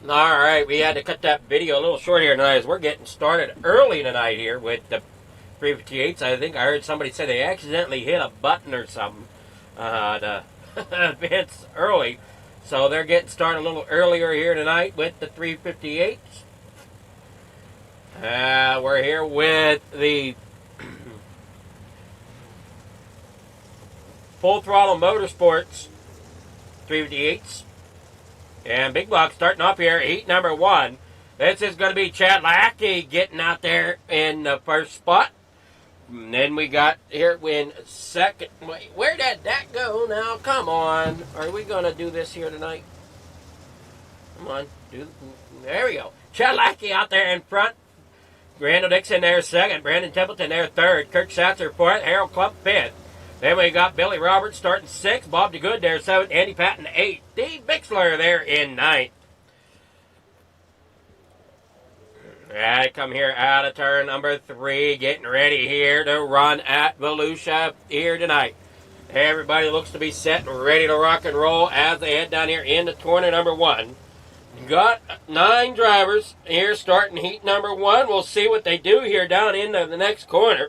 All right, we had to cut that video a little short here tonight as we're getting started early tonight here with the 358s. I think I heard somebody say they accidentally hit a button or something to advance early. So they're getting started a little earlier here tonight with the 358s. We're here with the Full Throttle Motorsports 358s. And Big Block starting off here, heat number 1. This is going to be Chad Lackey getting out there in the first spot. And then we got here in second. Wait, where did that go now? Come on. Are we going to do this here tonight? Come on. There we go. Chad Lackey out there in front. Randall Dixon there second. Brandon Templeton there third. Kirk Schatzer fourth. Harold Klump fifth. Then we got Billy Roberts starting 6th, Bob DeGood there 7th, Andy Patton 8th, Steve Bixler there in 9th. I come here out of turn number 3, getting ready here to run at Volusia here tonight. Everybody looks to be set and ready to rock and roll as they head down here into corner number 1. Got 9 drivers here starting heat number 1. We'll see what they do here down into the next corner.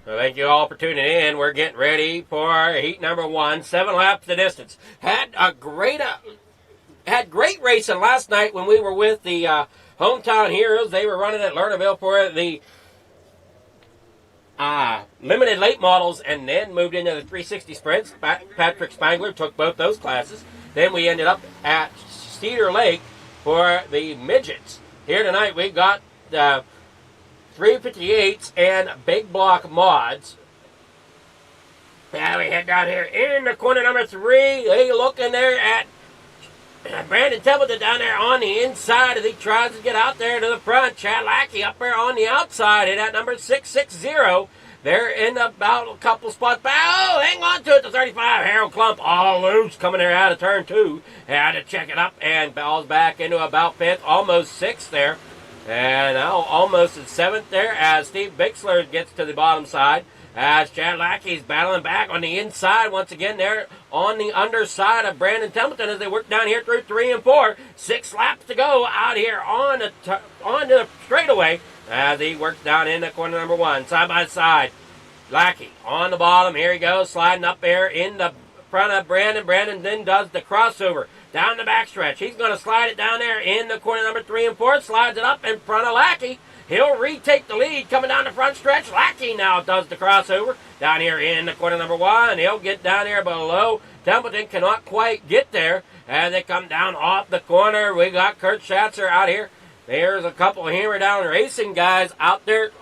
Well, thank you all for tuning in. We're getting ready for heat number 1. 7 laps the distance. Had great racing last night when we were with the Hometown Heroes. They were running at Lernerville for the limited late models and then moved into the 360 sprints. Patrick Spangler took both those classes. Then we ended up at Cedar Lake for the midgets. Here tonight we got 358s and Big Block mods. Now we head down here in the corner number 3. Hey, looking there at Brandon Templeton down there on the inside as he tries to get out there to the front. Chad Lackey up there on the outside at number 660. They're in about a couple spots back. Oh, hang on to it to 35. Harold Klump all loose coming there out of turn 2. Had to check it up and balls back into about 5th, almost 6th there. And now almost at 7th there as Steve Bixler gets to the bottom side. As Chad Lackey's battling back on the inside once again there on the underside of Brandon Templeton as they work down here through 3 and 4. 6 laps to go out here on the straightaway as he works down in the corner number 1. Side by side. Lackey on the bottom. Here he goes sliding up there in the front of Brandon. Brandon then does the crossover down the backstretch. He's going to slide it down there in the corner number 3 and 4. Slides it up in front of Lackey. He'll retake the lead coming down the front stretch. Lackey now does the crossover down here in the corner number 1. He'll get down there below. Templeton cannot quite get there as they come down off the corner. We got Kurt Schatzer out here. There's a couple of Hammer Down Racing guys out there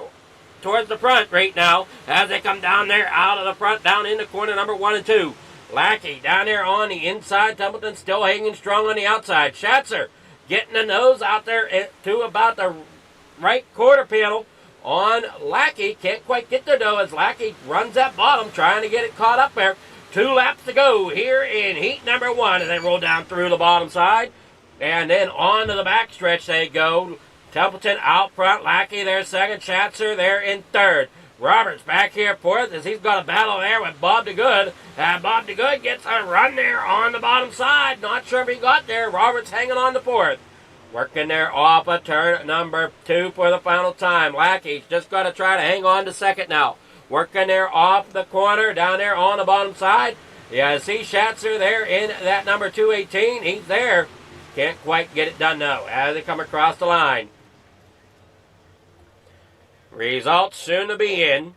towards the front right now as they come down there out of the front down in the corner number 1 and 2. Lackey down there on the inside. Templeton still hanging strong on the outside. Schatzer getting the nose out there to about the right quarter panel on Lackey. Can't quite get there though as Lackey runs that bottom trying to get it caught up there. 2 laps to go here in heat number 1 and then roll down through the bottom side. And then on to the back stretch they go. Templeton out front. Lackey there second. Schatzer there in third. Roberts back here fourth as he's got a battle there with Bob DeGood. Bob DeGood gets a run there on the bottom side. Not sure if he got there. Roberts hanging on to fourth. Working there off of turn number 2 for the final time. Lackey's just got to try to hang on to second now. Working there off the corner down there on the bottom side. Yeah, see Schatzer there in that number 218. He's there. Can't quite get it done though as they come across the line. Results soon to be in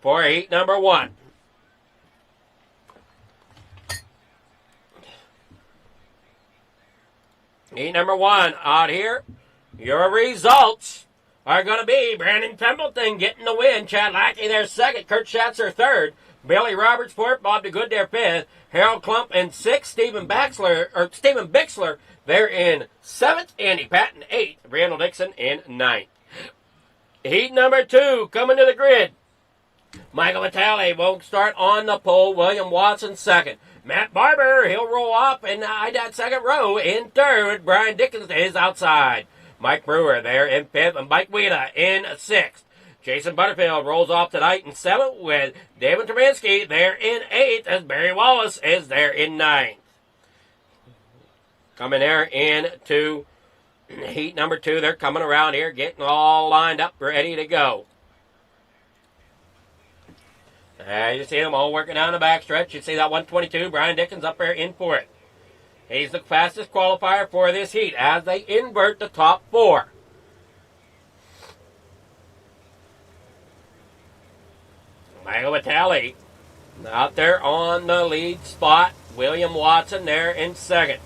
for heat number 1. Heat number 1 out here. Your results are going to be Brandon Templeton getting the win. Chad Lackey there second. Kurt Schatzer third. Billy Roberts fourth. Bob DeGood there fifth. Harold Klump in sixth. Stephen Bixler there in seventh. Andy Patton eighth. Randall Dixon in ninth. Heat number 2 coming to the grid. Michael Vitale won't start on the pole. William Watson second. Matt Barber, he'll roll up in that second row. In third, Brian Dickens is outside. Mike Brewer there in fifth, and Mike Weeda in sixth. Jason Butterfield rolls off tonight in seventh, with David Tremansky there in eighth, as Barry Wallace is there in ninth. Coming there into heat number 2, they're coming around here, getting all lined up, ready to go. You see them all working down the backstretch. You see that 122, Brian Dickens up there in for it. He's the fastest qualifier for this heat as they invert the top 4. Michael Vitale out there on the lead spot. William Watson there in second.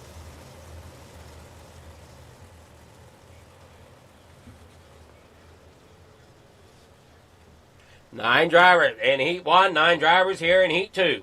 Nine drivers in Heat 1, 9 drivers here in Heat 2.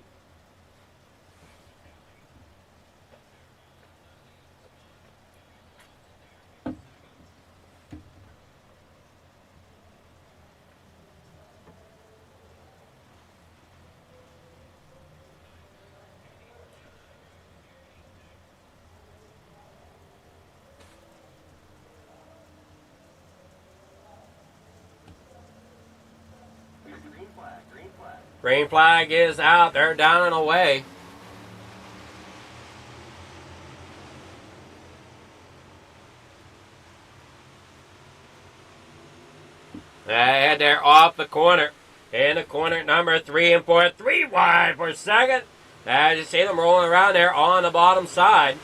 Green flag is out. They're down and away. And they're off the corner. In the corner, number 3 and 4. 3 wide for second. As you see them rolling around there on the bottom side.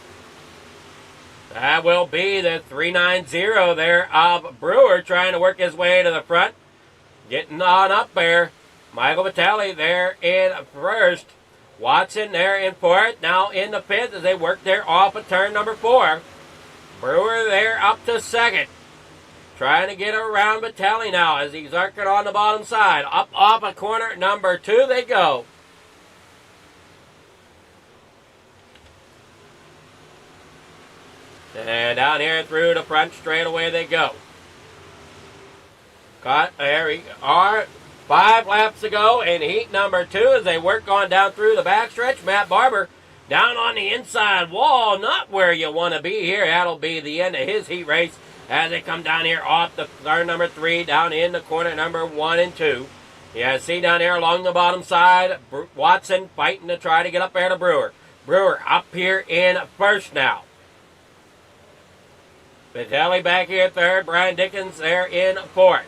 That will be the 390 there of Brewer trying to work his way to the front. Getting on up there. Michael Vitale there in first. Watson there in fourth. Now in the fifth as they work there off of turn number 4. Brewer there up to second. Trying to get around Vitale now as he's arcing on the bottom side. Up off of corner number 2 they go. And down here through the front straightaway they go. There we are. 5 laps to go in heat number 2 as they work on down through the backstretch. Matt Barber down on the inside wall, not where you want to be here. That'll be the end of his heat race as they come down here off the turn number 3, down in the corner number 1 and 2. Yeah, see down there along the bottom side, Watson fighting to try to get up there to Brewer. Brewer up here in first now. Vitale back here third, Brian Dickens there in fourth.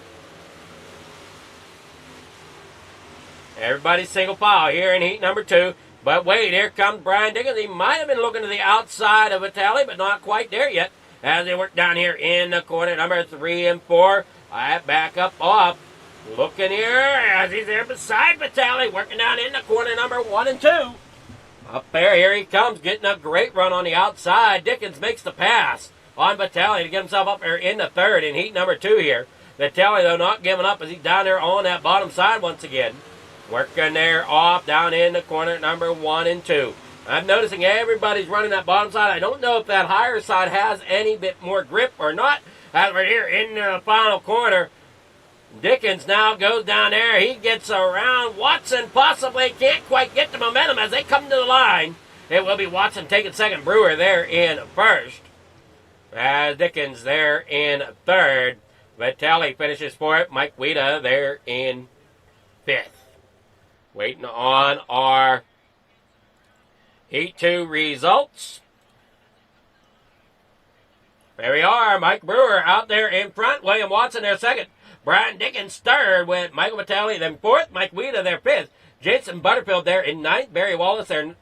Everybody's single file here in heat number 2. But wait, here comes Brian Dickens. He might have been looking to the outside of Vitale, but not quite there yet. As they work down here in the corner number 3 and 4. Back up off. Looking here as he's there beside Vitale, working down in the corner number 1 and 2. Up there, here he comes, getting a great run on the outside. Dickens makes the pass on Vitale to get himself up there in the third in heat number 2 here. Vitale, though, not giving up as he's down there on that bottom side once again. Working there off down in the corner number 1 and 2. I'm noticing everybody's running that bottom side. I don't know if that higher side has any bit more grip or not. As we're here in the final corner, Dickens now goes down there. He gets around Watson, possibly can't quite get the momentum as they come to the line. It will be Watson taking second, Brewer there in first. As Dickens there in third. Vitale finishes fourth. Mike Weeda there in fifth. Waiting on our Heat 2 results. There we are. Mike Brewer out there in front. William Watson there second. Brian Dickens third with Michael Vitale then fourth. Mike Weeda there fifth. Jason Butterfield there in ninth. Barry Wallace there.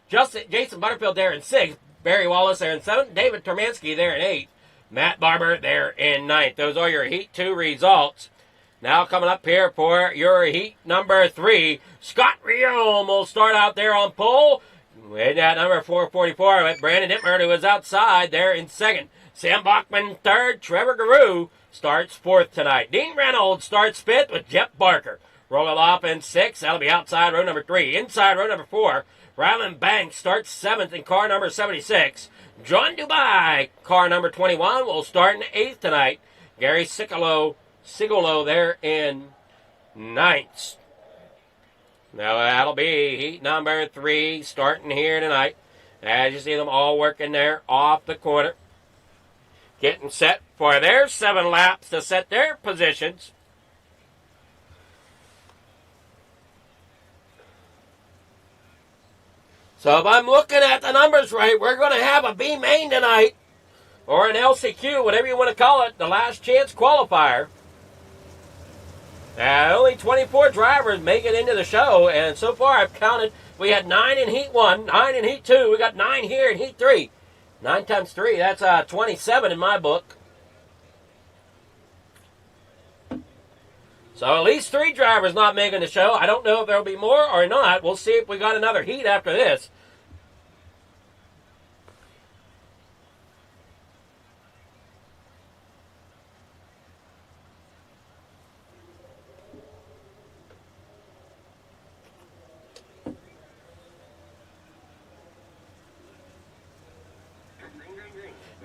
Jason Butterfield there in sixth. Barry Wallace there in seventh. David Termansky there in eighth. Matt Barber there in ninth. Those are your Heat 2 results. Now coming up here for your heat number 3, Scott Riom will start out there on pole. In that number 444 with Brandon Dittmer, who was outside there in second. Sam Bachman third, Trevor Garou starts 4th tonight. Dean Reynolds starts 5th with Jeff Barker. Roll it off in 6th. That'll be outside row number 3. Inside row number 4. Ryland Banks starts 7th in car number 76. John Dubai, car number 21, will start in 8th tonight. Gary Sigolo there in 9th. Now that'll be heat number 3 starting here tonight. As you see them all working there off the corner. Getting set for their 7 laps to set their positions. So if I'm looking at the numbers right, we're going to have a B main tonight, or an LCQ, whatever you want to call it, the last chance qualifier. Only 24 drivers make it into the show, and so far I've counted, we had 9 in Heat 1, 9 in Heat 2, we got 9 here in Heat 3. 9 times 3, that's 27 in my book. So at least 3 drivers not making the show. I don't know if there'll be more or not. We'll see if we got another heat after this.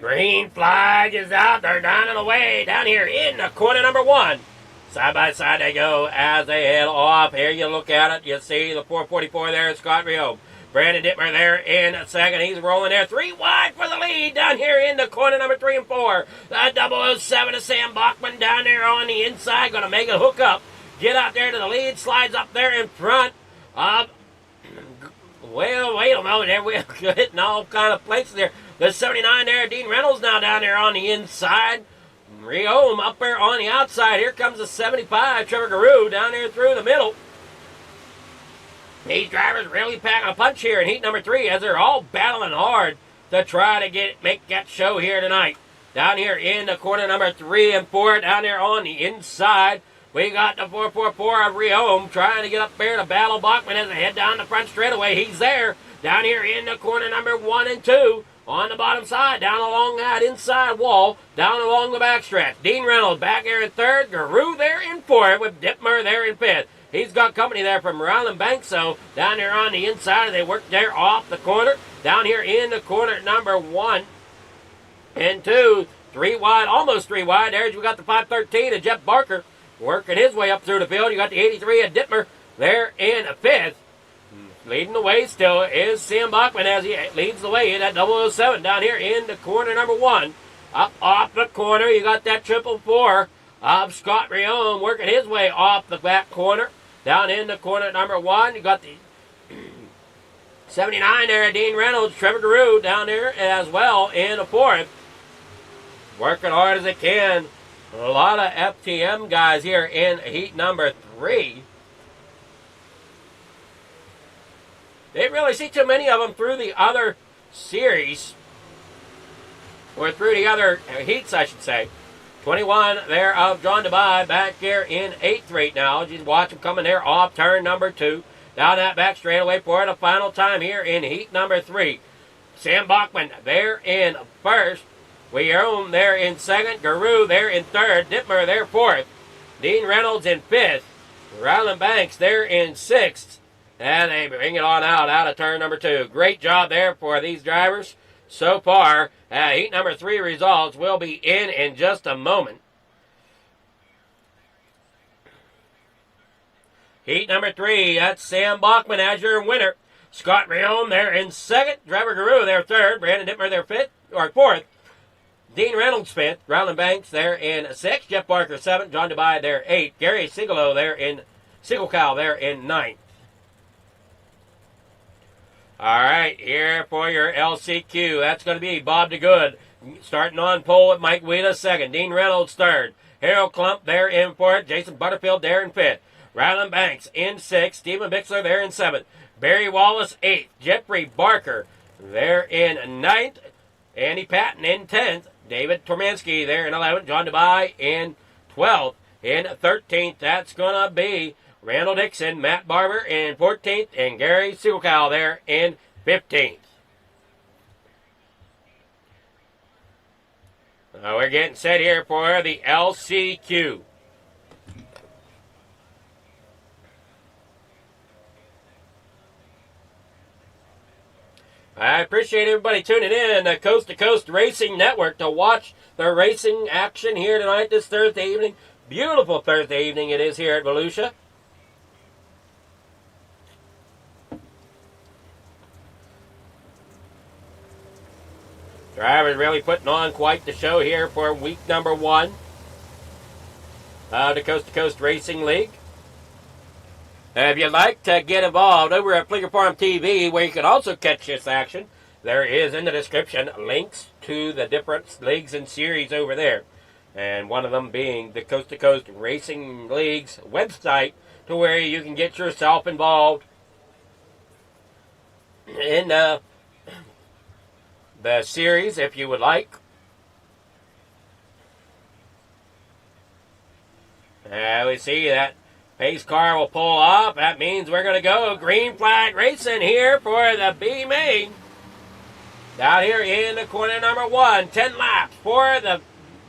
Green flag is out. They're down and away down here in the corner number 1. Side by side they go as they head off. Here you look at it. You see the 444 there, Scott Rio. Brandon Dittmer there in 2nd. He's rolling there. 3 wide for the lead down here in the corner number 3 and 4. The 007 of Sam Bachman down there on the inside. Going to make a hook up. Get out there to the lead. Slides up there in front of... Well, wait a moment. There we're hitting all kind of places there. The 79 there. Dean Reynolds now down there on the inside. Rio up there on the outside. Here comes the 75, Trevor Garou, down there through the middle. These drivers really packing a punch here in heat number 3 as they're all battling hard to try to make that show here tonight. Down here in the corner number 3 and 4, down there on the inside, we got the 444 of Rio trying to get up there to battle Bachman as they head down the front straightaway. He's there. Down here in the corner number 1 and 2. On the bottom side, down along that inside wall, down along the backstretch. Dean Reynolds back there in 3rd. Garou there in 4th with Dittmer there in 5th. He's got company there from Ryland Banks, so down there on the inside, they work there off the corner. Down here in the corner number 1 and 2. 3 wide, almost 3 wide. There's we got the 513 of Jeff Barker working his way up through the field. You got the 83 of Dittmer there in 5th. Leading the way still is Sam Bachman as he leads the way in that 007 down here in the corner number 1. Up off the corner, you got that 444 of Scott Rion working his way off the back corner. Down in the corner number 1, you got the 79 there, Dean Reynolds, Trevor Garou down there as well in the 4th. Working hard as they can. A lot of FTM guys here in heat number 3. Didn't really see too many of them through the other series, or through the other heats, I should say. 21 there of John Dubai back here in 8th right now. Just watch him coming there off turn number 2. Down that back straightaway for the final time here in heat number 3. Sam Bachman there in 1st. Weirome there in 2nd. Garou there in 3rd. Dittmer there 4th. Dean Reynolds in 5th. Ryland Banks there in 6th. And they bring it on out of turn number 2. Great job there for these drivers so far. Heat number 3 results will be in just a moment. Heat number 3, that's Sam Bachman as your winner. Scott Rion there in 2nd. Trevor Garou there 3rd. Brandon Dittmer there 5th, or 4th. Dean Reynolds 5th. Ryland Banks there in 6th. Jeff Barker 7th. John Dubai there 8th. Gary Sigolo there in 9th. All right, here for your LCQ. That's going to be Bob DeGood. Starting on pole with Mike Wheeler 2nd. Dean Reynolds 3rd. Harold Klump there in 4th. Jason Butterfield there in 5th. Ryland Banks in 6th. Stephen Bixler there in 7th. Barry Wallace 8th. Jeffrey Barker there in 9th. Andy Patton in 10th. David Tormansky there in 11th. John Dubai in 12th. In 13th, that's going to be Randall Dixon, Matt Barber in 14th, and Gary Siegelkow there in 15th. We're getting set here for the LCQ. I appreciate everybody tuning in to Coast to Coast Racing Network to watch the racing action here tonight, this Thursday evening. Beautiful Thursday evening it is here at Volusia. Drivers really putting on quite the show here for week number 1 of the Coast to Coast Racing League. If you'd like to get involved over at Fleeger Farm TV, where you can also catch this action, there is in the description links to the different leagues and series over there. And one of them being the Coast to Coast Racing League's website, to where you can get yourself involved in the series if you would like. We see that pace car will pull off. That means we're going to go green flag racing here for the B main. Down here in the corner number 1. 10 laps for the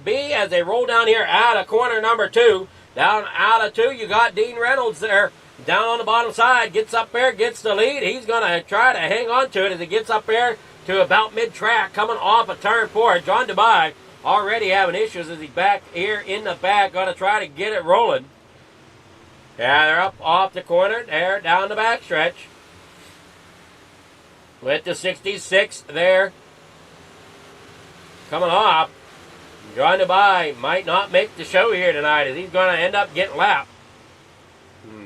B as they roll down here out of corner number 2. Down out of 2, you got Dean Reynolds there. Down on the bottom side, gets up there, gets the lead. He's going to try to hang on to it as he gets up there to about mid-track, coming off of turn 4. John Dubai already having issues as he's back here in the back, going to try to get it rolling. Yeah, they're up off the corner. There, down the backstretch. With the 66 there. Coming off. John Dubai might not make the show here tonight as he's going to end up getting lapped.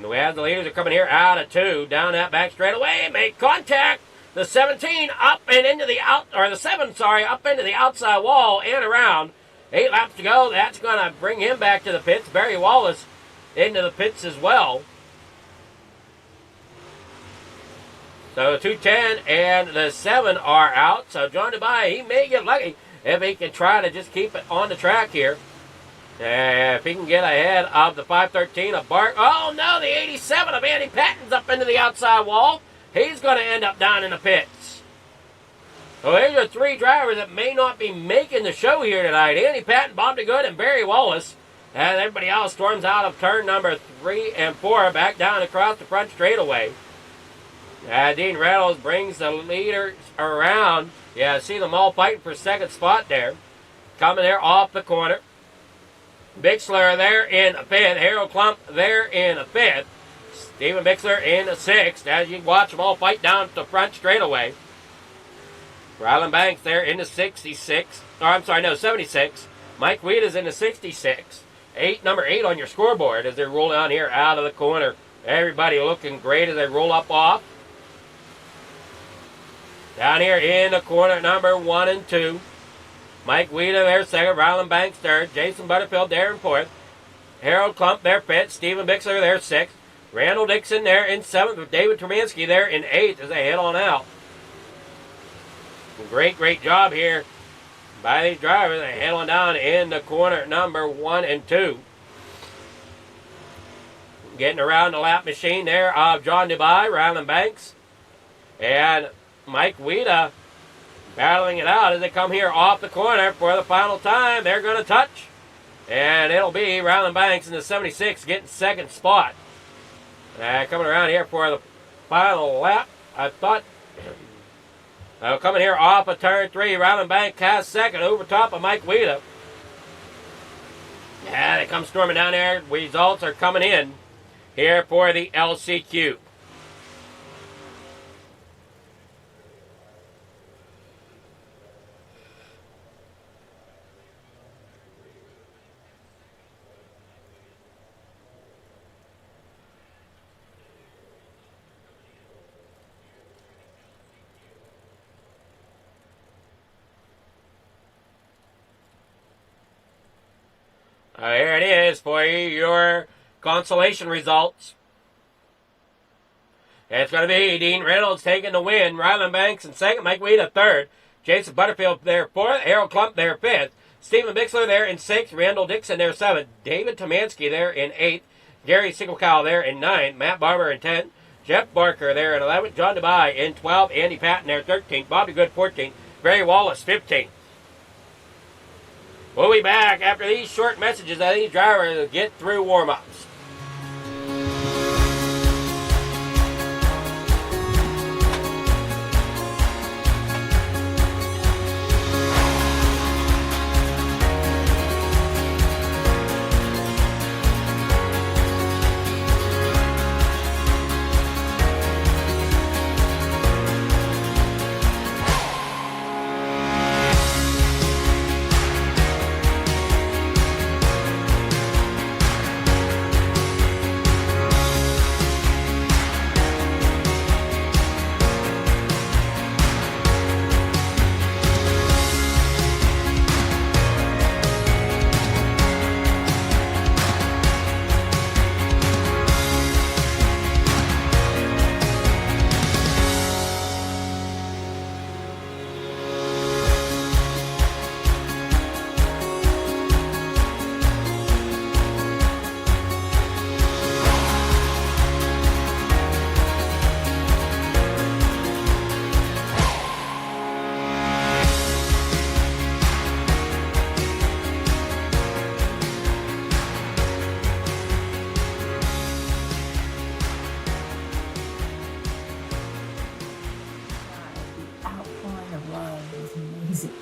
We have the leaders are coming here out of 2. Down that back straightaway. Make contact. The 17 up and into the the 7, up into the outside wall and around. 8 laps to go. That's going to bring him back to the pits. Barry Wallace into the pits as well. So 210 and the 7 are out. So John Dubai, he may get lucky if he can try to just keep it on the track here. If he can get ahead of the 513 of Bart. Oh no, the 87 of Andy Patton's up into the outside wall. He's going to end up down in the pits. So here's your 3 drivers that may not be making the show here tonight. Andy Patton, Bob DeGood, and Barry Wallace. And everybody else storms out of turn number 3 and 4, back down across the front straightaway. Dean Reynolds brings the leaders around. Yeah, see them all fighting for second spot there. Coming there off the corner. Bixler there in 5th. Harold Klump there in 5th. Stephen Bixler in 6th. As you watch them all fight down to the front straightaway. Ryland Banks there in the 66. 76. Mike Weed is in the 66. Number 8 on your scoreboard as they roll down here out of the corner. Everybody looking great as they roll up off. Down here in the corner, number 1 and 2. Mike Weeda there, 2nd. Ryland Banks, 3rd. Jason Butterfield there in 4th. Harold Klump there, 5th. Stephen Bixler there, 6th. Randall Dixon there in 7th. With David Termansky there in 8th as they head on out. Great job here by these drivers. They head on down in the corner number 1 and 2. Getting around the lap machine there of John Dubai, Ryland Banks, and Mike Weeda battling it out as they come here off the corner for the final time. They're going to touch, and it'll be Ryland Banks in the 76 getting 2nd spot. Coming around here for the final lap, I thought. Coming here off of turn 3, Ryland Banks has 2nd over top of Mike Weeda. Yeah, they come storming down there. Results are coming in here for the LCQ. Here it is for you, your consolation results. It's going to be Dean Reynolds taking the win. Ryland Banks in 2nd. Mike Weeda 3rd. Jason Butterfield there 4th. Harold Klump there 5th. Stephen Bixler there in 6th. Randall Dixon there 7th. David Tomansky there in 8th. Gary Singelkow there in 9th. Matt Barber in 10th. Jeff Barker there in 11th. John Dubai in 12th. Andy Patton there 13th. Bobby Good 14th. Barry Wallace 15th. We'll be back after these short messages that these drivers get through warm-ups.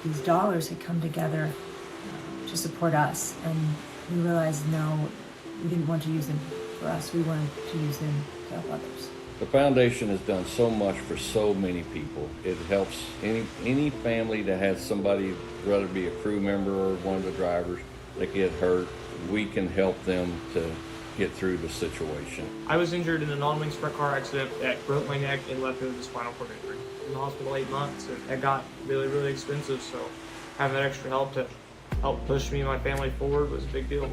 These dollars had come together to support us, and we realized no, we didn't want to use them for us. We wanted to use them to help others. The foundation has done so much for so many people. It helps any family that has somebody, whether it be a crew member or one of the drivers, that get hurt. We can help them to get through the situation. I was injured in a non-wing sprint car accident that broke my neck and left me with a spinal cord injury. In the hospital 8 months, and it got really, really expensive, so having that extra help to help push me and my family forward was a big deal.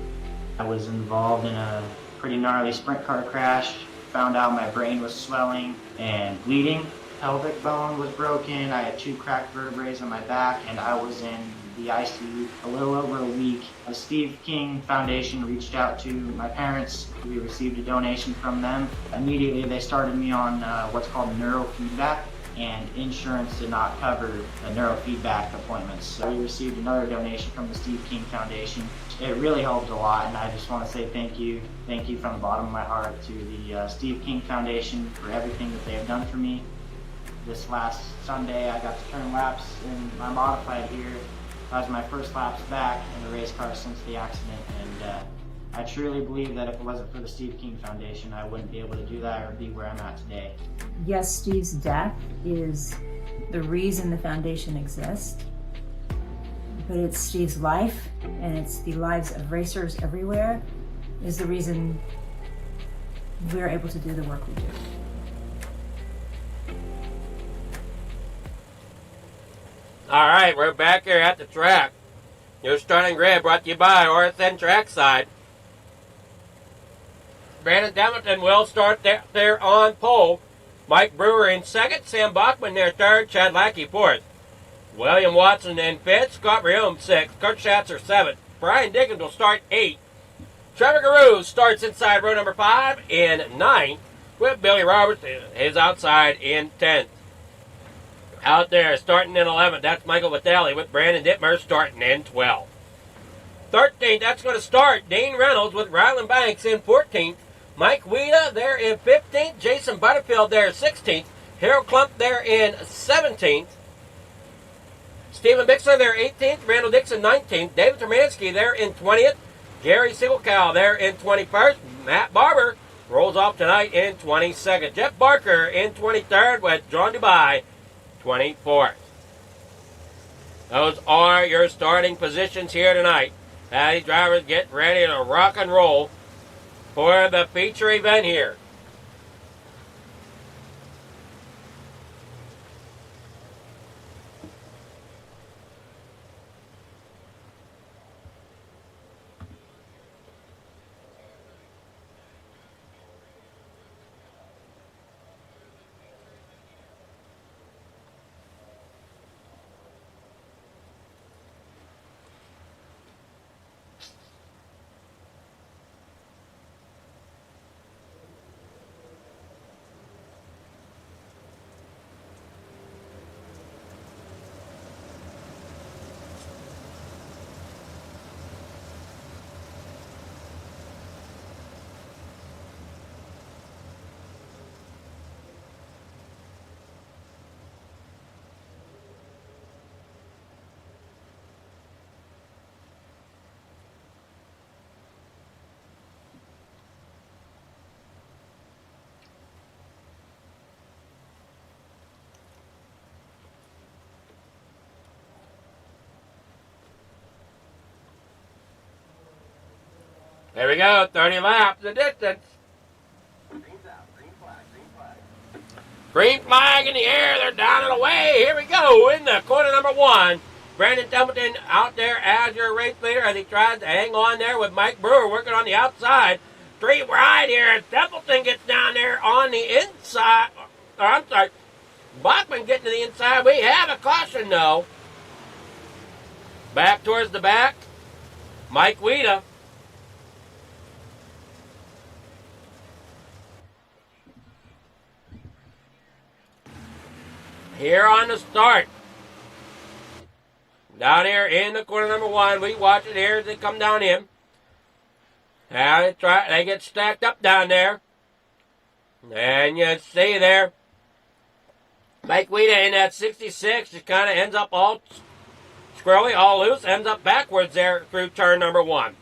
I was involved in a pretty gnarly sprint car crash. Found out my brain was swelling and bleeding. Pelvic bone was broken. I had 2 cracked vertebrae on my back, and I was in the ICU a little over a week. The Steve King Foundation reached out to my parents. We received a donation from them. Immediately they started me on what's called neurofeedback, and insurance did not cover the neurofeedback appointments. So we received another donation from the Steve King Foundation. It really helped a lot, and I just want to say thank you. Thank you from the bottom of my heart to the Steve King Foundation for everything that they have done for me. This last Sunday I got to turn laps in my modified here. That was my first laps back in the race car since the accident, and I truly believe that if it wasn't for the Steve King Foundation, I wouldn't be able to do that or be where I'm at today. Yes, Steve's death is the reason the foundation exists, but it's Steve's life, and it's the lives of racers everywhere, is the reason we're able to do the work we do. All right, we're back here at the track. Your starting grid brought to you by RSN Trackside. Brandon Hamilton will start there on pole. Mike Brewer in second. Sam Bachman there third. Chad Lackey fourth. William Watson in fifth. Scott Riom sixth. Kurt Schatzer seventh. Brian Dickens will start eighth. Trevor Garou starts inside row number 5 in ninth. With Billy Roberts, his outside in 10th. Out there starting in 11th, that's Michael Vitale with Brandon Dittmer starting in 12th. 13th, that's going to start Dane Reynolds with Ryland Banks in 14th. Mike Weeda there in 15th. Jason Butterfield there 16th. Harold Klump there in 17th. Stephen Bixler there 18th. Randall Dixon 19th. David Termansky there in 20th. Gary Siegelkow there in 21st. Matt Barber rolls off tonight in 22nd. Jeff Barker in 23rd with John Dubai 24th. Those are your starting positions here tonight. These drivers get ready to rock and roll for the feature event here. There we go, 30 laps, the distance. Green flag in the air, they're down and away. Here we go in the corner number 1. Brandon Templeton out there as your race leader as he tries to hang on there with Mike Brewer working on the outside. 3 wide here. Templeton gets down there on the inside. Or I'm sorry, Bachman getting to the inside. We have a caution though. Back towards the back. Mike Weeda. Here on the start. Down here in the corner number 1. We watch it here as they come down in. Now they get stacked up down there. And you see there, Mike Weeda in that 66 just kind of ends up all squirrely, all loose, ends up backwards there through turn number 1.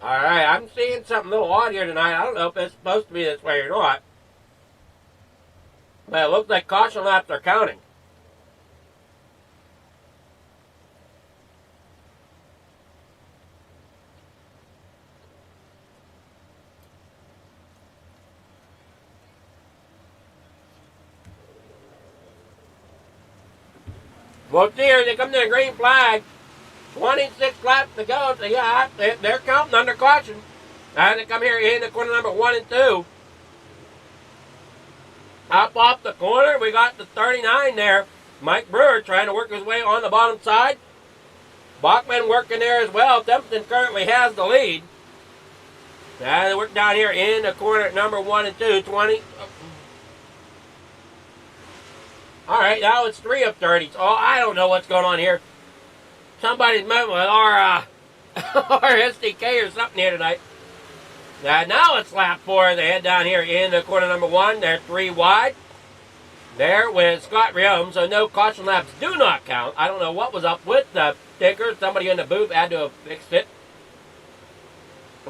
All right, I'm seeing something a little odd here tonight. I don't know if it's supposed to be this way or not. But it looks like caution laps are counting. Well, here they come to the green flag. 26 laps to go. So yeah, they're counting under caution. And they come here in the corner number 1 and 2. Up off the corner, we got the 39 there. Mike Brewer trying to work his way on the bottom side. Bachman working there as well. Templeton currently has the lead. And they work down here in the corner number 1 and 2. 20. All right, now it's 3 of 30. Oh, I don't know what's going on here. Somebody's moving with our SDK or something here tonight. Now it's lap 4. They head down here in the corner number 1. They're 3 wide. There with Scott Riom, so no caution laps do not count. I don't know what was up with the sticker. Somebody in the booth had to have fixed it.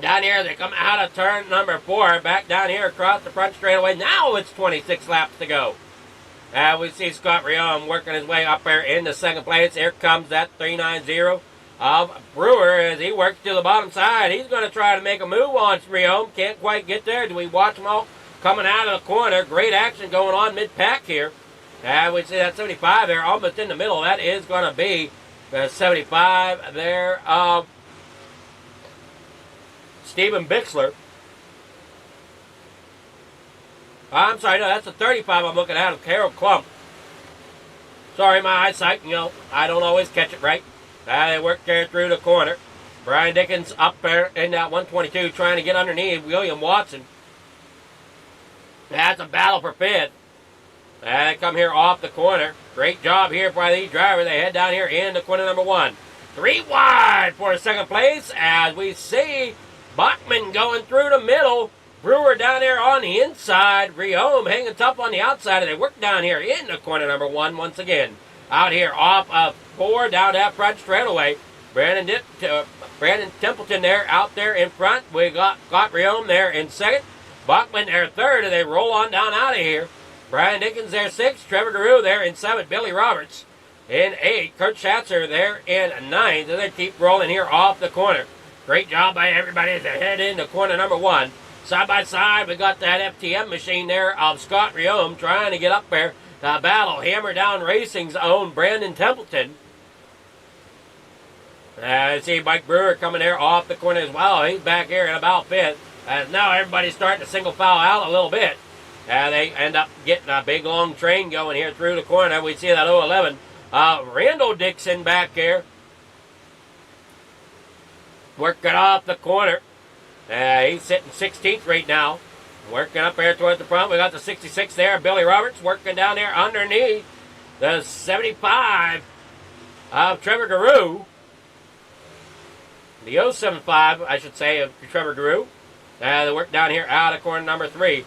Down here, they come out of turn number 4. Back down here across the front straightaway. Now it's 26 laps to go. We see Scott Riom working his way up there in the second place. Here comes that 390 of Brewer as he works to the bottom side. He's going to try to make a move on Riom. Can't quite get there. Do we watch them all coming out of the corner? Great action going on mid-pack here. We see that 75 there almost in the middle. That is going to be the 75 there of Steven Bixler. I'm sorry, no, that's the 35 I'm looking at of Carol Klump. Sorry, my eyesight, I don't always catch it right. They work there through the corner. Brian Dickens up there in that 122 trying to get underneath William Watson. That's a battle for 5th. They come here off the corner. Great job here by these drivers. They head down here in the corner number 1. 3 wide for second place as we see Bachman going through the middle. Brewer down there on the inside. Riom hanging tough on the outside. And they work down here in the corner number 1 once again. Out here off of 4 down that front straightaway. Brandon Templeton there out there in front. We got Riom there in second. Bachman there third. And they roll on down out of here. Brian Dickens there 6th. Trevor Giroux there in 7th. Billy Roberts in 8th. Kurt Schatzer there in 9th. And they keep rolling here off the corner. Great job by everybody as they head into corner number 1. Side by side, we got that FTM machine there of Scott Riom trying to get up there. Battle Hammer Down Racing's own Brandon Templeton. I see Mike Brewer coming there off the corner as well. He's back here in about fifth. Now everybody's starting to single foul out a little bit. They end up getting a big long train going here through the corner. We see that 011. Randall Dixon back here. Working off the corner. He's sitting 16th right now. Working up there towards the front. We got the 66 there. Billy Roberts working down there underneath. The 75 of Trevor Garou. The 075, I should say, of Trevor Garou. They work down here out of corner number 3.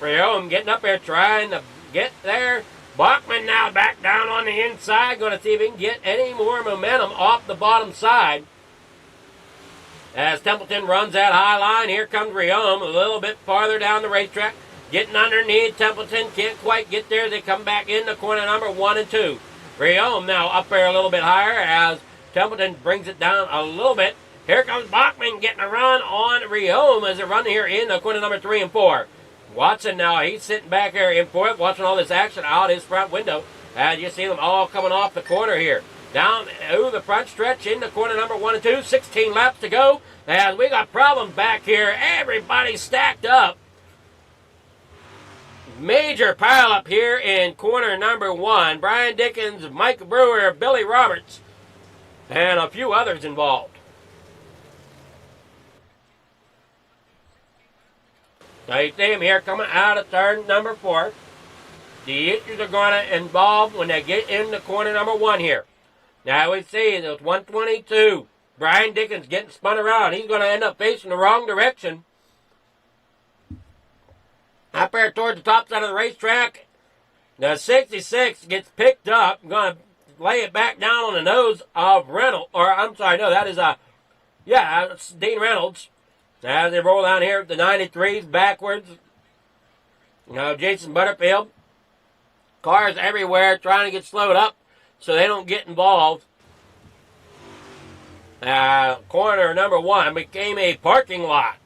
Riom getting up there trying to get there. Bachman now back down on the inside. Going to see if he can get any more momentum off the bottom side. As Templeton runs that high line, here comes Riom a little bit farther down the racetrack. Getting underneath Templeton, can't quite get there. They come back in the corner number 1 and 2. Riom now up there a little bit higher as Templeton brings it down a little bit. Here comes Bachman getting a run on Riom as they run here in the corner number 3 and 4. Watson now, he's sitting back here in fourth, watching all this action out his front window. And you see them all coming off the corner here. Down through the front stretch in the corner number 1 and 2. 16 laps to go. As we got problems back here. Everybody stacked up. Major pile up here in corner number 1. Brian Dickens, Mike Brewer, Billy Roberts, and a few others involved. Now you see him here coming out of turn number 4. The issues are going to involve when they get in the corner number 1 here. Now we see there's 122. Brian Dickens getting spun around. He's going to end up facing the wrong direction. Up there towards the top side of the racetrack. The 66 gets picked up. I'm going to lay it back down on the nose of Reynolds. Or I'm sorry, no, that is it's Dean Reynolds. As they roll down here, the 93s backwards. Jason Butterfield. Cars everywhere trying to get slowed up so they don't get involved. Corner number 1 became a parking lot.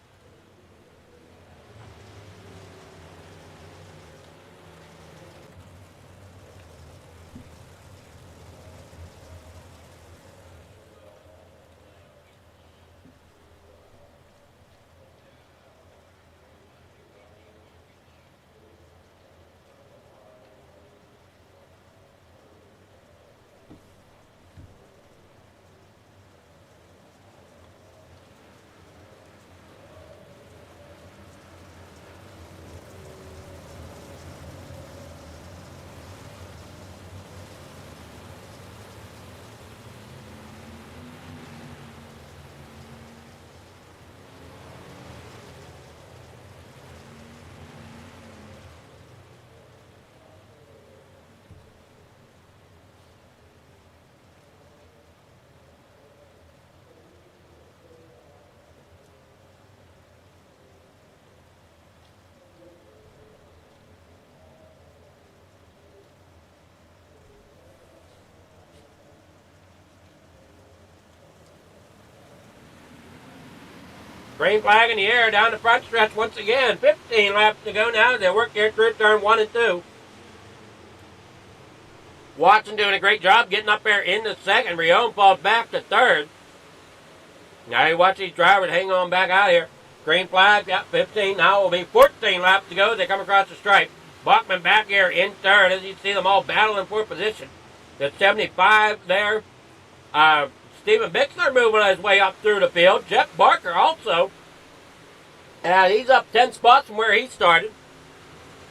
Green flag in the air down the front stretch once again. 15 laps to go now. They work here through turn 1 and 2. Watson doing a great job getting up there in the second. Riom falls back to third. Now you watch these drivers hang on back out here. Green flag, 15. Now it will be 14 laps to go. They come across the stripe. Bachman back here in third as you see them all battling for position. The 75 there. Stephen Bixler moving his way up through the field. Jeff Barker also. And he's up 10 spots from where he started.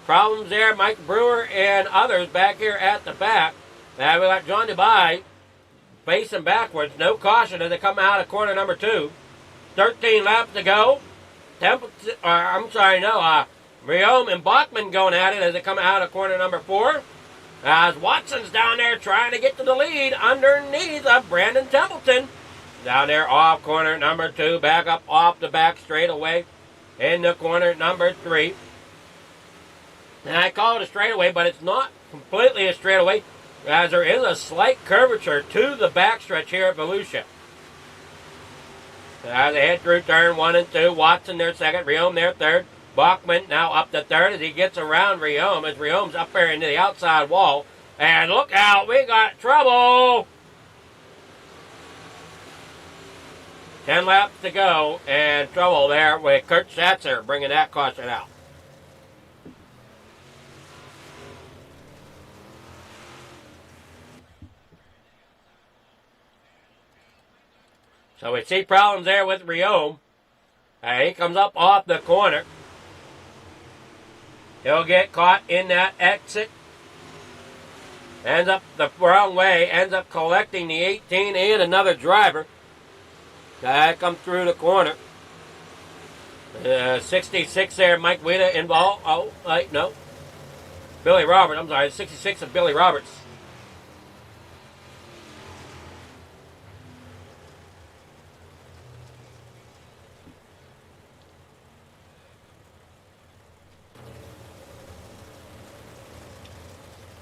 Problems there. Mike Brewer and others back here at the back. Now we got John Dubai facing backwards. No caution as they come out of corner number 2. 13 laps to go. Riom and Bachman going at it as they come out of corner number 4. As Watson's down there trying to get to the lead underneath of Brandon Templeton. Down there off corner number 2, back up off the back straightaway in the corner number 3. And I call it a straightaway, but it's not completely a straightaway as there is a slight curvature to the backstretch here at Volusia. As they head through turn 1 and 2, Watson there second, Riom there third. Bachman now up to third as he gets around Riom as Riom's up there into the outside wall. And look out, we got trouble. 10 laps to go, and trouble there with Kurt Schatzer bringing that caution out. So we see problems there with Riom. He comes up off the corner. He'll get caught in that exit. Ends up the wrong way. Ends up collecting the 18 and another driver. That comes through the corner. 66 there, Mike Wita involved. Oh, wait, no. Billy Roberts, I'm sorry, 66 of Billy Roberts.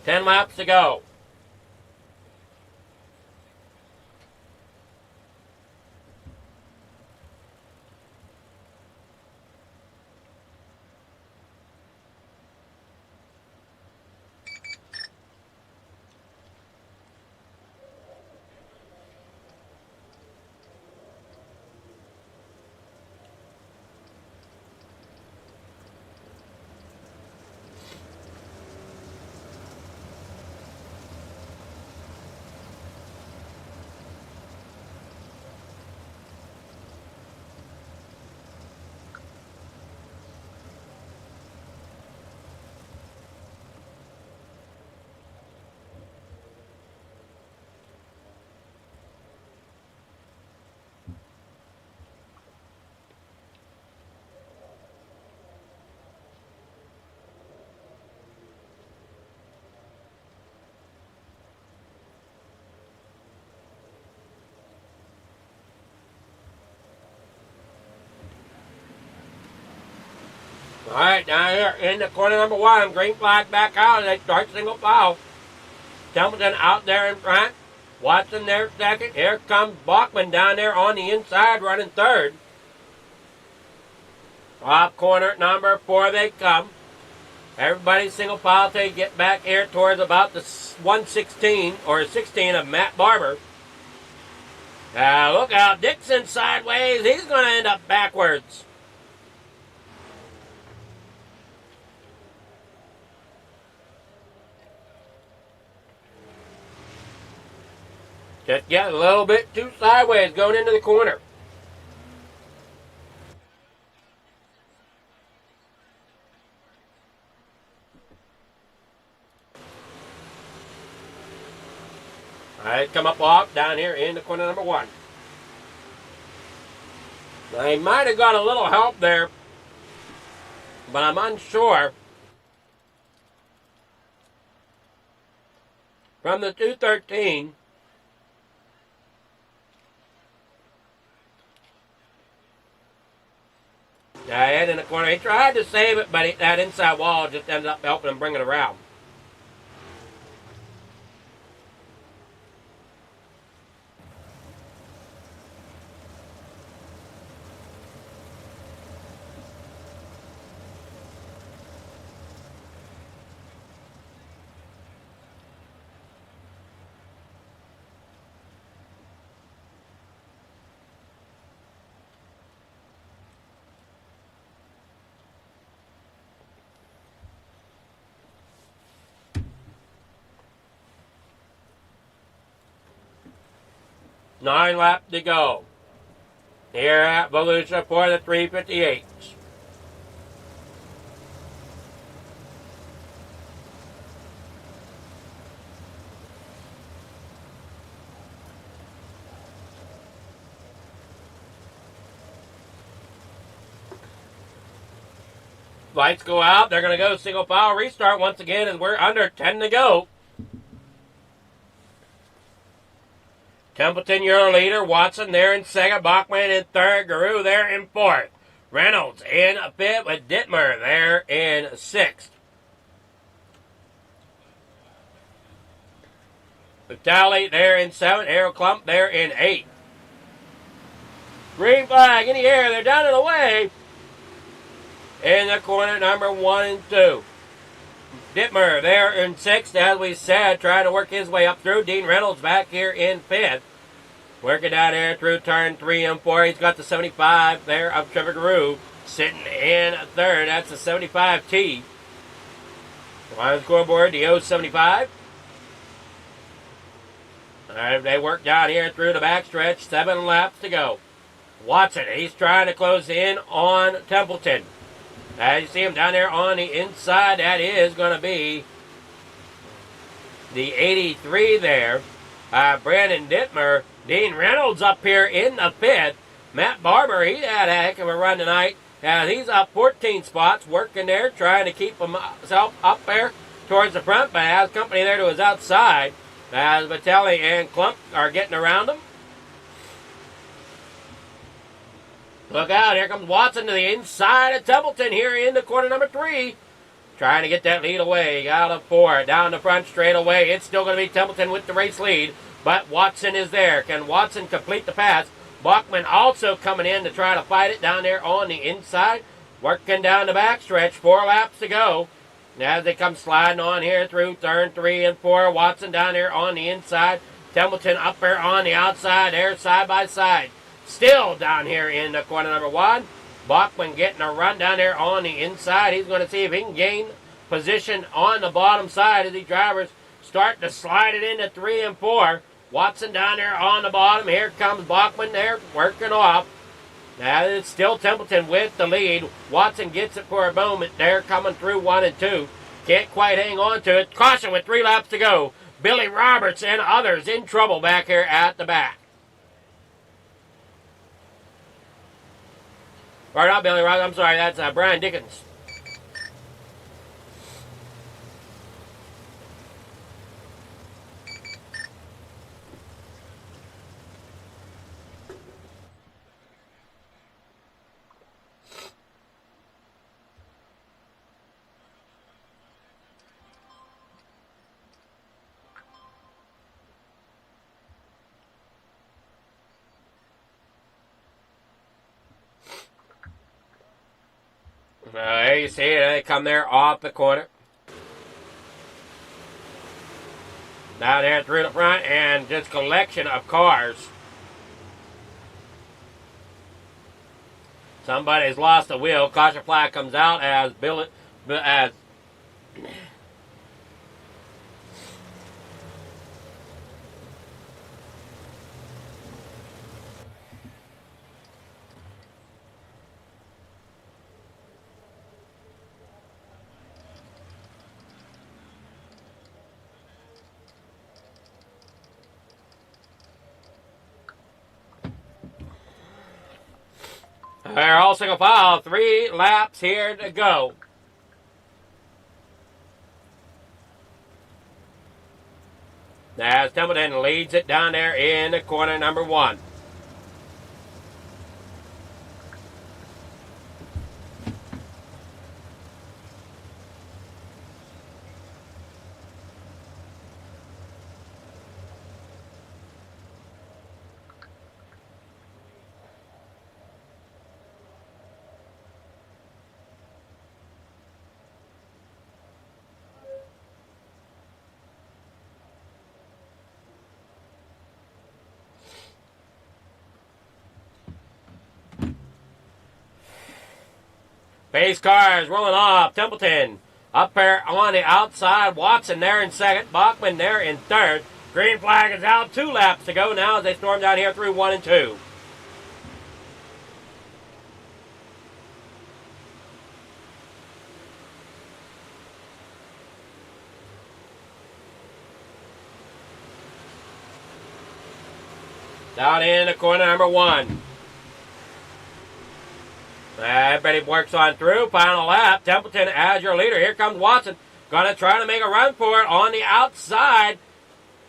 Ten laps to go. All right, down here in the corner number 1, green flag back out. They start single file. Templeton out there in front. Watson there second. Here comes Bachman down there on the inside running third. Off corner number 4 they come. Everybody single file till you get back here towards about the 116 or 16 of Matt Barber. Look out, Dixon sideways. He's going to end up backwards. Just get a little bit too sideways going into the corner. All right, come up off down here in the corner number 1. Now, he might have got a little help there, but I'm unsure. From the 213. Head in the corner. He tried to save it, but that inside wall just ended up helping him bring it around. Nine laps to go. Here at Volusia for the 358s. Lights go out. They're going to go single file restart once again as we're under 10 to go. Templeton, your leader. Watson there in second. Bachman in third. Guru there in fourth. Reynolds in fifth with Dittmer there in sixth. Vitale there in seventh. Harold Klump there in eighth. Green flag in the air. They're down and away. In the corner number 1 and 2. Dittmer there in sixth, as we said, trying to work his way up through. Dean Reynolds back here in fifth. Working down here through turn 3 and 4. He's got the 75 there of Trevor Guru sitting in third. That's the 75T. On the scoreboard, the 075. All right, they work down here through the backstretch. 7 laps to go. Watson, he's trying to close in on Templeton. As you see him down there on the inside, that is going to be the 83 there. Brandon Dittmer. Dean Reynolds up here in the 5th. Matt Barber, he had a heck of a run tonight. He's up 14 spots, working there, trying to keep himself up there towards the front, but has company there to his outside. As Vitelli and Klump are getting around him. Look out, here comes Watson to the inside of Templeton here in the corner number 3. Trying to get that lead away. Out of 4, down the front straight away. It's still going to be Templeton with the race lead, but Watson is there. Can Watson complete the pass? Bachman also coming in to try to fight it down there on the inside. Working down the backstretch, 4 laps to go. As they come sliding on here through turn 3 and 4. Watson down there on the inside. Templeton up there on the outside there, side by side. Still down here in the corner number 1. Bachman getting a run down there on the inside. He's going to see if he can gain position on the bottom side as the drivers start to slide it into 3 and 4. Watson down there on the bottom. Here comes Bachman there working off. Now it's still Templeton with the lead. Watson gets it for a moment there coming through 1 and 2. Can't quite hang on to it. Caution with 3 laps to go. Billy Roberts and others in trouble back here at the back. Or not Billy Roberts, I'm sorry, that's Brian Dickens. There you see it, they come there off the corner. Down there through the front, and just collection of cars. Somebody's lost the wheel. Caution flag comes out as they're all single file. 3 laps here to go. As Templeton leads it down there in the corner number 1. Pace cars rolling off. Templeton up there on the outside. Watson there in second. Bachman there in third. Green flag is out. 2 laps to go now as they storm down here through 1 and 2. Down in the corner number 1. Everybody works on through. Final lap. Templeton as your leader. Here comes Watson. Gonna try to make a run for it on the outside.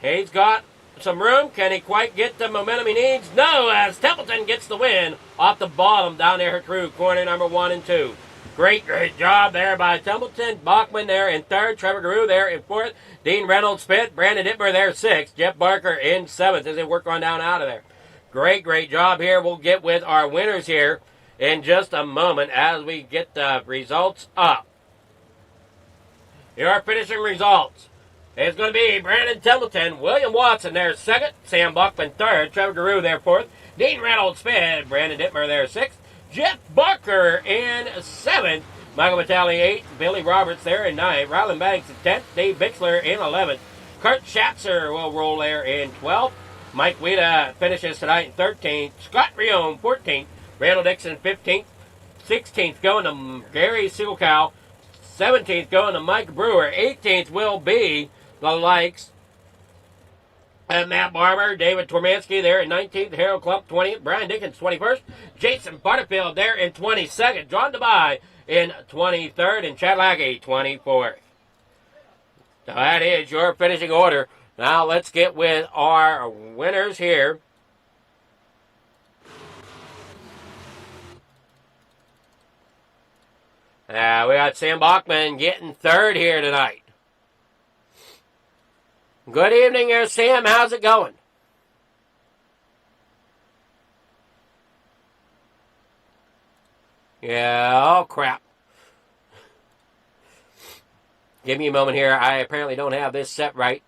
He's got some room. Can he quite get the momentum he needs? No, as Templeton gets the win off the bottom down there through corner number 1 and 2. Great job there by Templeton. Bachman there in third. Trevor Guru there in fourth. Dean Reynolds fifth. Brandon Dittmer there sixth. Jeff Barker in seventh as they work on down out of there. Great job here. We'll get with our winners here in just a moment as we get the results up. Here are finishing results. It's going to be Brandon Templeton, William Watson there second, Sam Buckman third, Trevor Giroux there fourth, Dean Reynolds fifth, Brandon Dittmer there sixth, Jeff Barker in seventh, Michael Vitale eighth, Billy Roberts there in ninth, Ryland Banks in 10th, Dave Bixler in 11th, Kurt Schatzer will roll there in 12th, Mike Wida finishes tonight in 13th, Scott Rion 14th, Randall Dixon 15th, 16th going to Gary Siegelkow, 17th going to Mike Brewer, 18th will be the likes of Matt Barber, David Tormansky there in 19th, Harold Klump 20th, Brian Dickens 21st, Jason Butterfield there in 22nd, John DeBye in 23rd, and Chad Lackey 24th. So that is your finishing order. Now let's get with our winners here. We got Sam Bachman getting third here tonight. Good evening there, Sam. How's it going? Yeah, oh crap. Give me a moment here. I apparently don't have this set right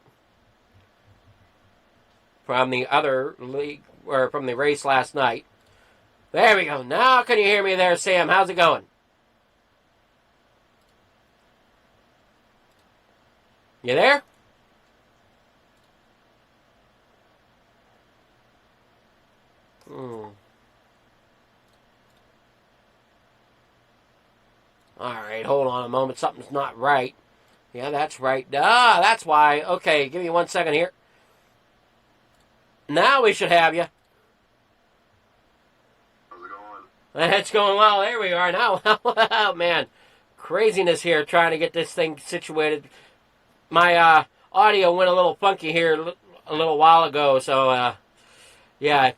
from the other league, or from the race last night. There we go. Now can you hear me there, Sam? How's it going? You there? All right, hold on a moment. Something's not right. Yeah, that's right. Ah, that's why. Okay, give me 1 second here. Now we should have you. How's it going? It's going well. There we are now. Oh, man. Craziness here trying to get this thing situated. My audio went a little funky here a little while ago, so yeah.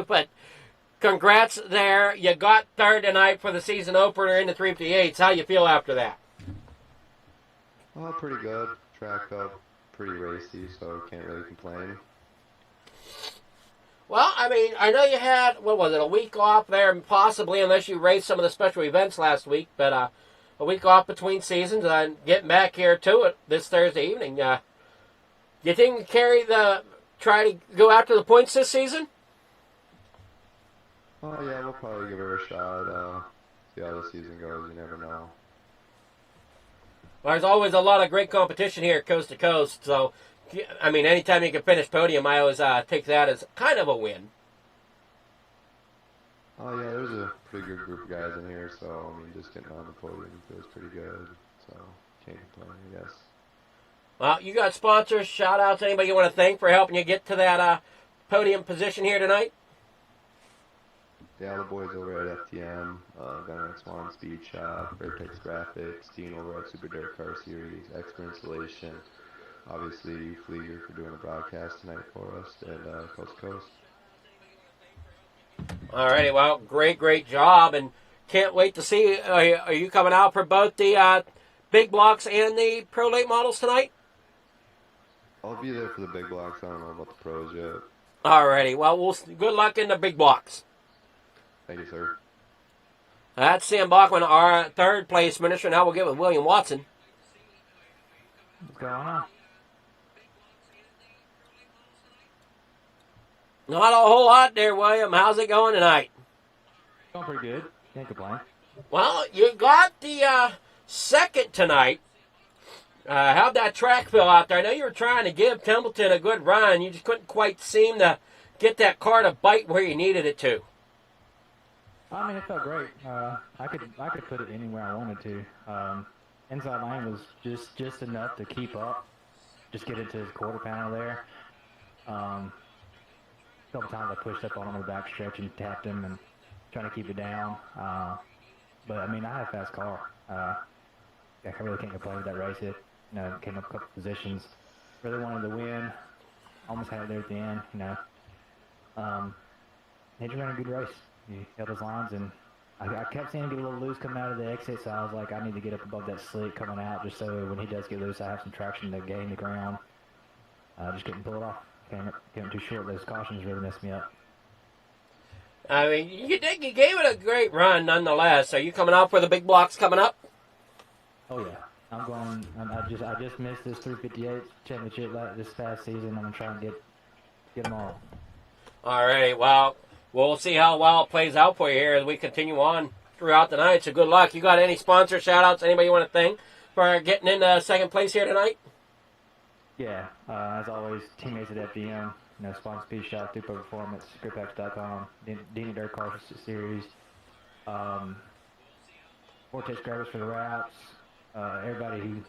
But congrats there. You got third tonight for the season opener in the 358s. How you feel after that? Oh, pretty good. Track up, pretty racy, so can't really complain. Well, I mean, I know you had, what was it, a week off there, possibly, unless you raced some of the special events last week, but a week off between seasons, and getting back here to it this Thursday evening. You think try to go after the points this season? Oh yeah, we'll probably give it a shot. See how the season goes. You never know. Well, there's always a lot of great competition here coast to coast, so, I mean, anytime you can finish podium, I always take that as kind of a win. Oh yeah, there's a pretty good group of guys in here, so I mean, just getting on the podium feels pretty good. So can't complain, I guess. Well, you got sponsors, shout out to anybody you want to thank for helping you get to that podium position here tonight? Yeah, the boys over at FTM, Gunner at Swan Speed Shop, Vertex Graphics, Dean over at Super Dirt Car Series, Expert Installation, obviously Fleeger for doing the broadcast tonight for us, and Coast to Coast. Alrighty, well, great job, and can't wait to see. Are you coming out for both the big blocks and the pro late models tonight? I'll be there for the big blocks. I don't know about the pros yet. Alrighty, well, good luck in the big blocks. Thank you, sir. That's Sam Bachman, our third place finisher. Now we'll get with William Watson. What's going on? Not a whole lot there, William. How's it going tonight? Going pretty good. Can't complain. Well, you got the second tonight. How'd that track feel out there? I know you were trying to give Templeton a good run. You just couldn't quite seem to get that car to bite where you needed it to. I mean, it felt great. I could put it anywhere I wanted to. Inside lane was just enough to keep up. Just get into his quarter panel there. A couple times I pushed up on him in the back stretch and tapped him and trying to keep it down. But I mean, I had a fast car. I really can't complain with that race. It came up a couple positions. Really wanted to win. Almost had it there at the end. He just ran a good race. He held his lines, and I kept seeing him get a little loose coming out of the exit, so I was like, I need to get up above that slick coming out just so when he does get loose, I have some traction to gain the ground. Just couldn't pull it off. Came too short. Those cautions really messed me up. I mean, you gave it a great run nonetheless. Are you coming out for the big blocks coming up? Oh, yeah. I just missed this 358 championship this past season. I'm gonna try and get them all. All right. Well, we'll see how well it plays out for you here as we continue on throughout the night. So good luck. You got any sponsor shout outs? Anybody you want to thank for getting in second place here tonight? Yeah, as always, teammates at FDM, sponsor Speed Shop, Thupo Performance, Gripex.com, Dini Dirt Car Series, Vortex Grabbers for the wraps, everybody who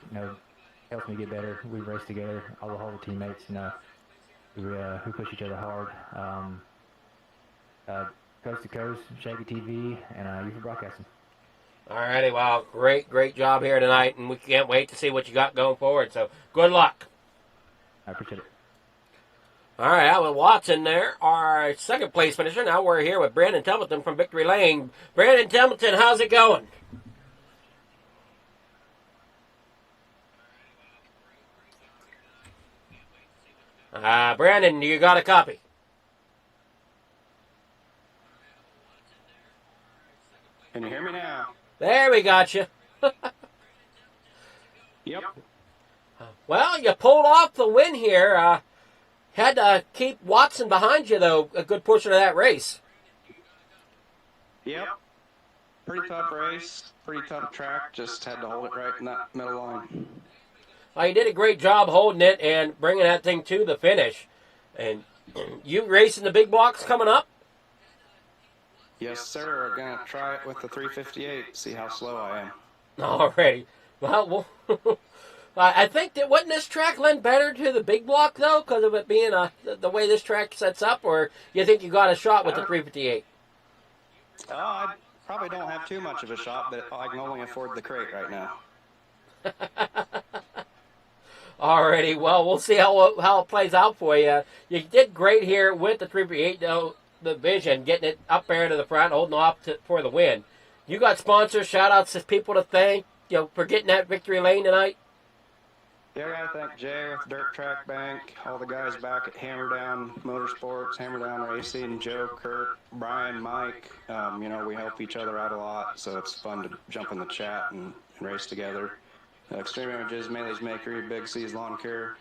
helps me get better. We race together, all the whole teammates, who push each other hard. Coast to Coast, Shaggy TV, and you for broadcasting. All righty. Well, great job here tonight, and we can't wait to see what you got going forward. So good luck. I appreciate it. All right, Alan Watson there, our second place finisher. Now we're here with Brandon Templeton from Victory Lane. Brandon Templeton, how's it going? Brandon, you got a copy? Can you hear me now? There, we got you. Yep. Well, you pulled off the win here. Had to keep Watson behind you, though, a good portion of that race. Yep. Pretty tough race, pretty tough track. Just had to hold it right in that middle line. Well, you did a great job holding it and bringing that thing to the finish. And you racing the big blocks coming up? Yes, sir. I'm going to try it with the 358, see how slow I am. Alrighty. Well, I think that wouldn't this track lend better to the big block, though, because of it being the way this track sets up, or you think you got a shot with the 358? I probably don't have too much of a shot, but I can only afford the crate right now. Alrighty, well, we'll see how it plays out for you. You did great here with the 358, though, the Vision, getting it up there to the front, holding off for the win. You got sponsors, shout-outs to people to thank, for getting that Victory Lane tonight? Yeah, I got to thank Jay with Dirt Track Bank, all the guys back at Hammerdown Motorsports, Hammerdown Racing, Joe, Kurt, Brian, Mike. We help each other out a lot, so it's fun to jump in the chat and race together. Extreme Images, Melee's Makery, Big C's Lawn Care.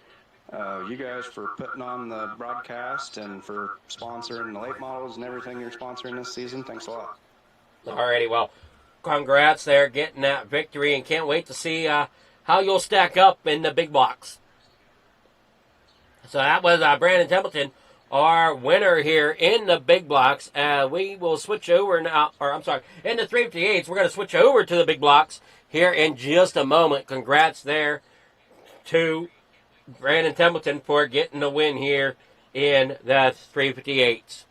You guys for putting on the broadcast and for sponsoring the late models and everything you're sponsoring this season. Thanks a lot. Alrighty, well, congrats there, getting that victory, and can't wait to see how you'll stack up in the big blocks. So that was Brandon Templeton, our winner here in the big blocks. We will switch over now, in the 358s, we're going to switch over to the big blocks here in just a moment. Congrats there to Brandon Templeton for getting the win here in the 358s.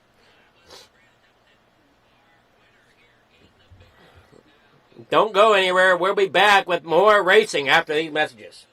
Don't go anywhere. We'll be back with more racing after these messages.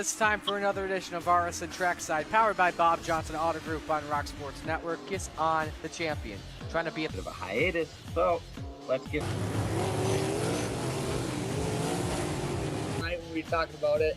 it's time for another edition of RSN Trackside, powered by Bob Johnson Auto Group on Rock Sports Network. Gets on the champion, trying to be a bit of a hiatus, so let's get. Tonight we'll be talking about it.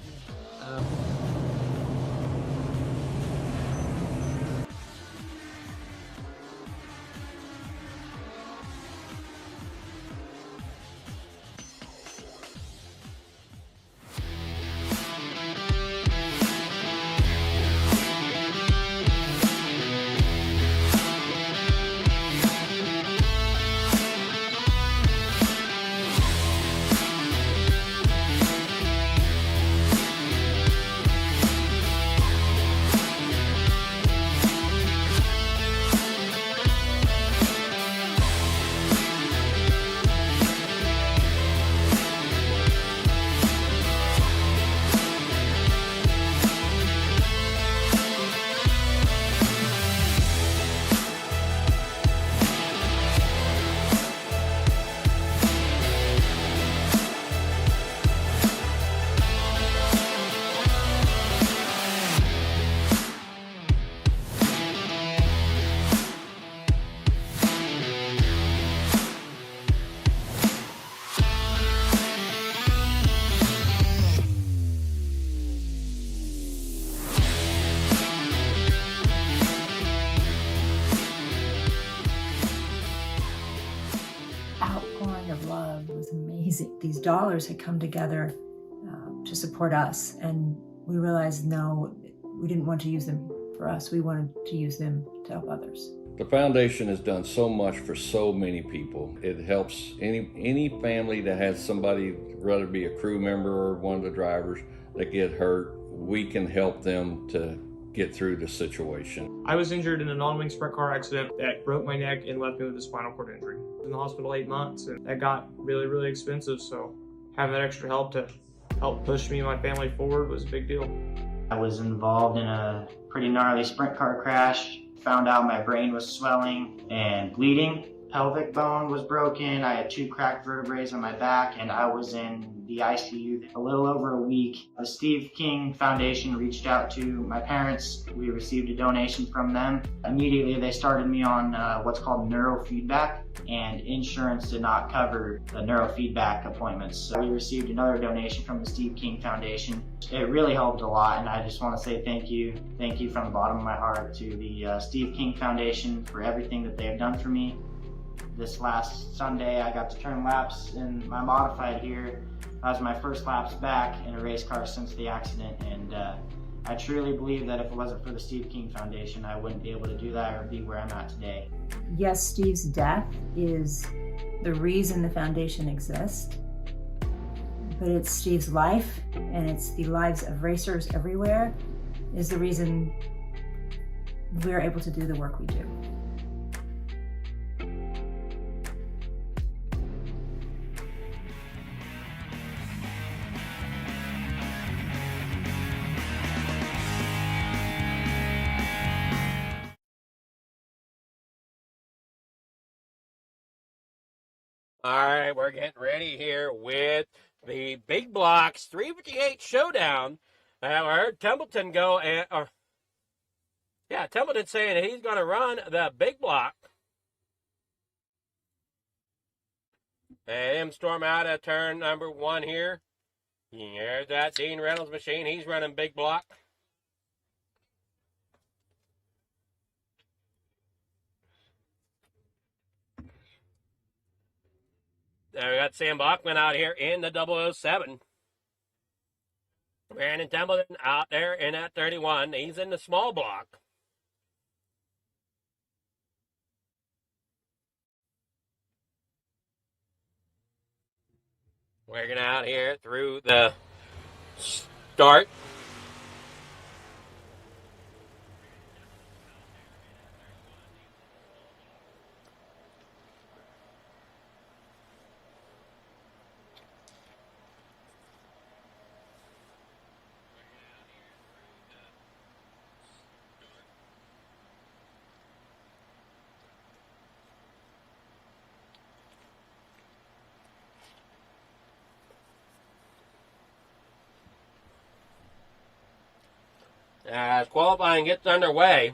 Outpouring of love was amazing. These dollars had come together to support us, and we realized no, we didn't want to use them for us. We wanted to use them to help others. The foundation has done so much for so many people. It helps any family that has somebody, whether it be a crew member or one of the drivers, that get hurt. We can help them to get through the situation. I was injured in a non-wing sprint car accident that broke my neck and left me with a spinal cord injury. I was in the hospital 8 months, and that got really, really expensive. So having that extra help to help push me and my family forward was a big deal. I was involved in a pretty gnarly sprint car crash. Found out my brain was swelling and bleeding. Pelvic bone was broken. I had 2 cracked vertebrae on my back, and I was in the ICU a little over a week. The Steve King Foundation reached out to my parents. We received a donation from them. Immediately they started me on what's called neurofeedback, and insurance did not cover the neurofeedback appointments. So we received another donation from the Steve King Foundation. It really helped a lot, and I just want to say thank you. Thank you from the bottom of my heart to the Steve King Foundation for everything that they have done for me. This last Sunday, I got to turn laps in my modified here. That was my first laps back in a race car since the accident, and I truly believe that if it wasn't for the Steve King Foundation, I wouldn't be able to do that or be where I'm at today. Yes, Steve's death is the reason the foundation exists, but it's Steve's life, and it's the lives of racers everywhere, is the reason we're able to do the work we do. All right, we're getting ready here with the Big Blocks 358 Showdown. I heard Templeton go and, Templeton saying he's going to run the Big Block. And him storm out of turn number 1 here. There's that Dean Reynolds machine. He's running Big Block. There we got Sam Bachman out here in the 007. Brandon Templeton out there in that 31. He's in the small block. Working out here through the start. as qualifying gets underway.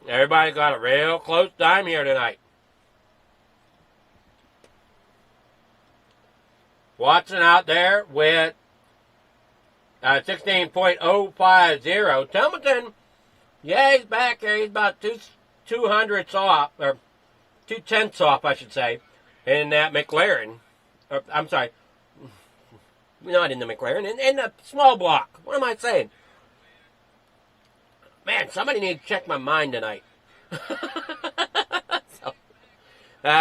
Everybody got a real close time here tonight. Watson out there with 16.050. Templeton, yeah, he's back here. He's about 200ths off, or 2/10ths off, I should say, in that McLaren. I'm sorry, not in the McLaren, in the small block. What am I saying? Man, somebody needs to check my mind tonight. So,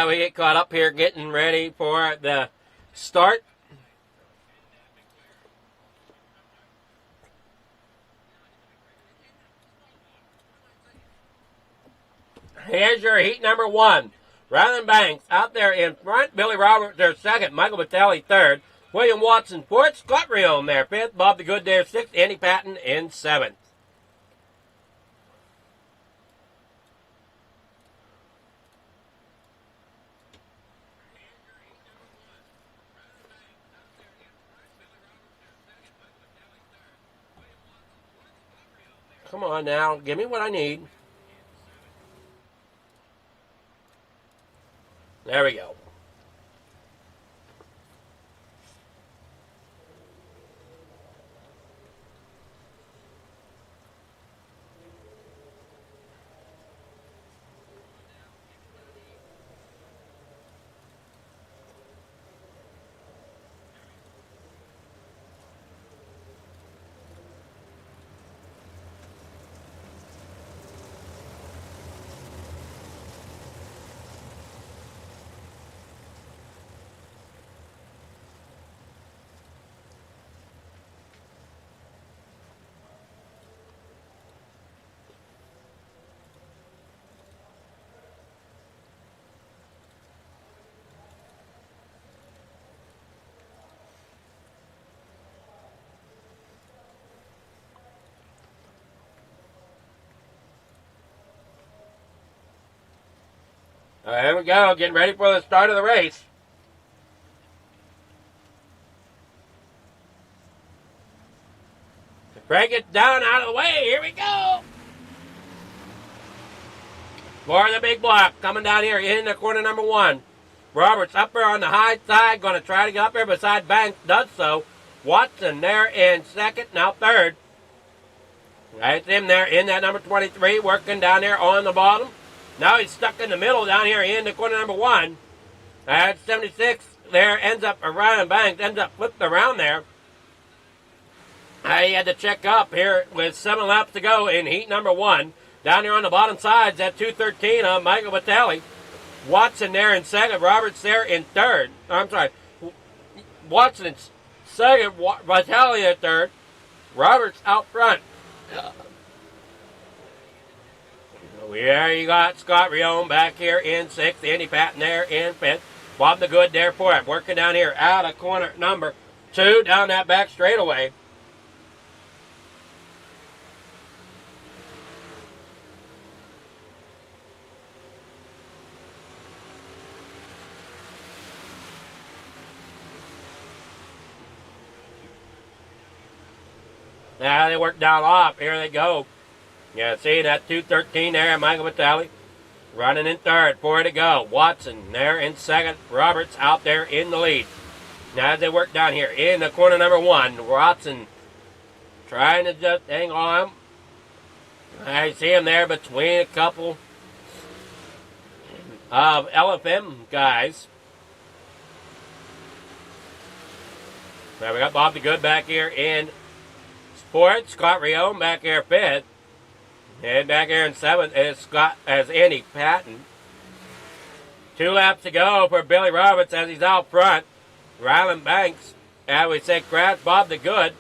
we get caught up here getting ready for the start. Here's your heat number 1. Ryland Banks out there in front. Billy Roberts there second. Michael Batali third. William Watson fourth. Scott Rion there fifth. Bob the Good there sixth. Andy Patton in seventh. Come on now, give me what I need. There we go. All right, here we go, getting ready for the start of the race. Break it down out of the way. Here we go. For the big block, coming down here in the corner number 1. Roberts up there on the high side, going to try to get up there beside Banks, does so. Watson there in second, now third. That's him there in that number 23, working down there on the bottom. Now he's stuck in the middle down here in the corner number 1. That's 76 there, ends up Ryan Banks, ends up flipped around there. He had to check up here with 7 laps to go in heat number 1. Down here on the bottom sides at 213 on Michael Batali. Watson there in second, Roberts there in third. I'm sorry, Watson in second, Batali in third. Roberts out front. There you got Scott Rion back here in 6th. Andy Patton there in 5th. Bob the Good there for it. Working down here out of corner number 2 down that back straightaway. Now they work down off. Here they go. Yeah, see that 213 there, Michael Vitale. Running in third, 4 to go. Watson there in second. Roberts out there in the lead. Now as they work down here in the corner number 1, Watson trying to just hang on. I see him there between a couple of LFM guys. Now we got Bob the Good back here in fourth. Scott Rion back here fifth. And back here in seventh is Andy Patton. 2 laps to go for Billy Roberts as he's out front. Ryland Banks, as we say, crash Bob the Good.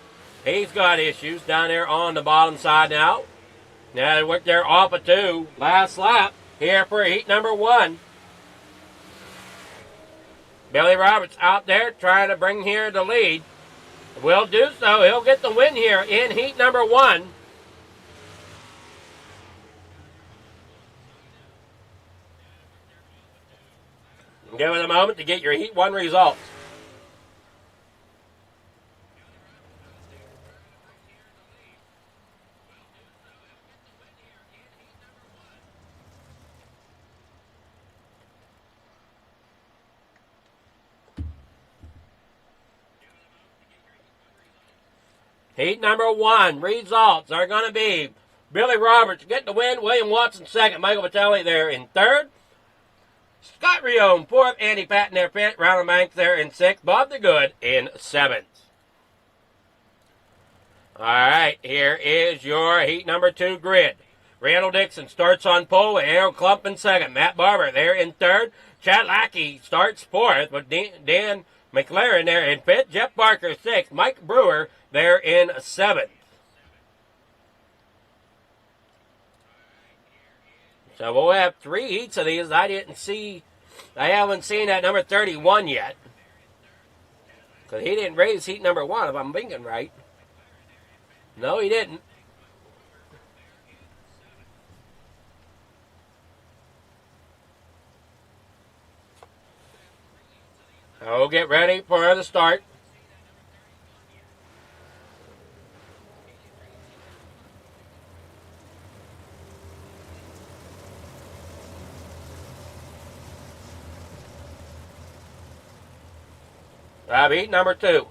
He's got issues down there on the bottom side now. Now they work there off of 2. Last lap here for heat number 1. Billy Roberts out there trying to bring here the lead. Will do so. He'll get the win here in heat number 1. Give it a moment to get your heat 1 results. Heat number 1 results are going to be Billy Roberts getting the win, William Watson second, Michael Vitale there in third, Scott Rion fourth, Andy Patton there fifth, Ryland Banks there in sixth, Bob the Good in seventh. All right, here is your heat number 2 grid. Randall Dixon starts on pole with Harold Klump in second, Matt Barber there in third, Chad Lackey starts fourth with Dan McLaren there in fifth, Jeff Barker sixth, Mike Brewer there in seventh. So we'll have 3 heats of these. I haven't seen that number 31 yet. Because he didn't raise heat number 1, if I'm thinking right. No, he didn't. So we'll get ready for the start. Heat number 2.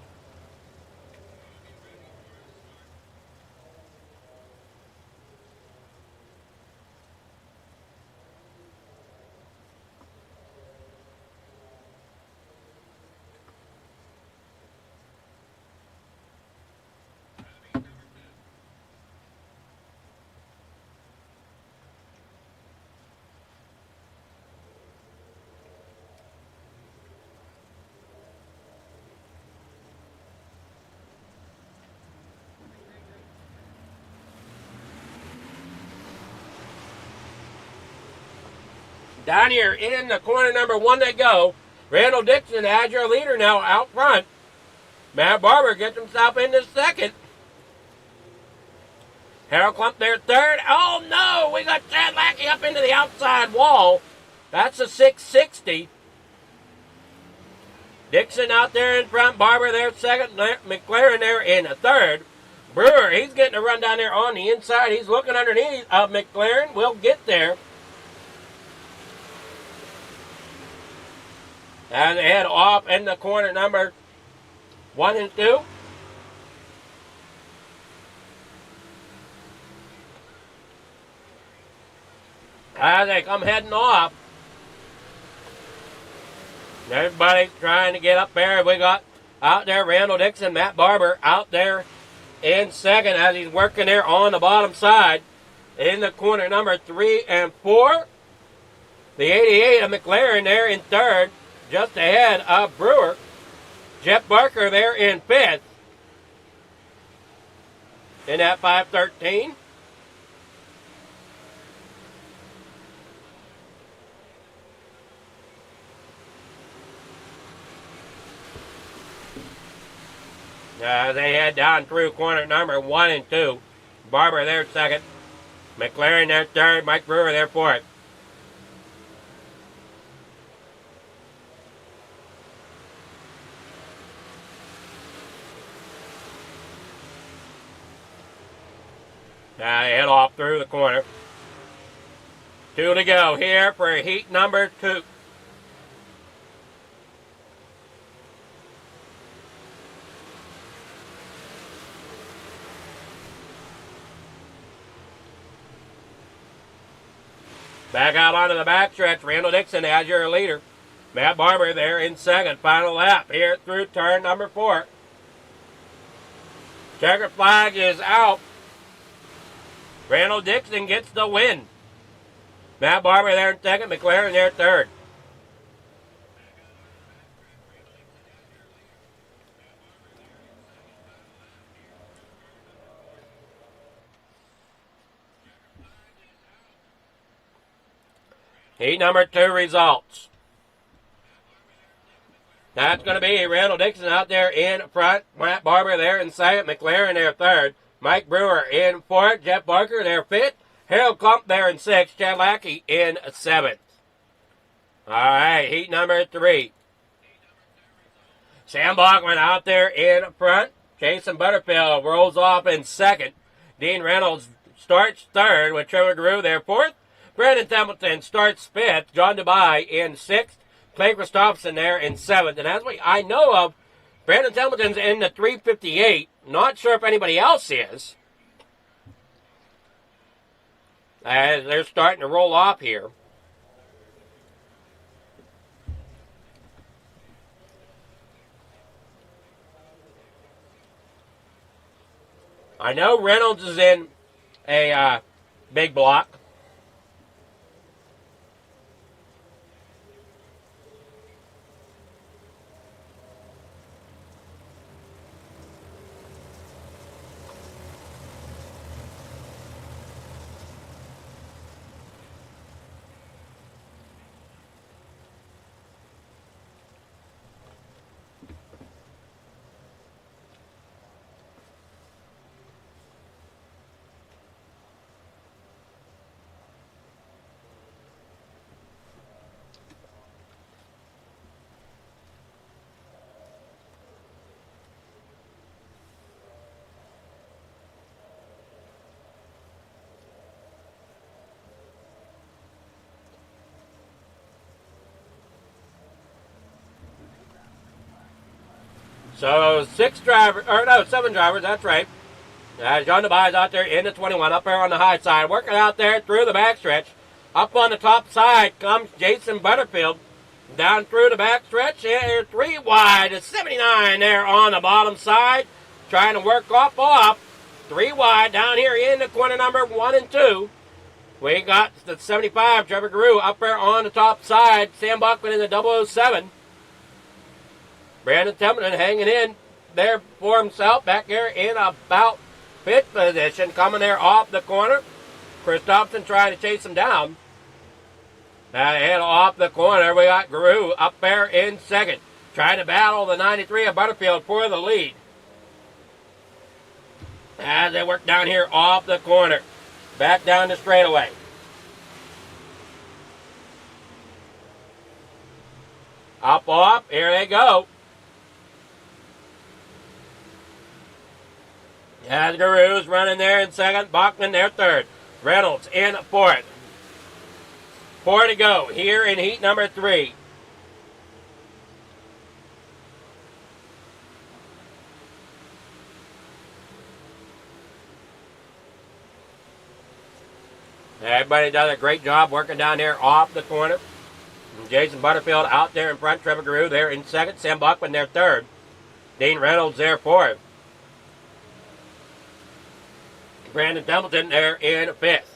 Down here in the corner number 1 they go. Randall Dixon as your leader now out front. Matt Barber gets himself into second. Harold Klump there third. Oh no, we got Chad Lackey up into the outside wall. That's a 660. Dixon out there in front. Barber there second. McLaren there in third. Brewer, he's getting a run down there on the inside. He's looking underneath of McLaren. We'll get there. And they head off in the corner number 1 and 2. As they come heading off, everybody's trying to get up there. We got out there Randall Dixon, Matt Barber out there in second as he's working there on the bottom side. In the corner number 3 and 4. The 88 of McLaren there in third. Just ahead of Brewer. Jeff Barker there in fifth. In that 513. They head down through corner number 1 and 2. Barber there second. McLaren there third. Mike Brewer there fourth. Head off through the corner. 2 to go here for heat number 2. Back out onto the backstretch. Randall Dixon as your leader. Matt Barber there in second. Final lap here through turn number 4. Checkered flag is out. Randall Dixon gets the win. Matt Barber there in second. McLaren there third. Heat number 2 results. That's going to be Randall Dixon out there in front. Matt Barber there in second. McLaren there third. Mike Brewer in fourth. Jeff Barker there fifth. Harold Klump there in sixth. Chad Lackey in seventh. All right, heat number 3. Sam Bachman out there in front. Jason Butterfield rolls off in second. Dean Reynolds starts third with Trevor Guru there fourth. Brandon Templeton starts fifth. John Dubai in sixth. Clay Christopherson there in seventh. And as I know of, Brandon Templeton's in the 358. Not sure if anybody else is. As they're starting to roll off here. I know Reynolds is in a big block. So 7 drivers, that's right. John DeBuy's out there in the 21, up there on the high side, working out there through the backstretch. Up on the top side comes Jason Butterfield. Down through the backstretch, here 3 wide, a 79 there on the bottom side. Trying to work off. 3 wide down here in the corner number 1 and 2. We got the 75, Trevor Guru, up there on the top side. Sam Bachman in the 007. Brandon Templeton hanging in there for himself back here in about 5th position. Coming there off the corner. Christopherson trying to chase him down. And off the corner, we got Guru up there in second. Trying to battle the 93 of Butterfield for the lead. As they work down here off the corner. Back down the straightaway. Up, here they go. As Guru's running there in second, Bachman there third. Reynolds in fourth. 4 to go here in heat number 3. Everybody does a great job working down there off the corner. Jason Butterfield out there in front. Trevor Guru there in second. Sam Bachman there third. Dean Reynolds there fourth. Brandon Templeton there in fifth.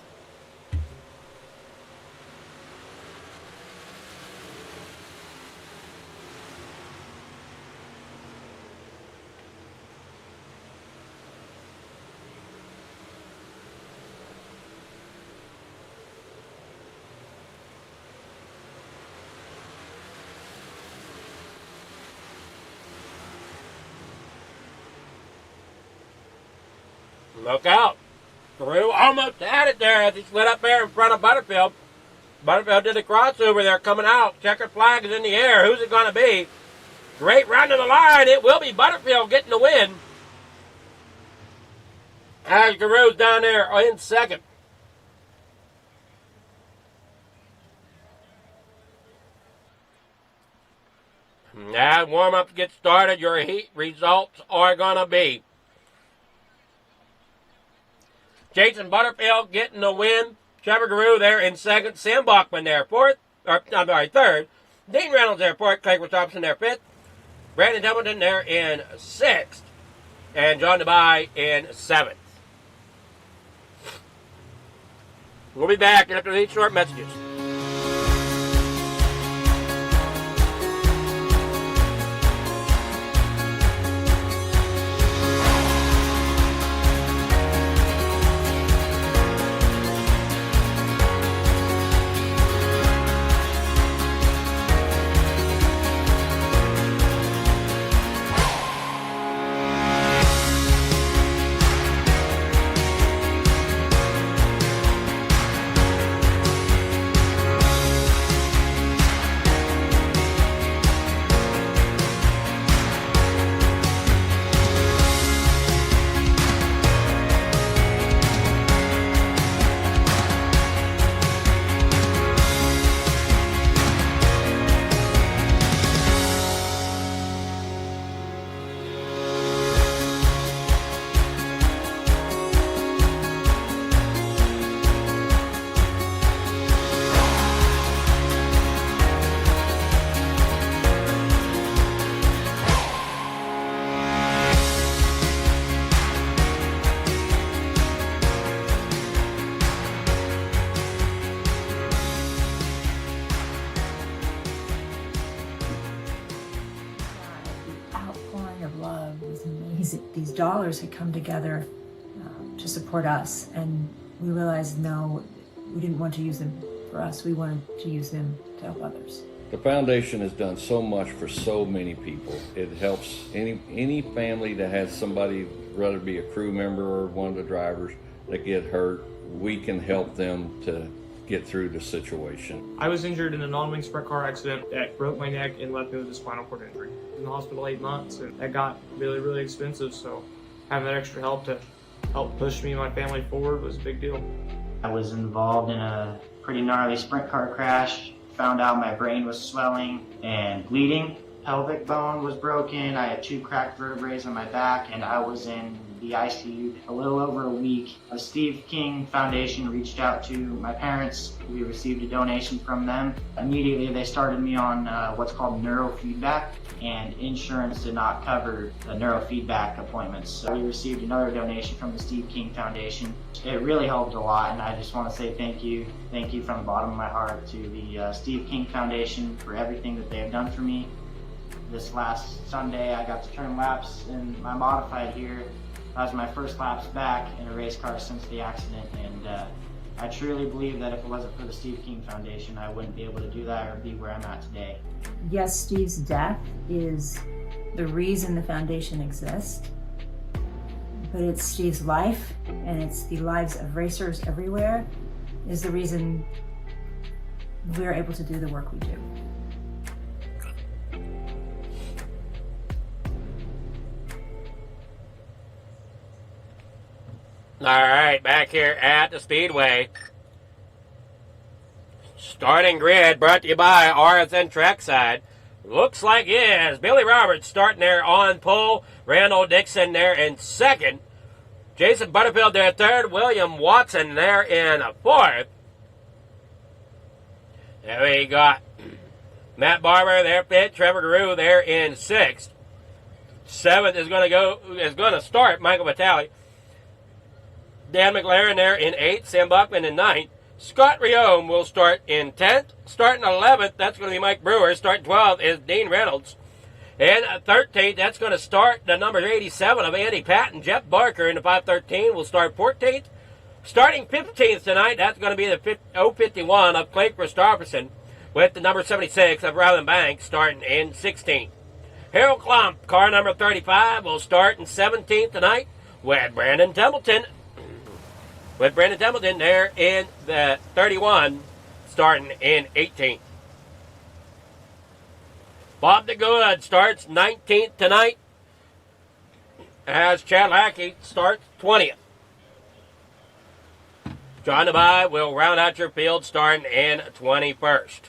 Look out. Guru almost had it there as he slid up there in front of Butterfield. Butterfield did the crossover there coming out. Checkered flag is in the air. Who's it going to be? Great run to the line. It will be Butterfield getting the win. As Garew's down there in second. As warm-ups get started, your heat results are going to be Jason Butterfield getting the win. Trevor Garew there in second. Sam Bachman there third. Dean Reynolds there fourth. Clay Thompson there fifth. Brandon Templeton there in sixth. And John DeBye in seventh. We'll be back after these short messages. These dollars had come together to support us, and we realized no, we didn't want to use them for us. We wanted to use them to help others. The foundation has done so much for so many people. It helps any family that has somebody, whether it be a crew member or one of the drivers, that get hurt. We can help them to get through the situation. I was injured in a non-wing sprint car accident that broke my neck and left me with a spinal cord injury. In the hospital 8 months, and that got really, really expensive. So having that extra help to help push me and my family forward was a big deal. I was involved in a pretty gnarly sprint car crash. Found out my brain was swelling and bleeding. Pelvic bone was broken. I had 2 cracked vertebrae on my back, and I was in the ICU a little over a week. The Steve King Foundation reached out to my parents. We received a donation from them. Immediately they started me on what's called neurofeedback, and insurance did not cover the neurofeedback appointments. So we received another donation from the Steve King Foundation. It really helped a lot, and I just want to say thank you. Thank you from the bottom of my heart to the Steve King Foundation for everything that they have done for me. This last Sunday I got to turn laps in my modified here. That was my first laps back in a race car since the accident, and I truly believe that if it wasn't for the Steve King Foundation, I wouldn't be able to do that or be where I'm at today. Yes, Steve's death is the reason the foundation exists, but it's Steve's life, and it's the lives of racers everywhere, is the reason we're able to do the work we do. All right, back here at the Speedway. Starting grid brought to you by RSN Trackside. Looks like it is Billy Roberts starting there on pole. Randall Dixon there in second. Jason Butterfield there third. William Watson there in fourth. There we got Matt Barber there fifth. Trevor Garew there in sixth. Seventh is going to start Michael Vitale. Dan McLaren there in 8th, Sam Bachman in 9th. Scott Riome will start in 10th. Starting 11th, that's going to be Mike Brewer. Starting 12th is Dean Reynolds. And 13th, that's going to start the number 87 of Andy Patton. Jeff Barker in the 513 will start 14th. Starting 15th tonight, that's going to be the 051 of Clay Christopherson with the number 76 of Ryland Banks starting in 16th. Harold Klump, car number 35, will start in 17th tonight with Brandon Templeton. With Brandon Templeton there in the 31, starting in 18th. Bob DeGood starts 19th tonight, as Chad Lackey starts 20th. John DeBye will round out your field starting in 21st.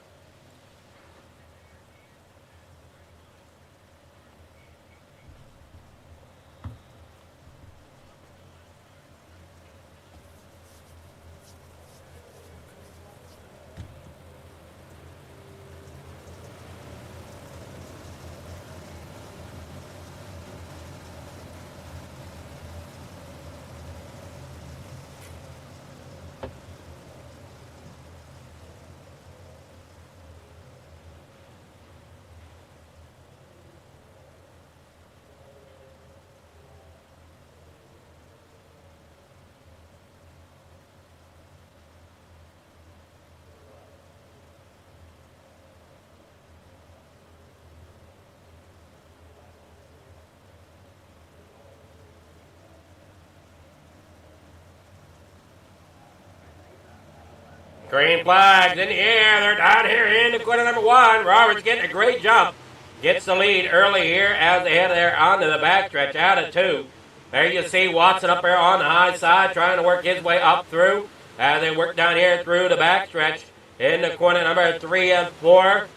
Green flags in the air. They're down here in the corner number 1. Roberts getting a great jump. Gets the lead early here as they head there onto the backstretch out of 2. There you see Watson up there on the high side trying to work his way up through. As they work down here through the backstretch in the corner number 3 and 4.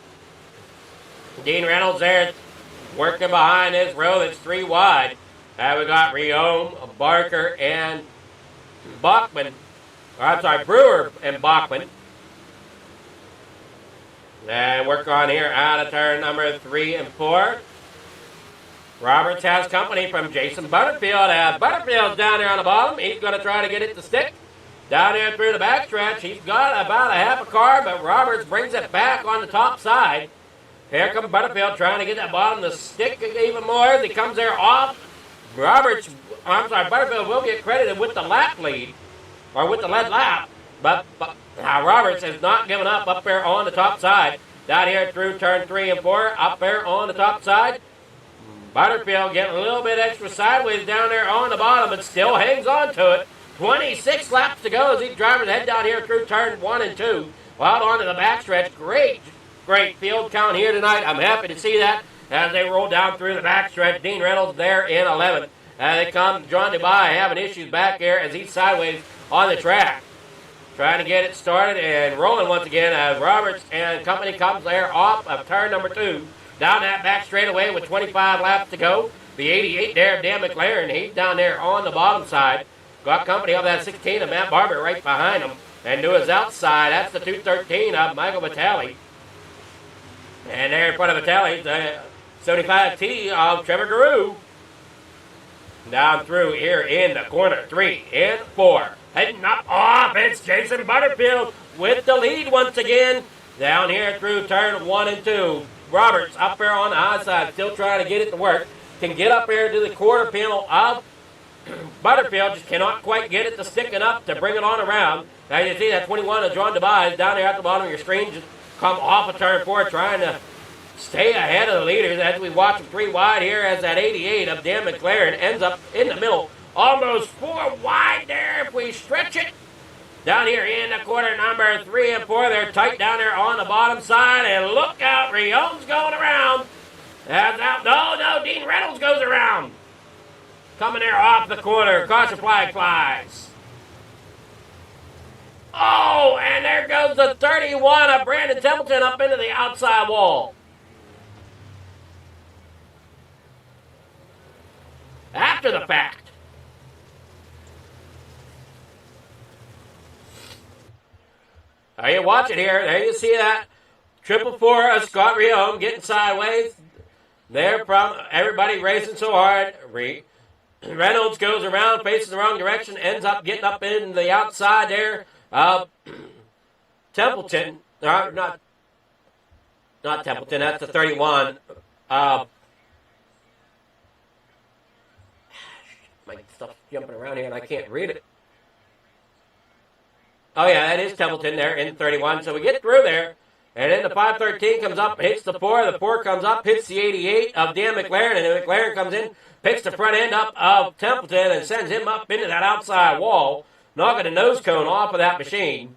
Dean Reynolds there working behind this row that's 3 wide. We got Riom, Barker, and Bachman. Brewer and Bachman. And work on here out of turn number 3 and 4. Roberts has company from Jason Butterfield. Butterfield's down there on the bottom. He's going to try to get it to stick. Down there through the backstretch. He's got about a half a car, but Roberts brings it back on the top side. Here comes Butterfield trying to get that bottom to stick even more as he comes there off. Butterfield will get credited with the lap lead. Or with the lead lap, but Roberts has not given up there on the top side. Down here through turn 3 and 4, up there on the top side. Butterfield getting a little bit extra sideways down there on the bottom, but still hangs on to it. 26 laps to go as these drivers head down here through turn 1 and 2. Out onto the backstretch. Great field count here tonight. I'm happy to see that as they roll down through the backstretch. Dean Reynolds there in 11th. They come, John DeBye having issues back here as he's sideways on the track. Trying to get it started and rolling once again as Roberts and company comes there off of turn number 2. Down that back straightaway with 25 laps to go. The 88 there of Dan McLaren, he's down there on the bottom side. Got company of that 16 of Matt Barber right behind him. And to his outside, that's the 213 of Michael Vitale. And there in front of Vitale, the 75T of Trevor Guru. Down through here in the corner 3 and 4. Heading up off, it's Jason Butterfield with the lead once again. Down here through turn 1 and 2. Roberts up there on the high side, still trying to get it to work. Can get up here to the quarter panel of Butterfield, just cannot quite get it to stick enough to bring it on around. Now you see that 21 of John DeBye down there at the bottom of your screen, just come off of turn 4 trying to stay ahead of the leaders as we watch them 3 wide here as that 88 of Dan McLaren ends up in the middle. Almost 4 wide there if we stretch it. Down here in the quarter number 3 and 4, they're tight down there on the bottom side. And look out, Riom's going around. No, Dean Reynolds goes around. Coming there off the corner. Caution flag flies. Oh, and there goes the 31 of Brandon Templeton up into the outside wall. After the fact. Now you watch it here. There you see that. 444 of Scott Riom getting sideways. There from everybody racing so hard. Reynolds goes around, faces the wrong direction, ends up getting up in the outside there. Templeton. Not Templeton. That's the 31. My stuff's jumping around here and I can't read it. Oh, yeah, that is Templeton there in 31. So we get through there. And then the 513 comes up, hits the 4. The 4 comes up, hits the 88 of Dan McLaren. And then McLaren comes in, picks the front end up of Templeton and sends him up into that outside wall, knocking the nose cone off of that machine.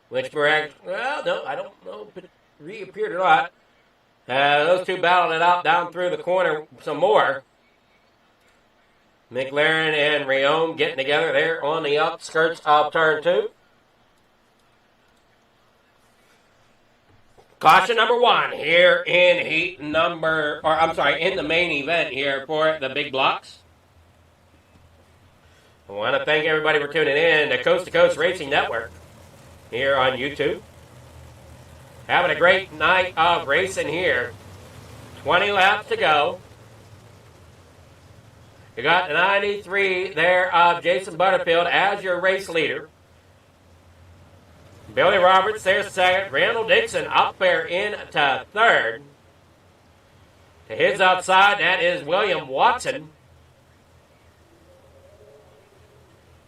Which were, well, no, I don't know if it reappeared or not. Those two battled it out down through the corner some more. McLaren and Riom getting together there on the outskirts of turn 2. Caution number 1 here in in the main event here for the big blocks. I want to thank everybody for tuning in to Coast Racing Network here on YouTube. Having a great night of racing here. 20 laps to go. You got the 93 there of Jason Butterfield as your race leader. Billy Roberts there second. Randall Dixon up there into third. To his outside, that is William Watson.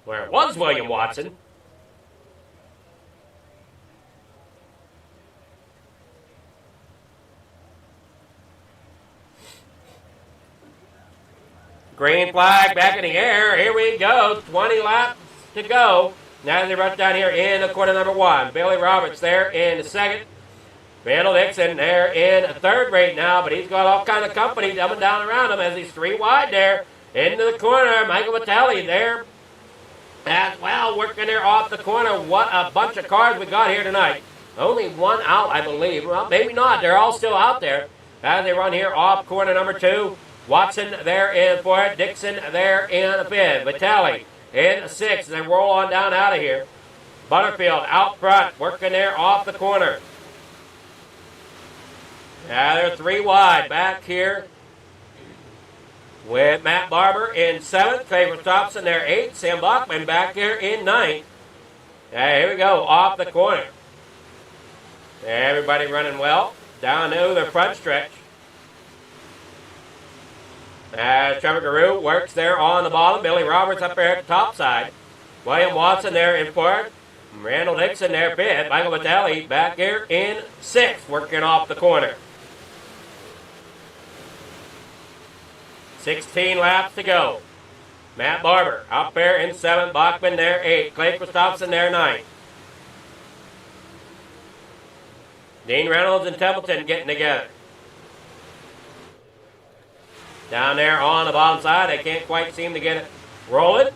Where it was William Watson. Green flag back in the air. Here we go. 20 laps to go. Now they run down here in the corner number 1. Billy Roberts there in the second. Randall Dixon there in third right now, but he's got all kind of company coming down around him as he's 3 wide there. Into the corner. Michael Vitale there as well, working there off the corner. What a bunch of cars we got here tonight. Only one out, I believe. Well, maybe not. They're all still out there as they run here off corner number 2. Watson there in fourth. Dixon there in fifth. Vitale in 6th. They roll on down out of here. Butterfield out front, working there off the corner. Now they're 3 wide back here with Matt Barber in 7th. Favor Thompson there 8th. Sam Bachman back here in 9th. Here we go, off the corner. Everybody running well. Down to the front stretch. As Trevor Garou works there on the bottom. Billy Roberts up there at the top side. William Watson there in 4th. Randall Dixon there 5th. Michael Vitale back here in 6th, working off the corner. 16 laps to go. Matt Barber up there in 7th. Bachman there 8th. Clay Christopherson there 9th. Dean Reynolds and Templeton getting together. Down there on the bottom side, they can't quite seem to get it rolling.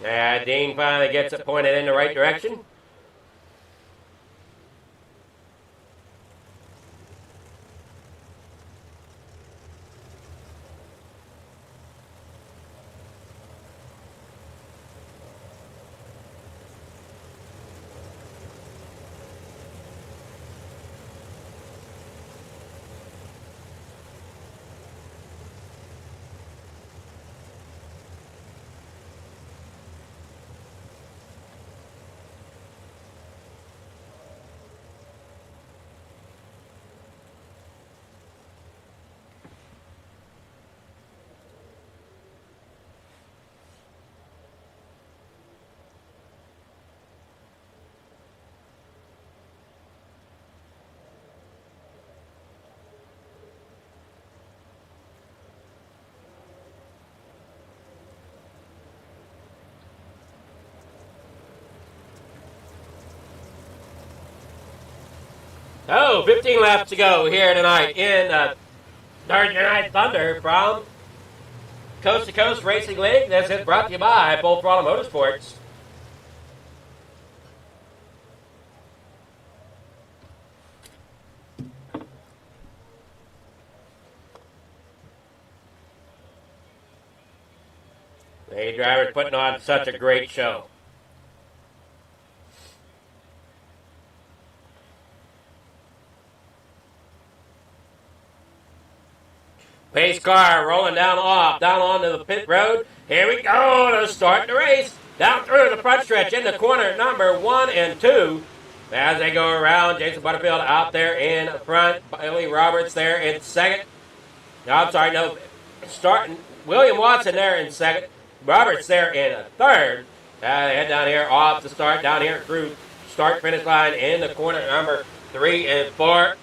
Yeah, Dean finally gets it pointed in the right direction. Oh, 15 laps to go here tonight in Thursday Night Thunder from Coast to Coast Racing League. This is brought to you by Full Throttle Motorsports. The drivers putting on such a great show. Pace car rolling down onto the pit road. Here we go to start the race. Down through the front stretch in the corner number 1 and 2. As they go around, Jason Butterfield out there in front. Billy Roberts there in 2nd. Starting William Watson there in 2nd. Roberts there in 3rd. They head down here off the start, down here through start-finish line in the corner number 3 and 4.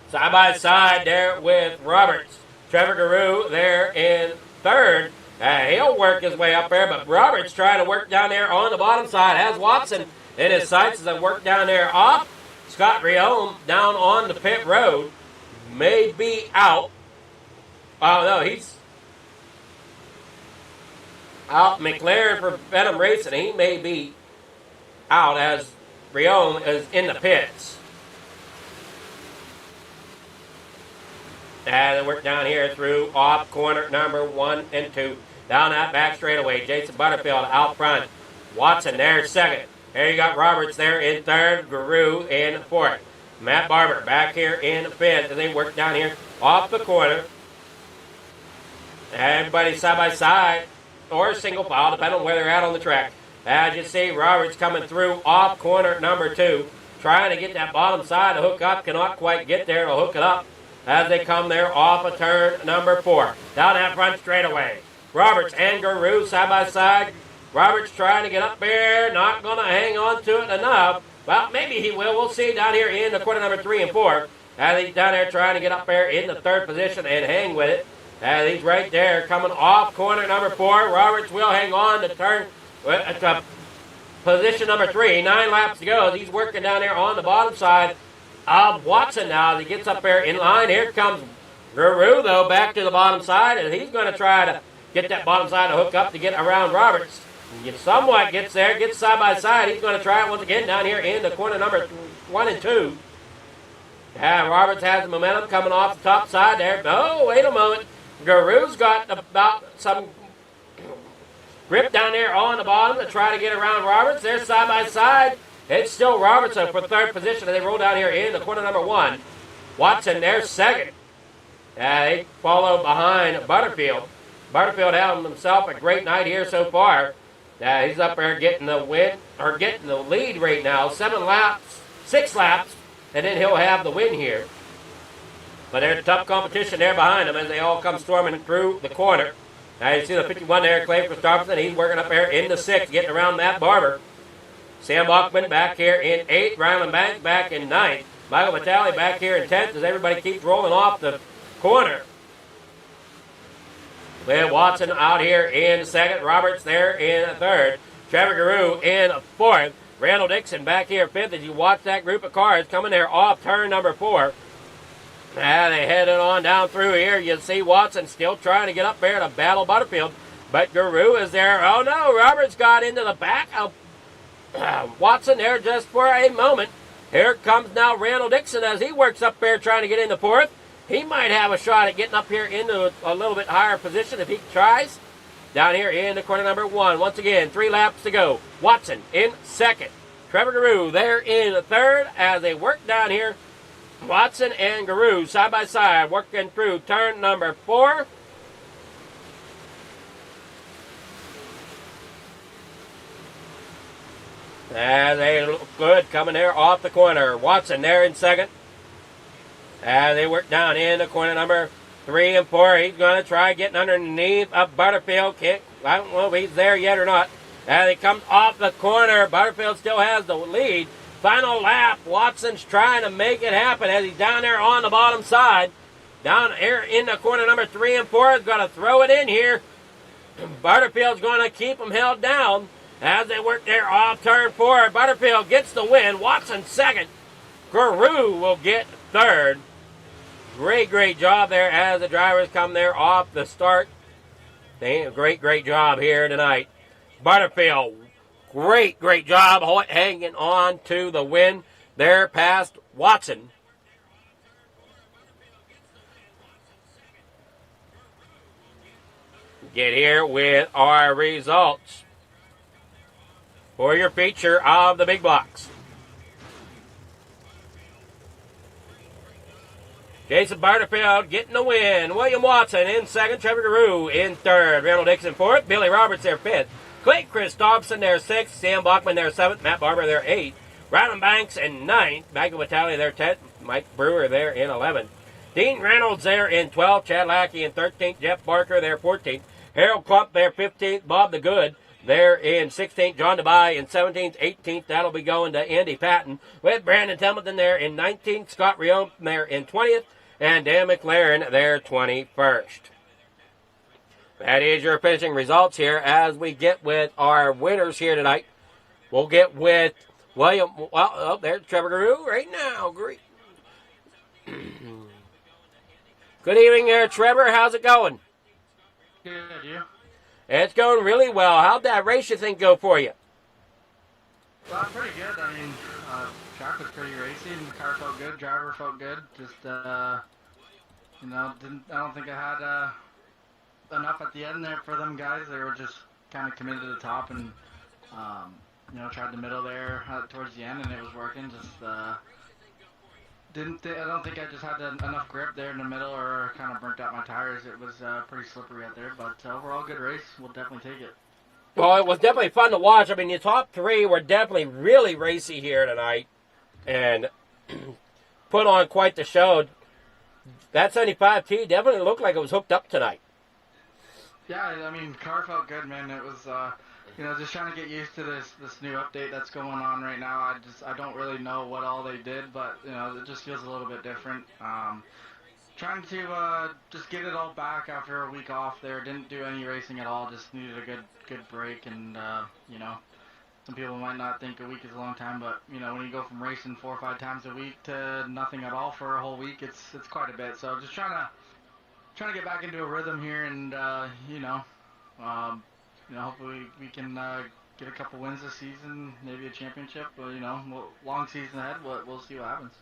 Side by side there with Roberts. Trevor Guru there in third. He'll work his way up there, but Roberts trying to work down there on the bottom side. Has Watson in his sights as they work down there off. Scott Riom down on the pit road. May be out. Oh, no, he's out. McLaren for Venom Racing. He may be out as Riom is in the pits. And they work down here through off corner number 1 and 2. Down that back straightaway. Jason Butterfield out front. Watson there second. There you got Roberts there in third. Guru in fourth. Matt Barber back here in fifth. And they work down here off the corner. Everybody side by side or single file, depending on where they're at on the track. As you see, Roberts coming through off corner number 2. Trying to get that bottom side to hook up. Cannot quite get there to hook it up as they come there off of turn number 4. Down that front straightaway. Roberts and Guru side by side. Roberts trying to get up there. Not going to hang on to it enough. Well, maybe he will. We'll see down here in the corner number 3 and 4. As he's down there trying to get up there in the third position and hang with it. As he's right there coming off corner number 4. Roberts will hang on to turn to position number 3. 9 laps to go. He's working down there on the bottom side of Watson now as he gets up there in line. Here comes Guru, though, back to the bottom side, and he's going to try to get that bottom side to hook up to get around Roberts. He somewhat gets there, gets side by side. He's going to try it once again down here in the corner number 1 and 2. Roberts has the momentum coming off the top side there. Oh, wait a moment. Guru's got about some grip down there on the bottom to try to get around Roberts. They're side by side. It's still Robertson for third position as they roll down here in the corner number 1. Watson there second. They follow behind Butterfield. Butterfield having himself a great night here so far. He's up there getting the win, or getting the lead right now. 6 laps, and then he'll have the win here. But there's tough competition there behind him as they all come storming through the corner. Now you see the 51 there, Clay Christopherson. He's working up there in the 6th, getting around Matt Barber. Sam Bachman back here in 8th. Ryland Banks back in 9th. Michael Vitale back here in 10th as everybody keeps rolling off the corner. With Watson out here in 2nd. Roberts there in 3rd. Trevor Guru in 4th. Randall Dixon back here 5th as you watch that group of cars coming there off turn number 4. Now they headed on down through here. You see Watson still trying to get up there to battle Butterfield. But Guru is there. Oh no, Roberts got into the back of Watson there just for a moment. Here comes now Randall Dixon as he works up there trying to get into 4th. He might have a shot at getting up here into a little bit higher position if he tries. Down here in the corner number 1. Once again, 3 laps to go. Watson in 2nd. Trevor Guru there in 3rd as they work down here. Watson and Guru side by side working through turn number 4. And they look good coming there off the corner. Watson there in 2nd. And they work down in the corner number 3 and 4. He's going to try getting underneath a Butterfield kick. I don't know if he's there yet or not. And he comes off the corner. Butterfield still has the lead. Final lap. Watson's trying to make it happen as he's down there on the bottom side. Down here in the corner number 3 and 4. He's going to throw it in here. Butterfield's going to keep him held down as they work there off turn 4. Butterfield gets the win. Watson 2nd. Guru will get 3rd. Great job there as the drivers come there off the start. Great job here tonight. Butterfield, great job hanging on to the win there past Watson. Get here with our results for your feature of the big blocks. Jason Butterfield getting the win. William Watson in 2nd. Trevor Guru in 3rd. Randall Dixon 4th. Billy Roberts there 5th. Clay Christopherson there 6th. Sam Bachman there 7th. Matt Barber there 8th. Ryland Banks in 9th. Michael Vitale there 10th. Mike Brewer there in 11th. Dean Reynolds there in 12th. Chad Lackey in 13th. Jeff Barker there 14th. Harold Klump there 15th. Bob the Good there in 16th. John DeBye in 17th. 18th. That'll be going to Andy Patton. With Brandon Templeton there in 19th. Scott Riom there in 20th. and Dan McLaren their 21st. That is your finishing results here as we get with our winners here tonight. We'll get with William. Well, oh, there's Trevor Guru right now. Great. Good evening there, Trevor. How's it going? Good, you? It's going really well. How'd that race you think go for you? Well, pretty good. I mean, track was pretty racy, and the car felt good. Driver felt good. Just, you know, I don't think I had enough at the end there for them guys. They were just kind of committed to the top, and you know, tried the middle there towards the end, and it was working. Just I don't think I just had enough grip there in the middle, or kind of burnt out my tires. It was pretty slippery out there, but overall good race. We'll definitely take it. Well, it was definitely fun to watch. I mean, the top three were definitely really racy here tonight and put on quite the show. That 75T definitely looked like it was hooked up tonight. Yeah, I mean, car felt good, man. It was, you know, just trying to get used to this new update that's going on right now. I don't really know what all they did, but, you know, it just feels a little bit different. Trying to just get it all back after a week off there. Didn't do any racing at all. Just needed a good break. And you know, some people might not think a week is a long time, but you know, when you go from racing 4 or 5 times a week to nothing at all for a whole week, it's quite a bit. So just trying to get back into a rhythm here, and you know, hopefully we can get a couple wins this season, maybe a championship. But you know, long season ahead. We'll see what happens.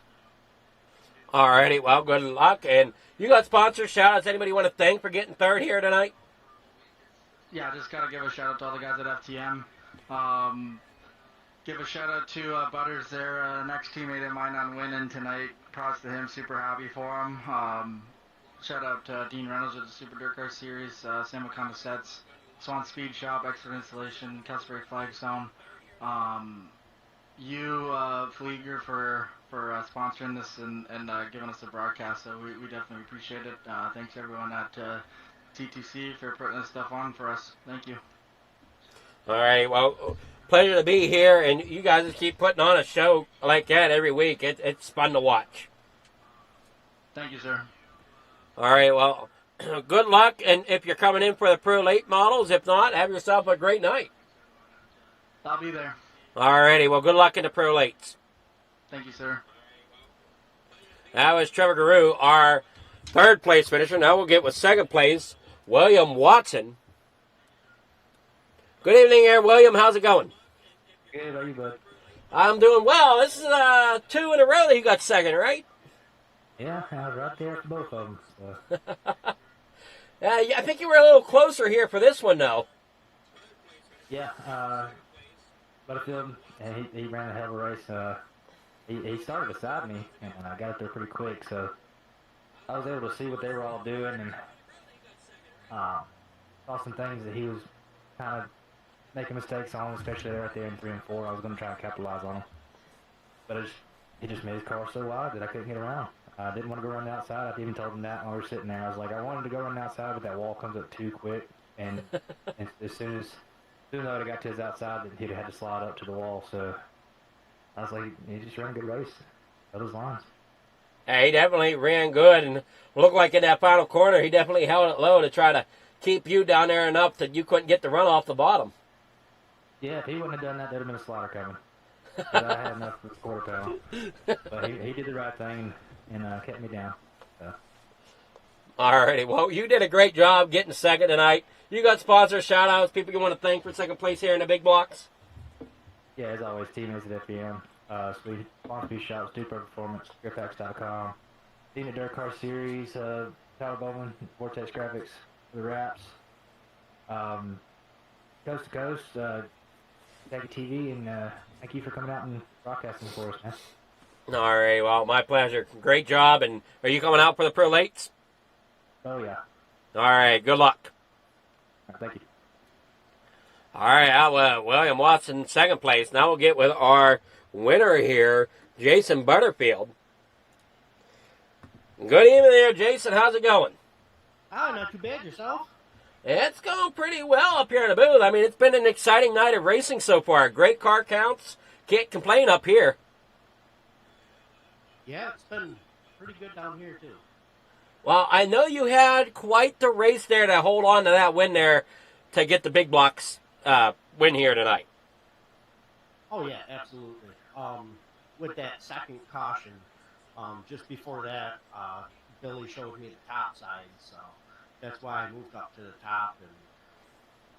Alrighty, well, good luck. And you got sponsors, shout-outs, anybody you want to thank for getting third here tonight? Yeah, just got to give a shout-out to all the guys at FTM. Give a shout-out to Butters, their next teammate of mine on winning tonight. Props to him, super happy for him. Shout-out to Dean Reynolds with the Super Dirt Car Series, Sam Wakanda Sets, Swan Speed Shop, Expert Installation, Castleberry Flagstone. You, Flieger, for sponsoring this and giving us the broadcast, so we definitely appreciate it. Thanks everyone at C2C for putting this stuff on for us. Thank you. All right, well, pleasure to be here, and you guys just keep putting on a show like that every week. It's fun to watch. Thank you, sir. All right, well, good luck, and if you're coming in for the Pro Late models, if not, have yourself a great night. I'll be there. All righty, well, good luck in the Pro Lates. Thank you, sir. That was Trevor Guru, our third place finisher. Now we'll get with second place, William Watson. Good evening there, William. How's it going? Good, how are you, bud? I'm doing well. This is 2 in a row that you got second, right? Yeah, I was right there for both of them. So. I think you were a little closer here for this one, though. Yeah, Butterfield, and he ran a hell of a race. He started beside me, and I got up there pretty quick, so I was able to see what they were all doing, and saw some things that he was kind of making mistakes on, especially there at the end 3 and 4. I was going to try to capitalize on him, but he just made his car so wide that I couldn't get around. I didn't want to go run the outside. I even told him that when we were sitting there. I was like, I wanted to go run the outside, but that wall comes up too quick, and as soon as I got to his outside, he'd had to slide up to the wall. So I was like, he just ran a good race. Held his lines. Yeah, he definitely ran good, and looked like in that final corner, he definitely held it low to try to keep you down there enough that you couldn't get the run off the bottom. Yeah, if he wouldn't have done that, there'd have been a slider coming. But I had enough for the quarter pound. But he did the right thing and kept me down. So. Alrighty, well, you did a great job getting second tonight. You got sponsors, shout-outs, people you want to thank for second place here in the big blocks? Yeah, as always, teammates at FBM, Swan Speed Shops, Duper Performance, Grippax.com, Dean Dirt Car Series, Tyler Bowman, Vortex Graphics, the Wraps, Coast to Coast, Taggy TV, and thank you for coming out and broadcasting for us, man. All right, well, my pleasure. Great job, and are you coming out for the Pro Lates? Oh, yeah. All right, good luck. Thank you. All right, William Watson, second place. Now we'll get with our winner here, Jason Butterfield. Good evening there, Jason. How's it going? Oh, not too bad. Yourself? It's going pretty well up here in the booth. I mean, it's been an exciting night of racing so far. Great car counts. Can't complain up here. Yeah, it's been pretty good down here, too. Well, I know you had quite the race there to hold on to that win there to get the big blocks win here tonight. Oh yeah, absolutely. With that second caution, just before that, Billy showed me the top side, so that's why I moved up to the top. And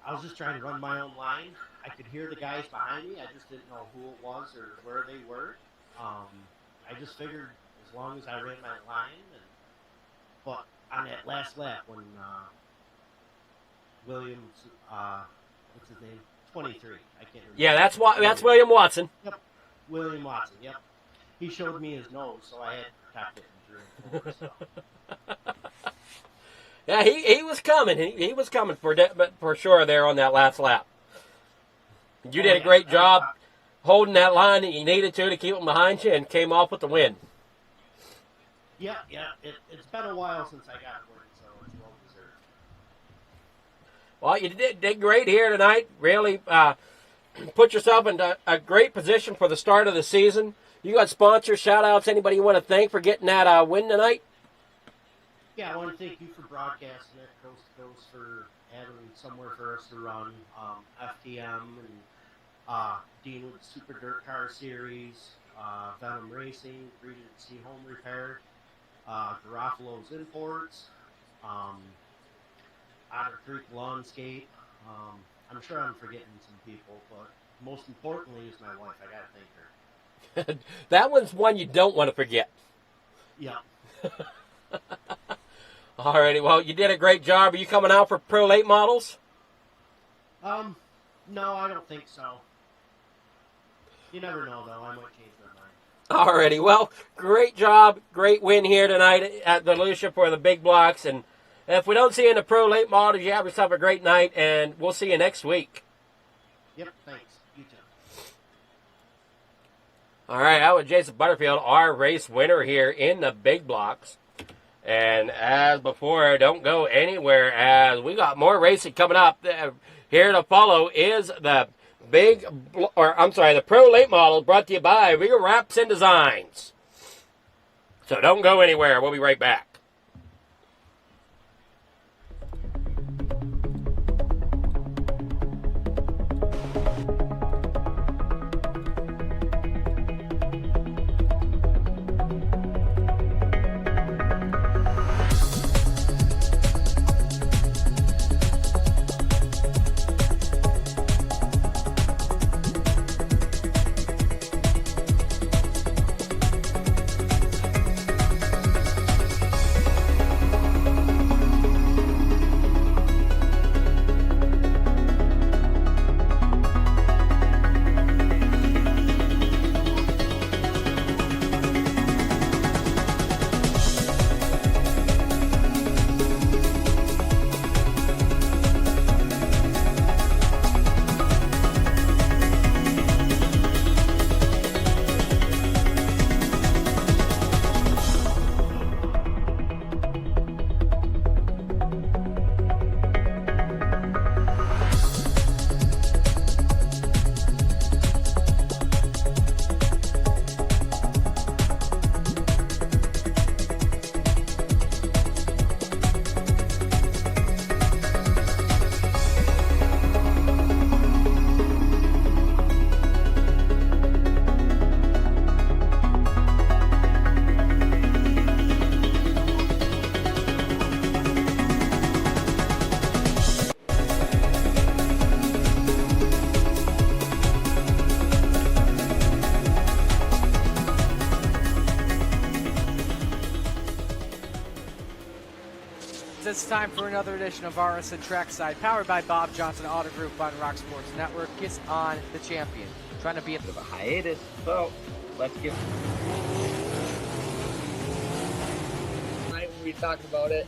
I was just trying to run my own line. I could hear the guys behind me. I just didn't know who it was or where they were. I just figured as long as I ran my line. But on that last lap when Williams, what's his name? 23. I can't remember. Yeah, that's William Watson. Yep. William Watson. Yep. He showed me his nose, so I had tapped it and drew it forward, so. Yeah, he was coming. He was coming for sure there on that last lap. You did a great job holding that line that you needed to keep them behind you and came off with the win. Yeah. It's been a while since I got a win, so it's well deserved. Well, you did great here tonight. Really put yourself in a great position for the start of the season. You got sponsors, shout-outs, anybody you want to thank for getting that win tonight? Yeah, I want to thank you for broadcasting it, Coast to Coast, for having somewhere for us to run. FTM and Dean with the Super Dirt Car Series, Venom Racing, Regency Home Repair, Garofalo's Imports, Otter Creek Lawnscape. I'm sure I'm forgetting some people, but most importantly is my wife. I got to thank her. That one's one you don't want to forget. Yeah. Alrighty, well, you did a great job. Are you coming out for Pro Late Models? No, I don't think so. You never know, though. I might change my mind. Alrighty, well, great job. Great win here tonight at the Lucia for the big blocks. And if we don't see you in the Pro Late Models, you have yourself a great night, and we'll see you next week. Yep, thanks. You too. All right, that was Jason Butterfield, our race winner here in the big blocks. And as before, don't go anywhere as we got more racing coming up. Here to follow is the the Pro Late Model brought to you by Rear Wraps and Designs. So don't go anywhere. We'll be right back. It's time for another edition of RSN Trackside, powered by Bob Johnson Auto Group on Rock Sports Network. Gets on the champion. Trying to be a bit of a hiatus, so let's get. Tonight when we talked about it,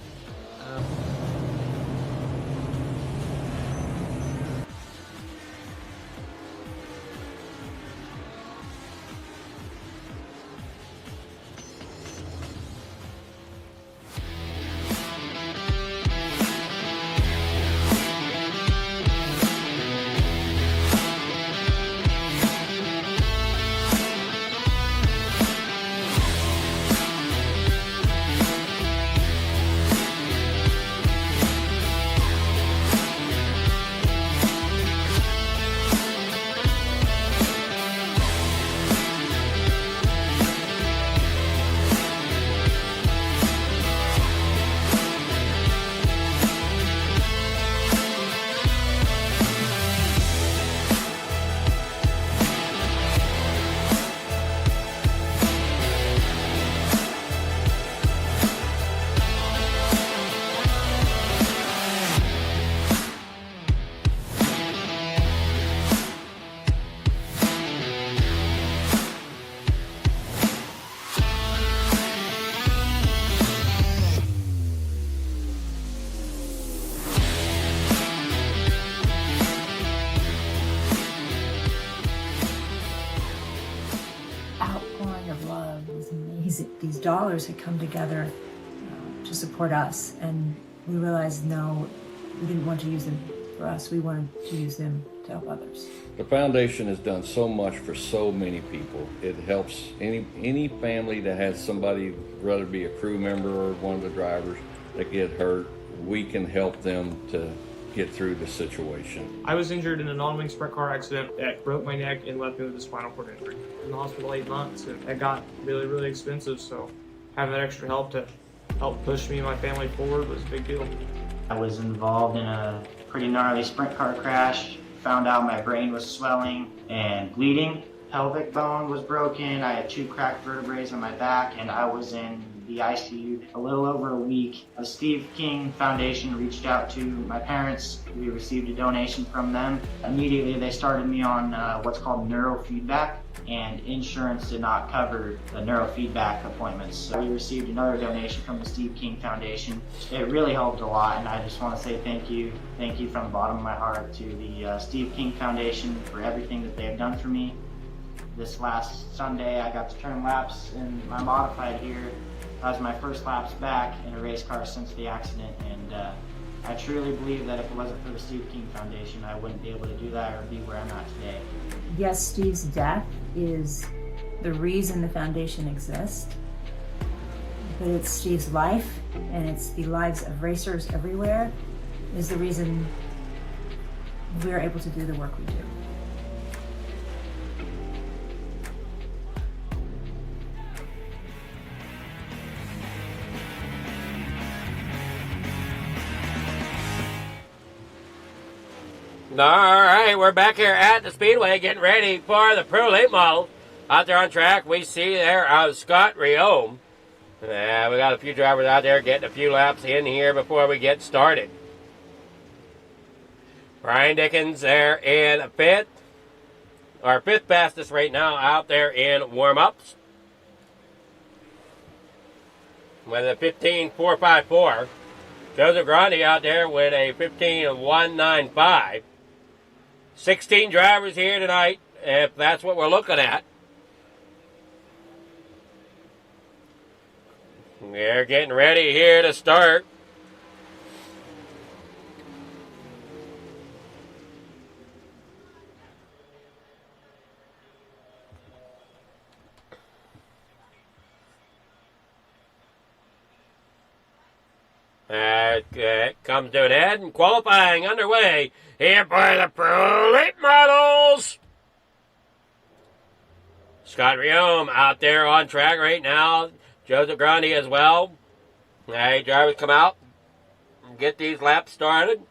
these dollars had come together to support us, and we realized no, we didn't want to use them for us. We wanted to use them to help others. The foundation has done so much for so many people. It helps any family that has somebody, whether it be a crew member or one of the drivers, that get hurt. We can help them to get through the situation. I was injured in a non-wing sprint car accident that broke my neck and left me with a spinal cord injury. In the hospital 8 months, and it got really, really expensive, so having that extra help to help push me and my family forward was a big deal. I was involved in a pretty gnarly sprint car crash, found out my brain was swelling and bleeding. Pelvic bone was broken, I had 2 cracked vertebrae on my back, and I was in the ICU a little over a week. The Steve King Foundation reached out to my parents. We received a donation from them. Immediately they started me on what's called neurofeedback, and insurance did not cover the neurofeedback appointments. So we received another donation from the Steve King Foundation. It really helped a lot, and I just want to say thank you. Thank you from the bottom of my heart to the Steve King Foundation for everything that they have done for me. This last Sunday I got to turn laps in my modified here. That was my first laps back in a race car since the accident, and I truly believe that if it wasn't for the Steve King Foundation, I wouldn't be able to do that or be where I'm at today. Yes, Steve's death is the reason the foundation exists, but it's Steve's life, and it's the lives of racers everywhere, is the reason we're able to do the work we do. All right, we're back here at the Speedway getting ready for the Pro Late Model. Out there on track, we see there Scott Riome. We got a few drivers out there getting a few laps in here before we get started. Brian Dickens there in fifth, our fifth fastest right now out there in warm-ups. With a 15.454. Joseph Grandi out there with a 15.195. 16 drivers here tonight, if that's what we're looking at. We're getting ready here to start. It comes to an end, and qualifying underway here for the Pro Late Models. Scott Riome out there on track right now. Joseph Grandi as well. Hey, drivers come out and get these laps started.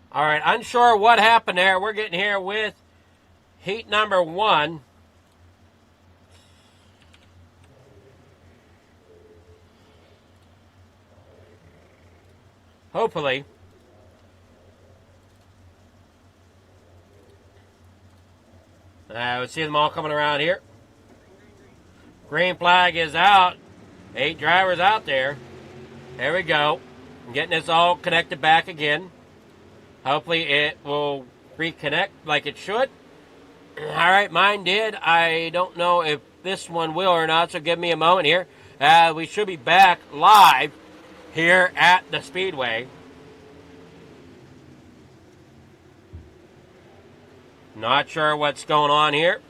All right, unsure what happened there. We're getting here with heat number 1. Hopefully. We see them all coming around here. Green flag is out. 8 drivers out there. There we go. Getting this all connected back again. Hopefully it will reconnect like it should. All right, mine did. I don't know if this one will or not, so give me a moment here. We should be back live here at the Speedway. Not sure what's going on here.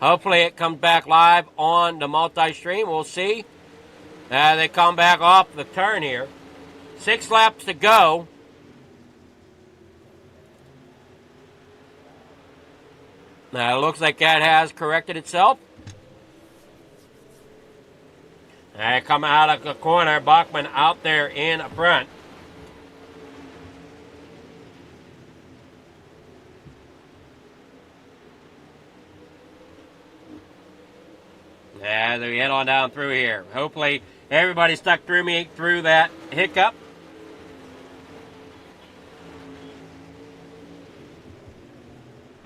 Hopefully it comes back live on the multi-stream. We'll see. They come back off the turn here. 6 laps to go. Now, it looks like that has corrected itself. Come out of the corner. Bachman out there in front. As we head on down through here. Hopefully everybody stuck through me through that hiccup.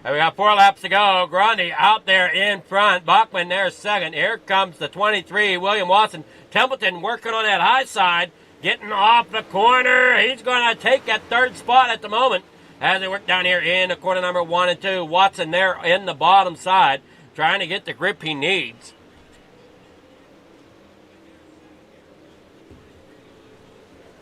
And we got 4 laps to go. Grundy out there in front. Bachman there second. Here comes the 23, William Watson. Templeton working on that high side. Getting off the corner. He's going to take that third spot at the moment as they work down here in the corner number 1 and 2. Watson there in the bottom side trying to get the grip he needs.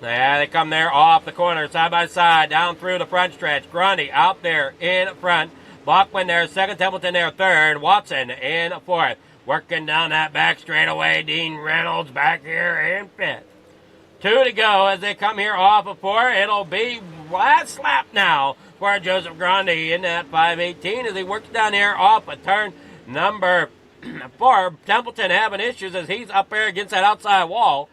Yeah, they come there off the corner, side by side, down through the front stretch. Grundy out there in front. Bachman there second, Templeton there third. Watson in fourth. Working down that back straightaway. Dean Reynolds back here in fifth. 2 to go as they come here off of 4. It'll be last lap now for Joseph Grundy in that 5:18 as he works down here off a turn number 4. Templeton having issues as he's up there against that outside wall.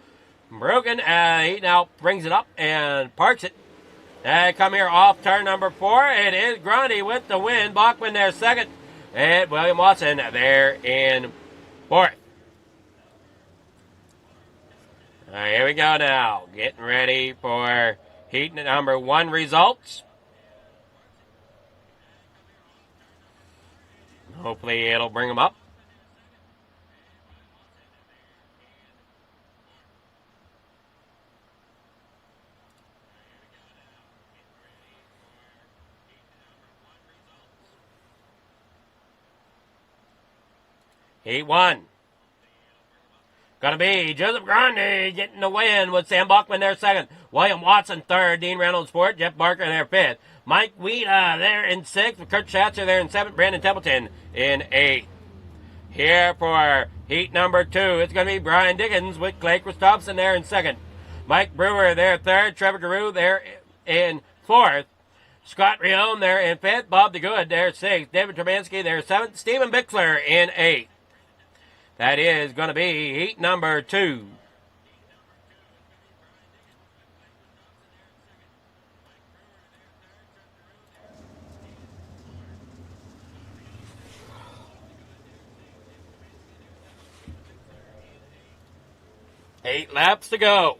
Broken, he now brings it up and parks it. They come here off turn number 4. It is Grundy with the win. Bachman there second. And William Watson there in fourth. All right, here we go now. Getting ready for heat number 1 results. Hopefully it'll bring them up. Heat 1. Gonna be Joseph Grundy getting the win with Sam Bachman there second. William Watson third. Dean Reynolds fourth. Jeff Barker there fifth. Mike Weeda there in sixth. Kurt Schatzer there in seventh. Brandon Templeton in eighth. Here for heat number 2, it's gonna be Brian Dickens with Clay Christopherson there in second. Mike Brewer there third. Trevor Carew there in fourth. Scott Rione there in fifth. Bob DeGood there sixth. David Tremansky there seventh. Stephen Bixler in eighth. That is going to be heat number 2. Eight laps to go.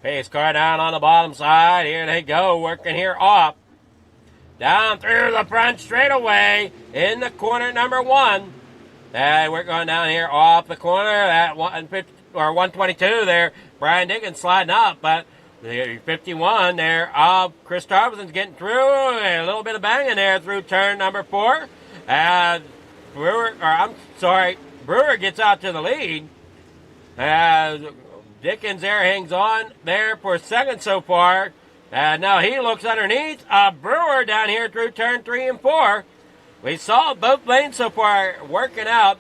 Pace car down on the bottom side. Here they go, working here off. Down through the front straightaway in the corner number 1. We're going down here off the corner at 122 there. Brian Dickens sliding up, but the 51 there of Chris Tarvison's getting through. A little bit of banging there through turn number 4. Brewer gets out to the lead. Dickens there hangs on there for second so far. Now he looks underneath. Brewer down here through turn 3 and 4. We saw both lanes so far working out.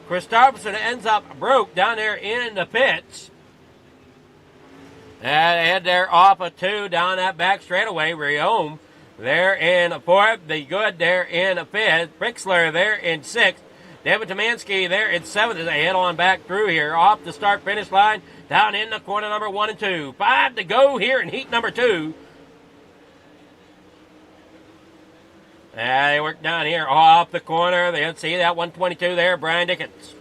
Chris Tarverson ends up broke down there in the pits. They head there off of 2 down that back straightaway. Riome there in 4th. The Good there in 5th. Brixler there in 6th. David Tomansky there in 7th as they head on back through here off the start-finish line. Down in the corner number 1 and 2. 5 to go here in heat number 2. They work down here off the corner. They'll see that 122 there, Brian Dickens.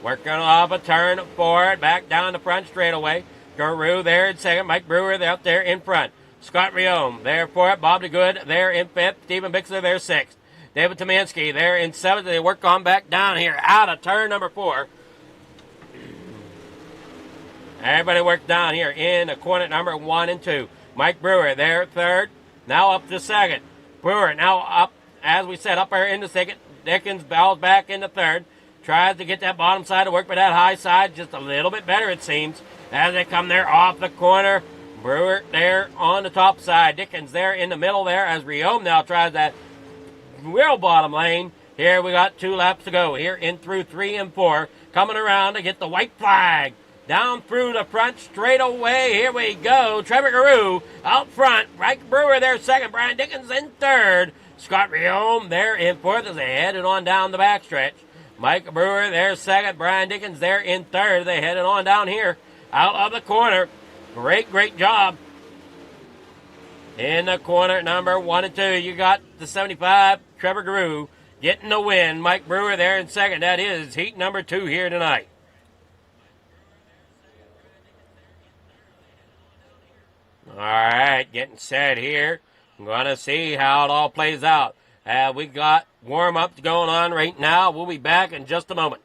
Working off a turn for it, back down the front straightaway. Guru there in second, Mike Brewer out there in front. Scott Riome there for it, Bob DeGood there in fifth, Stephen Bixler there sixth. David Tomansky there in seventh. They work on back down here out of turn number 4. Everybody worked down here in the corner number 1 and 2. Mike Brewer there third, now up to second. Brewer now up, as we said, up there in the second. Dickens bows back in the third. Tries to get that bottom side to work, but that high side just a little bit better, it seems, as they come there off the corner. Brewer there on the top side. Dickens there in the middle there as Riome now tries that real bottom lane. Here we got 2 laps to go here in through 3 and 4. Coming around to get the white flag. Down through the front straight away. Here we go. Trevor Guru out front. Mike Brewer there second. Brian Dickens in third. Scott Riome there in fourth as they headed on down the backstretch. Mike Brewer there second. Brian Dickens there in third. They headed on down here out of the corner. Great job. In the corner number 1 and 2, you got the 75, Trevor Guru, getting the win. Mike Brewer there in second. That is heat number 2 here tonight. All right, getting set here. I'm going to see how it all plays out. We got warm-ups going on right now. We'll be back in just a moment.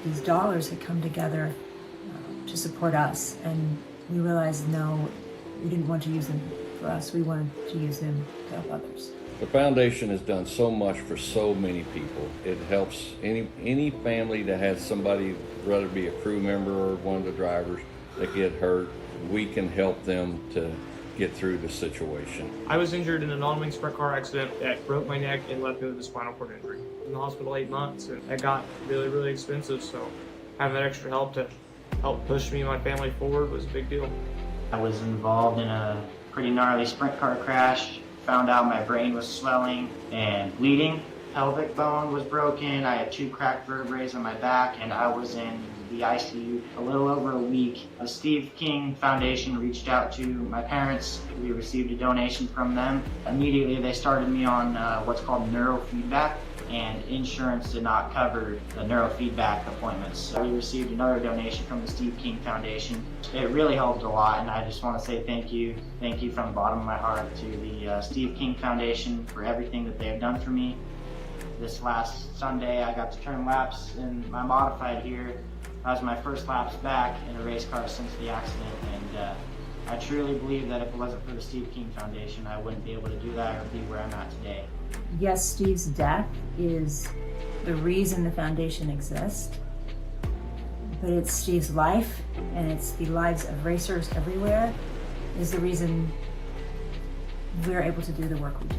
These dollars had come together to support us, and we realized no, we didn't want to use them for us. We wanted to use them to help others. The foundation has done so much for so many people. It helps any family that has somebody, whether it be a crew member or one of the drivers, that get hurt. We can help them to get through the situation. I was injured in a non-wing sprint car accident that broke my neck and left me with a spinal cord injury. In the hospital 8 months, and it got really expensive, so having that extra help to help push me and my family forward was a big deal. I was involved in a pretty gnarly sprint car crash. Found out my brain was swelling and bleeding. Pelvic bone was broken. I had 2 cracked vertebrae on my back, and I was in the ICU a little over a week. The Steve King Foundation reached out to my parents. We received a donation from them. Immediately they started me on what's called neurofeedback, and insurance did not cover the neurofeedback appointments. So we received another donation from the Steve King Foundation. It really helped a lot, and I just want to say thank you from the bottom of my heart to the Steve King Foundation for everything that they have done for me. This last Sunday I got to turn laps in my modified here. That was my first laps back in a race car since the accident, and I truly believe that if it wasn't for the Steve King Foundation, I wouldn't be able to do that or be where I'm at today. Yes, Steve's death is the reason the foundation exists, but it's Steve's life, and it's the lives of racers everywhere, is the reason we're able to do the work we do.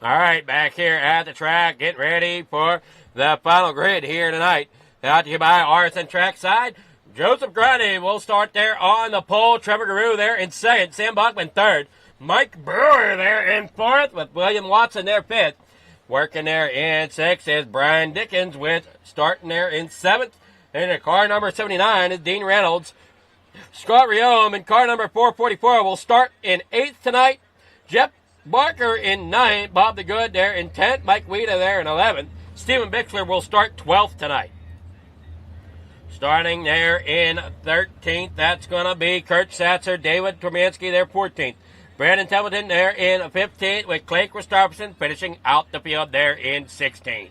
All right, back here at the track, getting ready for the final grid here tonight. Brought to you by RSN Trackside. Joseph Grundy will start there on the pole. Trevor Guru there in second. Sam Bachman third. Mike Brewer there in fourth with William Watson there fifth. Working there in sixth is Brian Dickens with starting there in seventh. And in car number 79 is Dean Reynolds. Scott Riome in car number 444 will start in eighth tonight. Jeff Barker in ninth. Bob the Good there in 10th. Mike Weeda there in 11th. Stephen Bixler will start 12th tonight. Starting there in 13th, that's going to be Kurt Satzer, David Tromansky there 14th. Brandon Templeton there in 15th with Clay Christopherson finishing out the field there in 16th.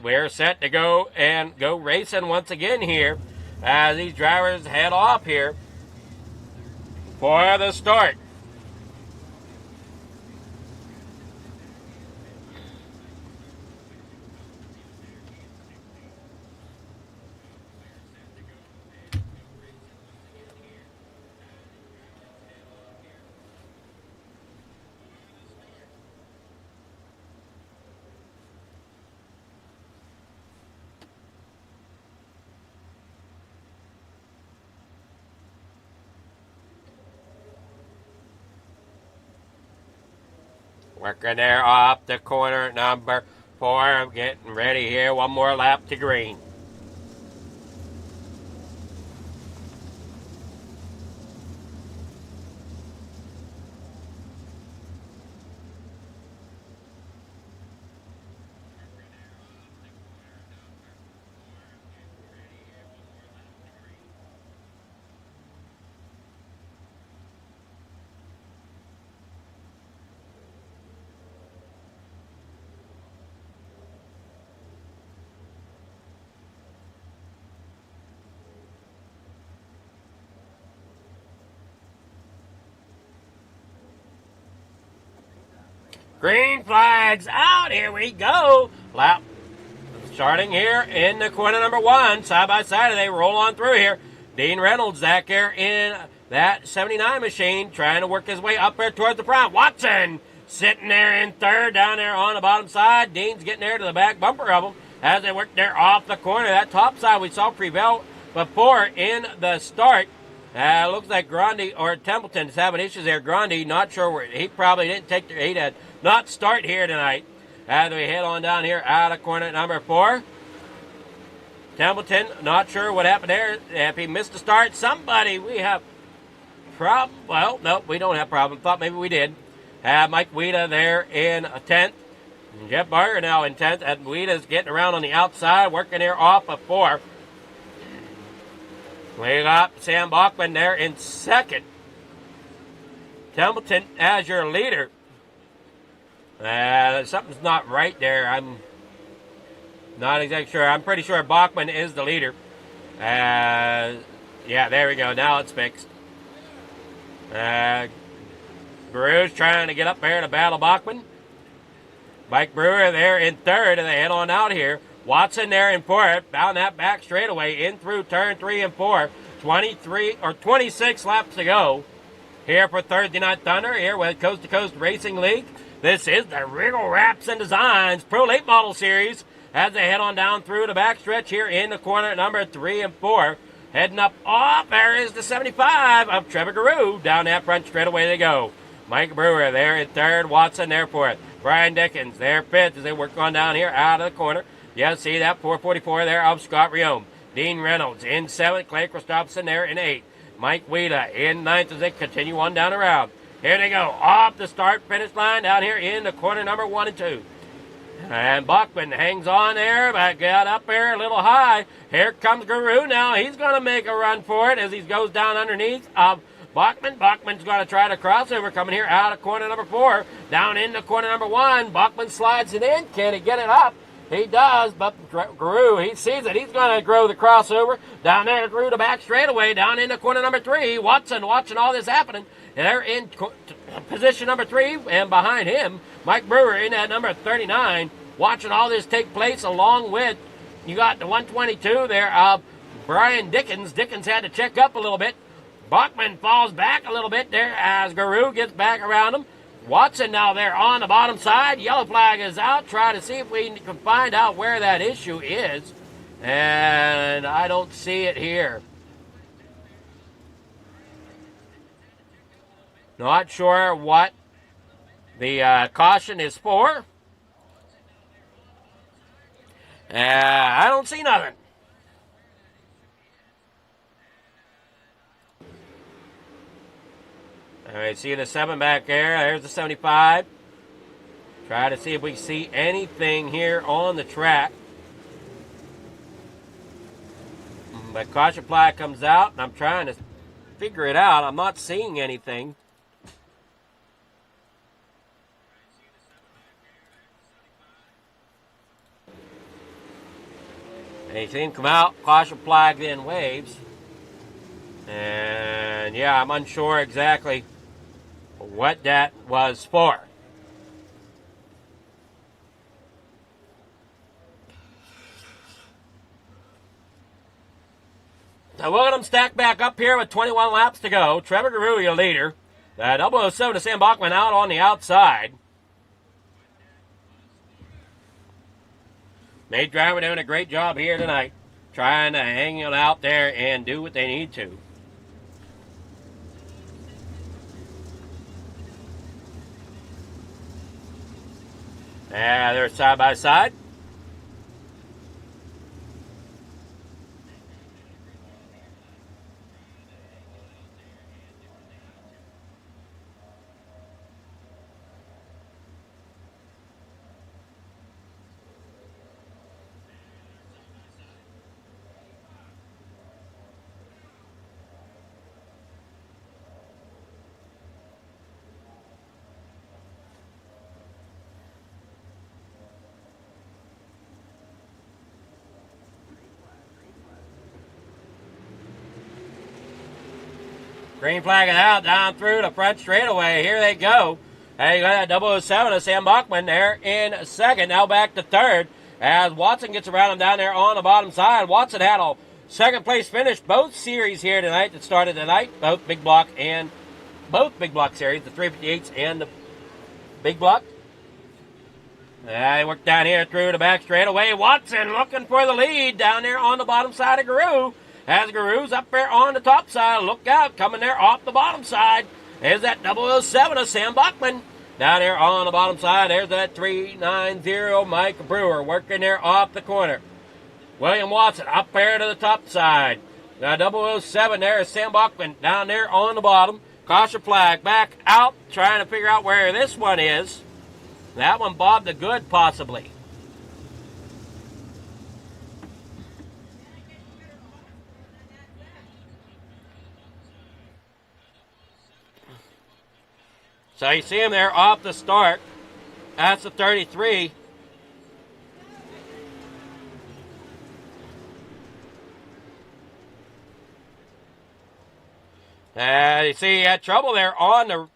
We're set to go and go racing once again here as these drivers head off here for the start. Working there off the corner, number 4. Getting ready here. One more lap to green. Green flags out. Here we go. Lap starting here in the corner number 1. Side by side, they roll on through here. Dean Reynolds back there in that 79 machine trying to work his way up there towards the front. Watson sitting there in third down there on the bottom side. Dean's getting there to the back bumper of them as they work there off the corner. That top side we saw prevail before in the start. Looks like Grundy or Templeton is having issues there. Grundy, not sure where. He probably didn't take he did not start here tonight. As we head on down here out of corner number 4. Templeton, not sure what happened there. If he missed the start, somebody we have problem. Well, no, we don't have problem. Thought maybe we did. Mike Weeda there in 10th. Jeff Barger now in 10th. And Weeda's getting around on the outside, working there off of 4. We got Sam Bachman there in 2nd. Templeton as your leader. Something's not right there. I'm not exactly sure. I'm pretty sure Bachman is the leader. Yeah, there we go. Now it's fixed. Brewer's trying to get up there to battle Bachman. Mike Brewer there in 3rd, and they head on out here. Watson there in 4th, down that back straightaway, in through turn 3 and 4. 26 laps to go here for Thursday Night Thunder here with Coast to Coast Racing League. This is the Riggle Wraps and Designs Pro Late Model Series as they head on down through the back stretch here in the corner number 3 and 4. Heading up off, there is the 75 of Trevor Guru. Down that front straightaway they go. Mike Brewer there in 3rd, Watson there 4th. Brian Dickens there 5th as they work on down here out of the corner. You see that 444 there of Scott Riome. Dean Reynolds in 7th. Clay Christopherson there in 8th. Mike Weeda in 9th as they continue on down around. Here they go off the start-finish line down here in the corner number 1 and 2. And Bachman hangs on there, but got up there a little high. Here comes Guru now. He's going to make a run for it as he goes down underneath of Bachman. Bachman's going to try to crossover coming here out of corner number 4. Down into corner number 1. Bachman slides it in. Can he get it up? He does, but Guru, he sees it. He's going to grow the crossover. Down there through the back straightaway, down into corner number 3. Watson watching all this happening. They're in position number 3, and behind him, Mike Brewer in at number 39, watching all this take place along with, you got the 122 there of Brian Dickens. Dickens had to check up a little bit. Bachman falls back a little bit there as Guru gets back around him. Watson now there on the bottom side. Yellow flag is out. Try to see if we can find out where that issue is. And I don't see it here. Not sure what the caution is for. I don't see nothing. All right, see the 7 back there. There's the 75. Try to see if we see anything here on the track. But caution flag comes out, and I'm trying to figure it out. I'm not seeing anything. And you see him come out, caution flag then waves. And yeah, I'm unsure exactly what that was for. So look at them stacked back up here with 21 laps to go. Trevor Guru, your leader. 007 to Sam Bachman out on the outside. Nate Driver doing a great job here tonight, trying to hang it out there and do what they need to. They're side by side. Green flagging out down through the front straightaway. Here they go. Hey, you got that 007 of Sam Bachman there in second. Now back to third as Watson gets around him down there on the bottom side. Watson had a second place finish both series here tonight that started tonight. Both big block series, the 358s and the big block. They work down here through the back straightaway. Watson looking for the lead down there on the bottom side of Guru. As Guru's up there on the top side. Look out, coming there off the bottom side. There's that 007 of Sam Bachman. Down there on the bottom side, there's that 390 Mike Brewer working there off the corner. William Watson up there to the top side. The 007 there is Sam Bachman down there on the bottom. Caution flag back out, trying to figure out where this one is. That one bobbed the good, possibly. So you see him there off the start. That's the 33. And you see he had trouble there on the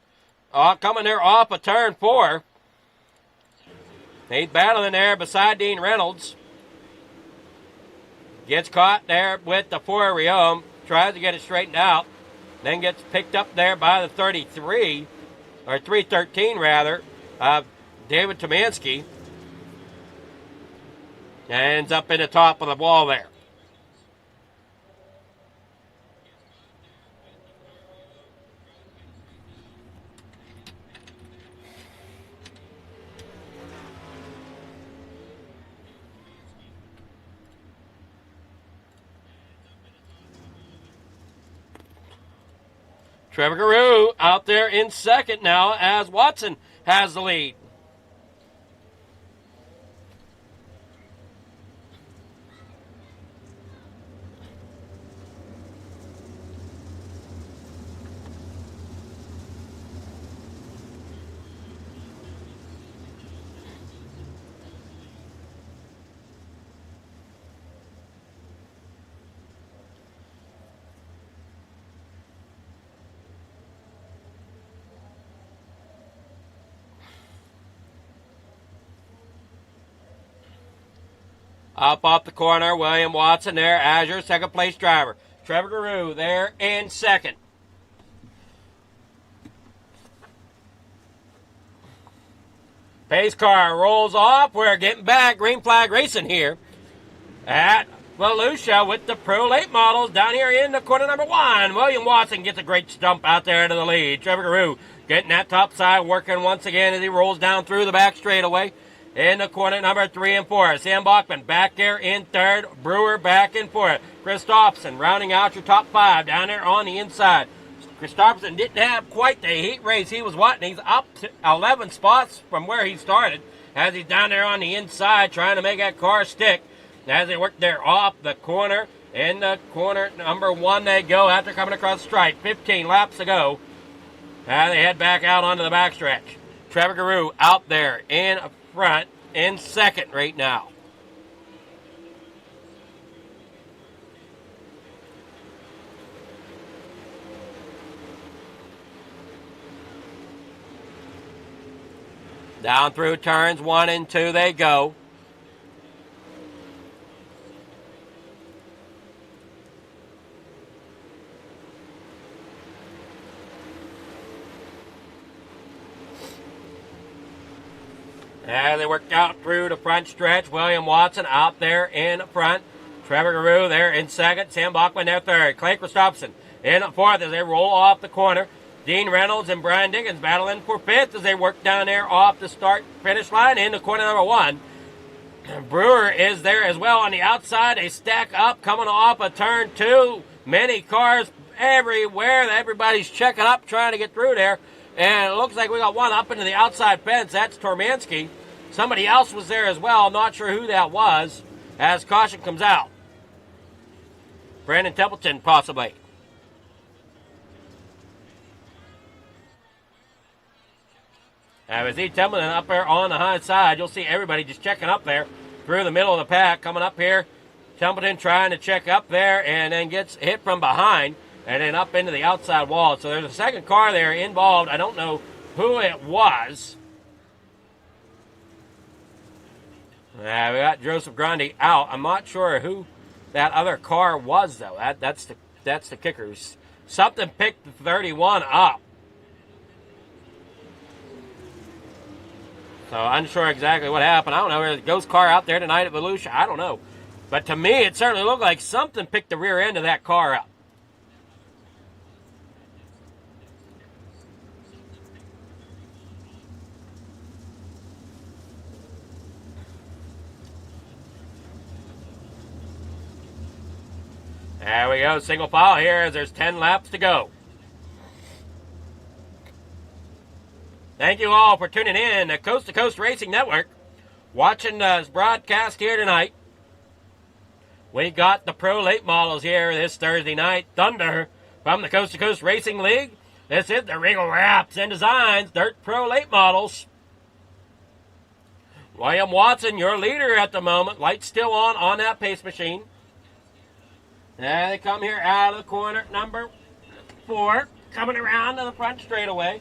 coming there off of turn 4. He's battling there beside Dean Reynolds. Gets caught there with the 4 Riom. Tries to get it straightened out. Then gets picked up there by the 33. Or 313 rather, David Tomansky. Ends up in the top of the wall there. Trevor Guru out there in second now as Watson has the lead. Up off the corner, William Watson there as your second place driver. Trevor Guru there in second. Pace car rolls off. We're getting back. Green flag racing here at Volusia with the Pro Late Models down here in the corner number 1. William Watson gets a great stump out there into the lead. Trevor Garou getting that top side, working once again as he rolls down through the back straightaway. In the corner number 3 and 4. Sam Bachman back there in third. Brewer back in fourth. Christopherson rounding out your top 5 down there on the inside. Christopherson didn't have quite the heat race he was wanting. He's up to 11 spots from where he started as he's down there on the inside trying to make that car stick. As they work there off the corner. In the corner number 1 they go after coming across the stripe. 15 laps to go. As they head back out onto the backstretch. Trevor Garou out there in front in second right now. Down through turns 1 and 2 they go. As they work out through the front stretch, William Watson out there in front. Trevor Garou there in second. Sam Bachman there third. Clay Christopherson in fourth as they roll off the corner. Dean Reynolds and Brian Dickens battling for fifth as they work down there off the start-finish line in the corner number 1. Brewer is there as well on the outside. They stack up coming off of turn 2. Many cars everywhere. Everybody's checking up trying to get through there. And it looks like we got one up into the outside fence. That's Tormansky. Somebody else was there as well. I'm not sure who that was as caution comes out. Brandon Templeton possibly. As he Templeton up there on the high side, you'll see everybody just checking up there through the middle of the pack. Coming up here, Templeton trying to check up there and then gets hit from behind and then up into the outside wall. So there's a second car there involved. I don't know who it was. We got Joseph Grundy out. I'm not sure who that other car was, though. That's the kickers. Something picked the 31 up. So unsure exactly what happened. I don't know. There's a ghost car out there tonight at Volusia. I don't know. But to me, it certainly looked like something picked the rear end of that car up. There we go, single file here as there's 10 laps to go. Thank you all for tuning in to Coast to Coast Racing Network. Watching this broadcast here tonight. We got the Pro Late Models here this Thursday night. Thunder from the Coast to Coast Racing League. This is the Regal Wraps and Designs Dirt Pro Late Models. William Watson, your leader at the moment. Lights still on that pace machine. There they come here out of the corner number 4. Coming around to the front straightaway.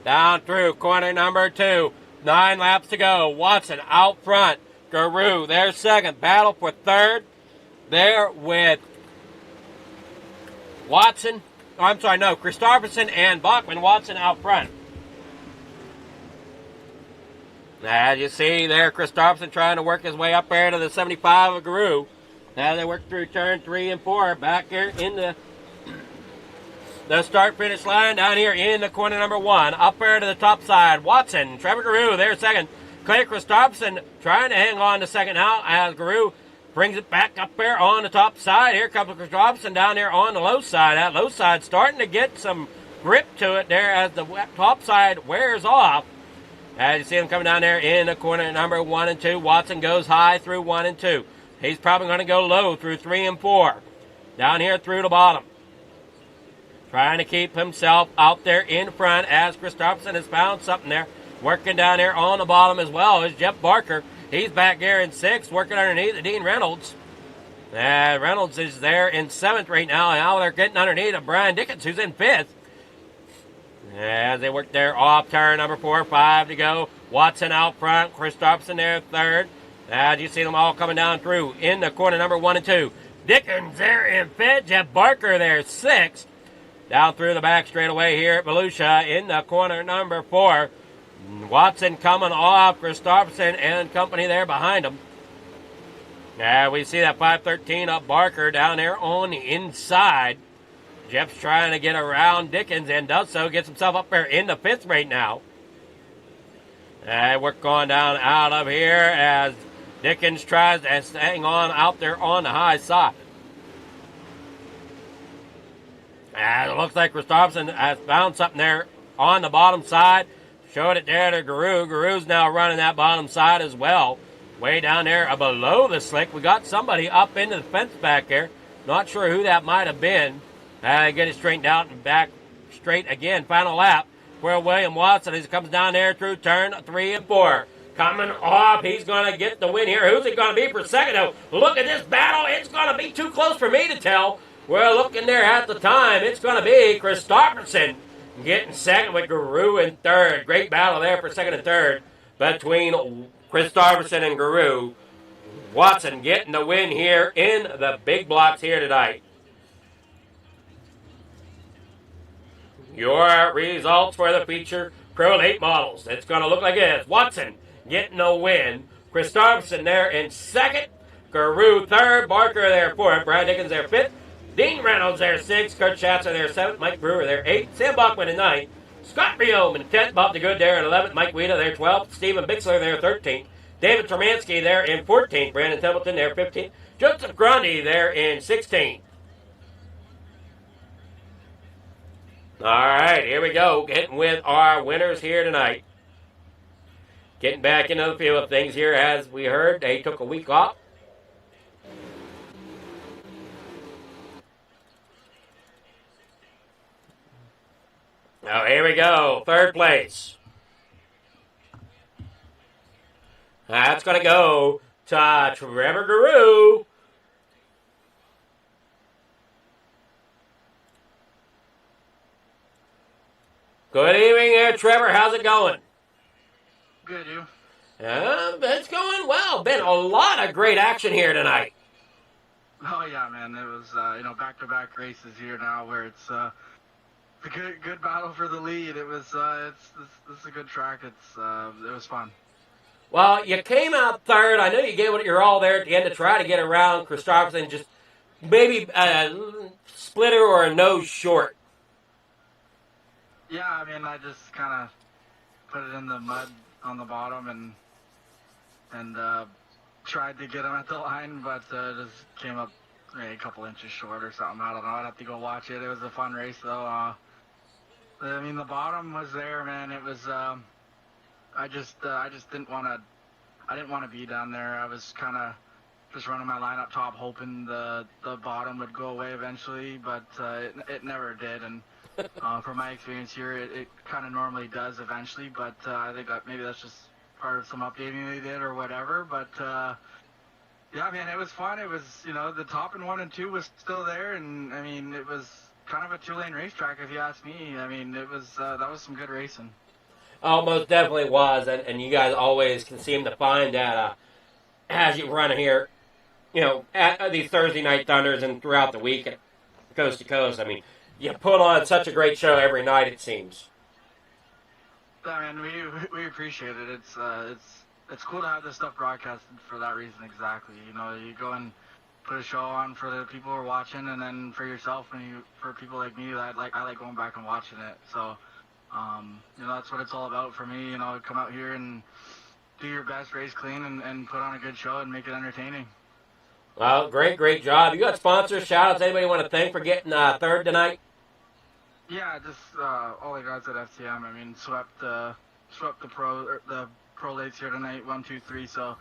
Down through corner number 2. 9 laps to go. Watson out front. Garou, their second. Battle for third. There with Watson. Oh, I'm sorry, no. Christopherson and Bachman. Watson out front. As you see there, Christopherson trying to work his way up there to the 75 of Garou. Now they work through turn 3 and 4. Back here in the start-finish line down here in the corner number 1. Up there to the top side. Watson, Trevor Garou, there second. Clay Christopherson trying to hang on to second now as Guru brings it back up there on the top side. Here comes Christopherson down there on the low side. That low side starting to get some grip to it there as the top side wears off. As you see him coming down there in the corner number 1 and 2. Watson goes high through 1 and 2. He's probably going to go low through 3 and 4. Down here through the bottom. Trying to keep himself out there in front as Christopherson has found something there. Working down there on the bottom as well is Jeff Barker. He's back there in 6th, working underneath Dean Reynolds. Reynolds is there in 7th right now. Now they're getting underneath of Brian Dickens, who's in 5th. As they work there off turn number 4, 5 to go. Watson out front. Christopherson there 3rd. As you see them all coming down through in the corner number 1 and 2. Dickens there in 5th. Jeff Barker there 6th. Down through the back straight away here at Volusia in the corner number 4. Watson coming off. Christopherson and company there behind him. We see that 513 up Barker down there on the inside. Jeff's trying to get around Dickens and does so. Gets himself up there in the 5th right now. We're going down out of here as Dickens tries to hang on out there on the high side. It looks like Christopherson has found something there on the bottom side. Showed it there to Guru. Guru's now running that bottom side as well. Way down there below the slick. We got somebody up into the fence back there. Not sure who that might have been. Get it straightened out and back straight again. Final lap for William Watson as he comes down there through turn 3 and 4. Coming off, he's going to get the win here. Who's it going to be for second? Oh, look at this battle. It's going to be too close for me to tell. We're looking there at the time. It's going to be Christopherson getting second with Guru in 3rd. Great battle there for 2nd and 3rd between Christopherson and Guru. Watson getting the win here in the big blocks here tonight. Your results for the feature Pro Late models. It's going to look like this. Watson getting the win. Christopherson there in 2nd. Guru 3rd. Barker there 4th. Brian Dickens there 5th. Dean Reynolds there 6th. Kurt Schatzer there 7th. Mike Brewer there 8th. Sam Bachman in 9th. Scott Riome in 10th. Bob DeGood there in 11th. Mike Weeda there 12th. Stephen Bixler there 13th. David Tromansky there in 14th. Brandon Templeton there 15th. Joseph Grundy there in 16th. All right, here we go. Getting with our winners here tonight. Getting back into the field of things here. As we heard, they took a week off. Now, here we go. 3rd place. That's going to go to Trevor Guru. Good evening there, Trevor. How's it going? Good, you? It's going well. Been a lot of great action here tonight. Oh yeah, man. It was back-to-back races here now where it's a good battle for the lead. It was it's a good track. It was fun. Well, you came out 3rd. I know you gave it your all there at the end to try to get around Christopherson, just maybe a splitter or a nose short. Yeah, I mean, I just kind of put it in the mud on the bottom and tried to get him at the line, but just came up a couple inches short or something. I don't know. I'd have to go watch it. It was a fun race, though. I mean, the bottom was there, man. It was. I just didn't want to. I didn't want to be down there. I was kind of just running my line up top, hoping the bottom would go away eventually, but it never did. And from my experience here, it kind of normally does eventually, but I think maybe that's just part of some updating they did or whatever. But yeah, man, it was fun. It was, the top in 1 and 2 was still there, and I mean, it was kind of a 2-lane racetrack if you ask me. I mean, it was that was some good racing. Oh, most definitely was, and you guys always can seem to find that as you run here, at these Thursday night thunders and throughout the week, coast to coast. I mean, you put on such a great show every night, it seems. I mean, we appreciate it. It's cool to have this stuff broadcasted for that reason exactly. You go and put a show on for the people who are watching, and then for yourself and for people like me, I like going back and watching it. So, that's what it's all about for me. Come out here and do your best, race clean, and put on a good show and make it entertaining. Well, great job. You got sponsors, shout-outs, anybody you want to thank for getting third tonight? Yeah, just all the guys at FTM. I mean, swept the pro lates here tonight, 1, 2, 3. So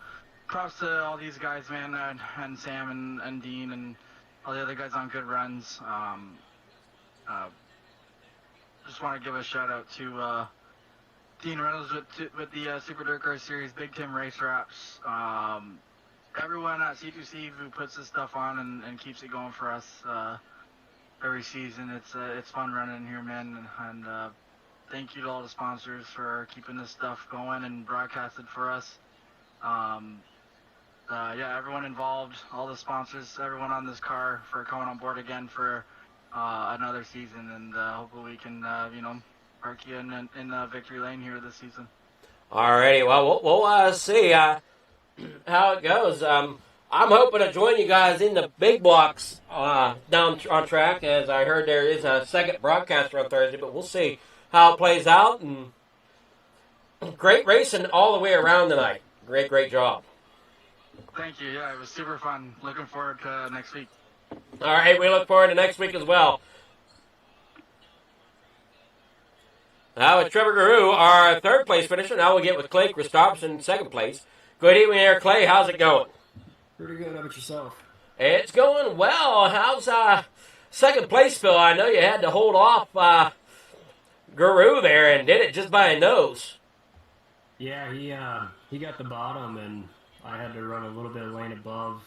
props to all these guys, man, and Sam and Dean and all the other guys on good runs. Just want to give a shout out to Dean Reynolds with the Super Dirt Car Series, Big Tim Race Wraps. Everyone at C2C who puts this stuff on and keeps it going for us every season. It's fun running here, man, and thank you to all the sponsors for keeping this stuff going and broadcasted for us. Yeah, everyone involved, all the sponsors, everyone on this car for coming on board again for another season, and hopefully we can, park you in victory lane here this season. Alrighty, well, we'll see how it goes. I'm hoping to join you guys in the big blocks down on track, as I heard there is a second broadcaster on Thursday, but we'll see how it plays out. And great racing all the way around tonight. Great job. Thank you. Yeah, it was super fun. Looking forward to next week. All right, we look forward to next week as well. Now with Trevor Guru, our third place finisher. Now we'll get with Clay Christopherson, second place. Good evening there, Clay. How's it going? Pretty good. How about yourself? It's going well. How's second place, Phil? I know you had to hold off Guru there and did it just by a nose. Yeah, he got the bottom, and I had to run a little bit of lane above,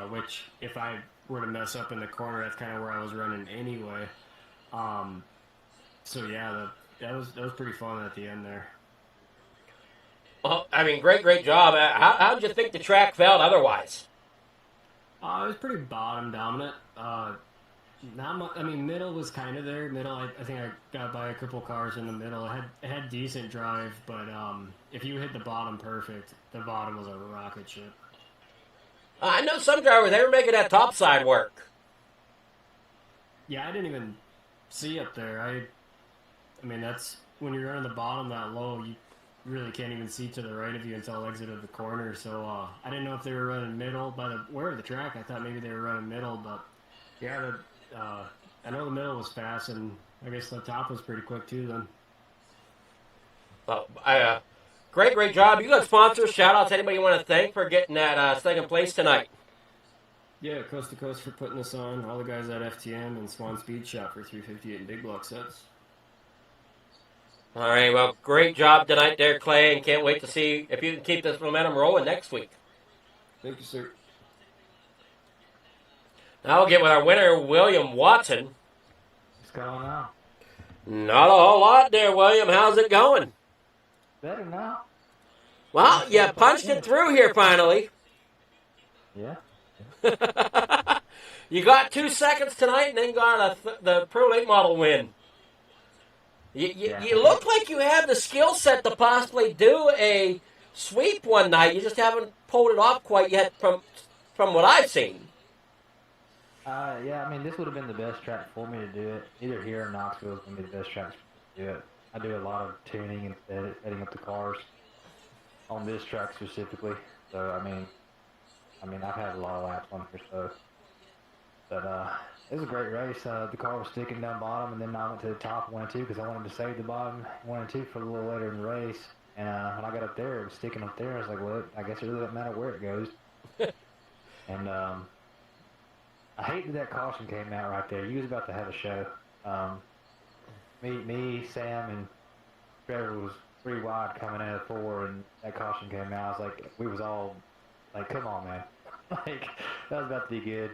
which if I were to mess up in the corner, that's kind of where I was running anyway. So yeah, that was pretty fun at the end there. Well, I mean, great job. How'd you think the track felt otherwise? It was pretty bottom dominant. Not much. I mean, middle was kind of there. Middle, I think I got by a couple cars in the middle. It had decent drive, but if you hit the bottom perfect, the bottom was a rocket ship. I know some drivers, they were making that top side work. Yeah, I didn't even see up there. I mean, that's when you're running the bottom that low, you really can't even see to the right of you until exit of the corner. So I didn't know if they were running middle by the where of the track. I thought maybe they were running middle, but yeah, I know the middle was fast, and I guess the top was pretty quick too then. Well, great job. You got sponsors. Shout out to anybody you want to thank for getting that second place tonight. Yeah, Coast to Coast for putting us on. All the guys at FTM and Swan Speed Shop for 358 and big block sets. All right, well, great job tonight there, Clay, and can't wait to see if you can keep this momentum rolling next week. Thank you, sir. Now we'll get with our winner, William Watson. What's going on? Not a whole lot there, William. How's it going? Better now. Well, you punched it through here finally. Yeah. You got 2 seconds tonight and then got the Pro Late Model win. You look like you have the skill set to possibly do a sweep one night. You just haven't pulled it off quite yet from what I've seen. Yeah, I mean, this would have been the best track for me to do it. Either here or Knoxville is going to be the best track to do it. I do a lot of tuning and setting up the cars on this track specifically. So, I mean, I've had a lot of laps on here, so. But it was a great race. The car was sticking down bottom, and then I went to the top 1 and 2 because I wanted to save the bottom 1 and 2 for a little later in the race. And when I got up there, it was sticking up there. I was like, well, I guess it really doesn't matter where it goes. And I hated that caution came out right there. You was about to have a show. Me, Sam, and Trevor was 3 wide coming out of 4, and that caution came out. I was like, we was all like, come on, man. Like, that was about to be good.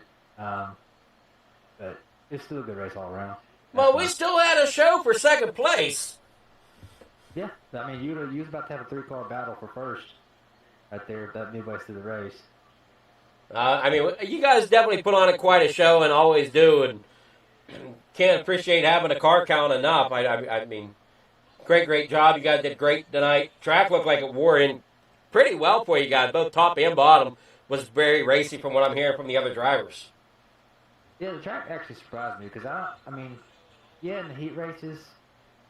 But it's still a good race all around. Well, we still had a show for second place. Yeah, I mean, you was about to have a 3-car battle for first right there that midway through the race. I mean, you guys definitely put on quite a show and always do, and can't appreciate having a car count enough. I mean, great job. You guys did great tonight. Track looked like it wore in pretty well for you guys. Both top and bottom was very racy from what I'm hearing from the other drivers. Yeah, the track actually surprised me because I mean, yeah, in the heat races,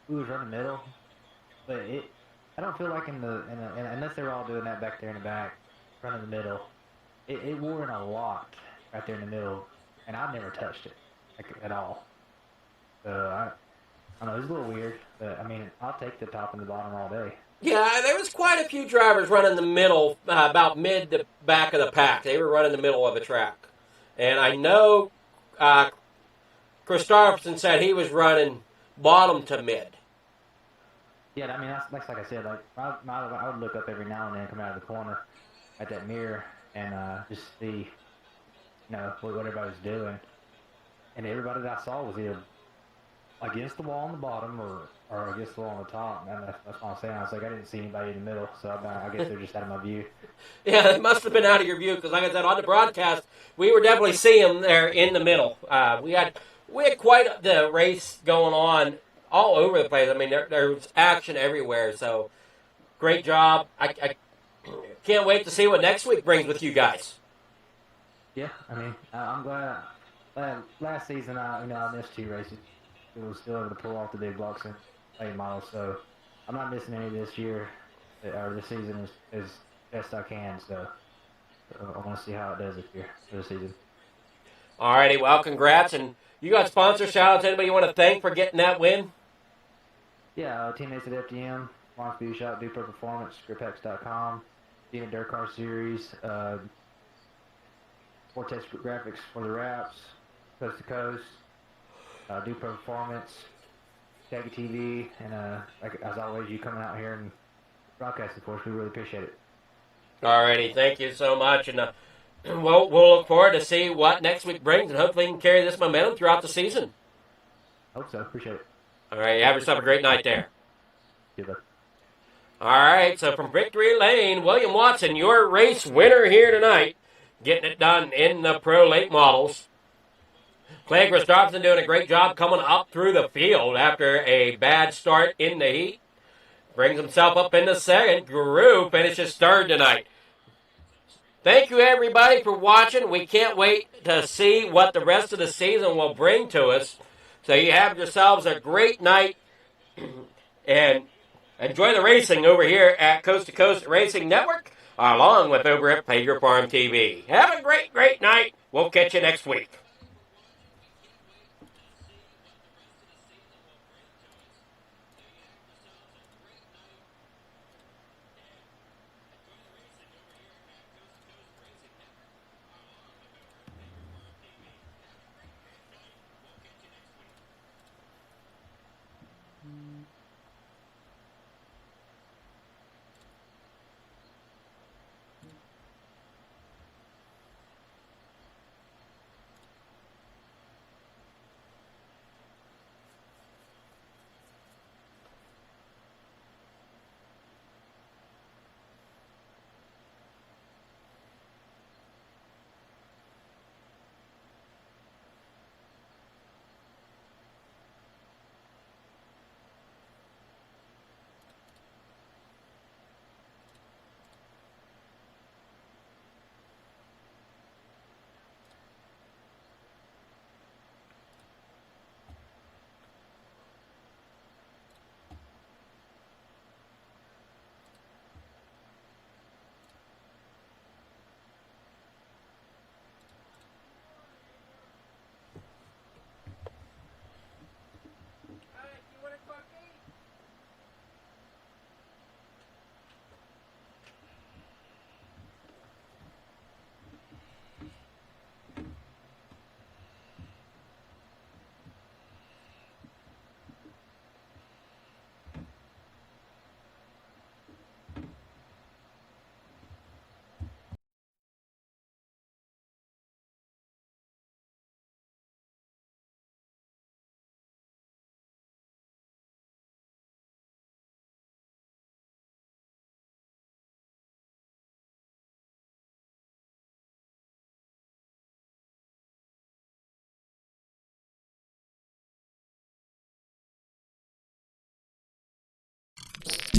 we was running middle, but I don't feel like unless they were all doing that back there in the back, front of the middle, it wore in a lot right there in the middle, and I've never touched it at all. So I don't know, it's a little weird, but I mean, I'll take the top and the bottom all day. Yeah, there was quite a few drivers running the middle, about mid to back of the pack. They were running the middle of the track. And I know Christopherson said he was running bottom to mid. Yeah, I mean, that's like I said, like I would look up every now and then, come out of the corner at that mirror, and just see, what everybody was doing. And everybody that I saw was either against the wall on the bottom or against the wall on the top. And that's what I'm saying. I was like, I didn't see anybody in the middle, so I guess they're just out of my view. Yeah, it must have been out of your view because, like I said, on the broadcast, we were definitely seeing them there in the middle. We had quite the race going on all over the place. I mean, there was action everywhere. So, great job. I can't wait to see what next week brings with you guys. Yeah, I mean, I'm glad. Last season, I missed 2 races. It was still able to pull off the big blocks and late models, so I'm not missing any this year or this season as best I can. So I want to see how it does this year for the season. Alrighty, well, congrats, and you got sponsor shout-outs. Anybody you want to thank for getting that win? Yeah, teammates at FDM, Lawrence Beauty Shop, Duper Performance, Gripx.com, Dina Dirt Car Series, Vortex Graphics for the wraps, Coast to Coast, Duper Performance, Taggy TV, and like as always, you coming out here and broadcasting for us. We really appreciate it. Alrighty, thank you so much, and we'll look forward to see what next week brings, and hopefully we can carry this momentum throughout the season. Hope so. Appreciate it. All right, have yourself a great night there. Good luck. All right, so from Victory Lane, William Watson, your race winner here tonight, getting it done in the Pro Late Models. Clay Christopherson doing a great job coming up through the field after a bad start in the heat. Brings himself up in the second. Guru finishes third tonight. Thank you, everybody, for watching. We can't wait to see what the rest of the season will bring to us. So you have yourselves a great night and enjoy the racing over here at Coast to Coast Racing Network, along with over at Pager Farm TV. Have a great, great night. We'll catch you next week.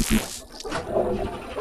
Thank you.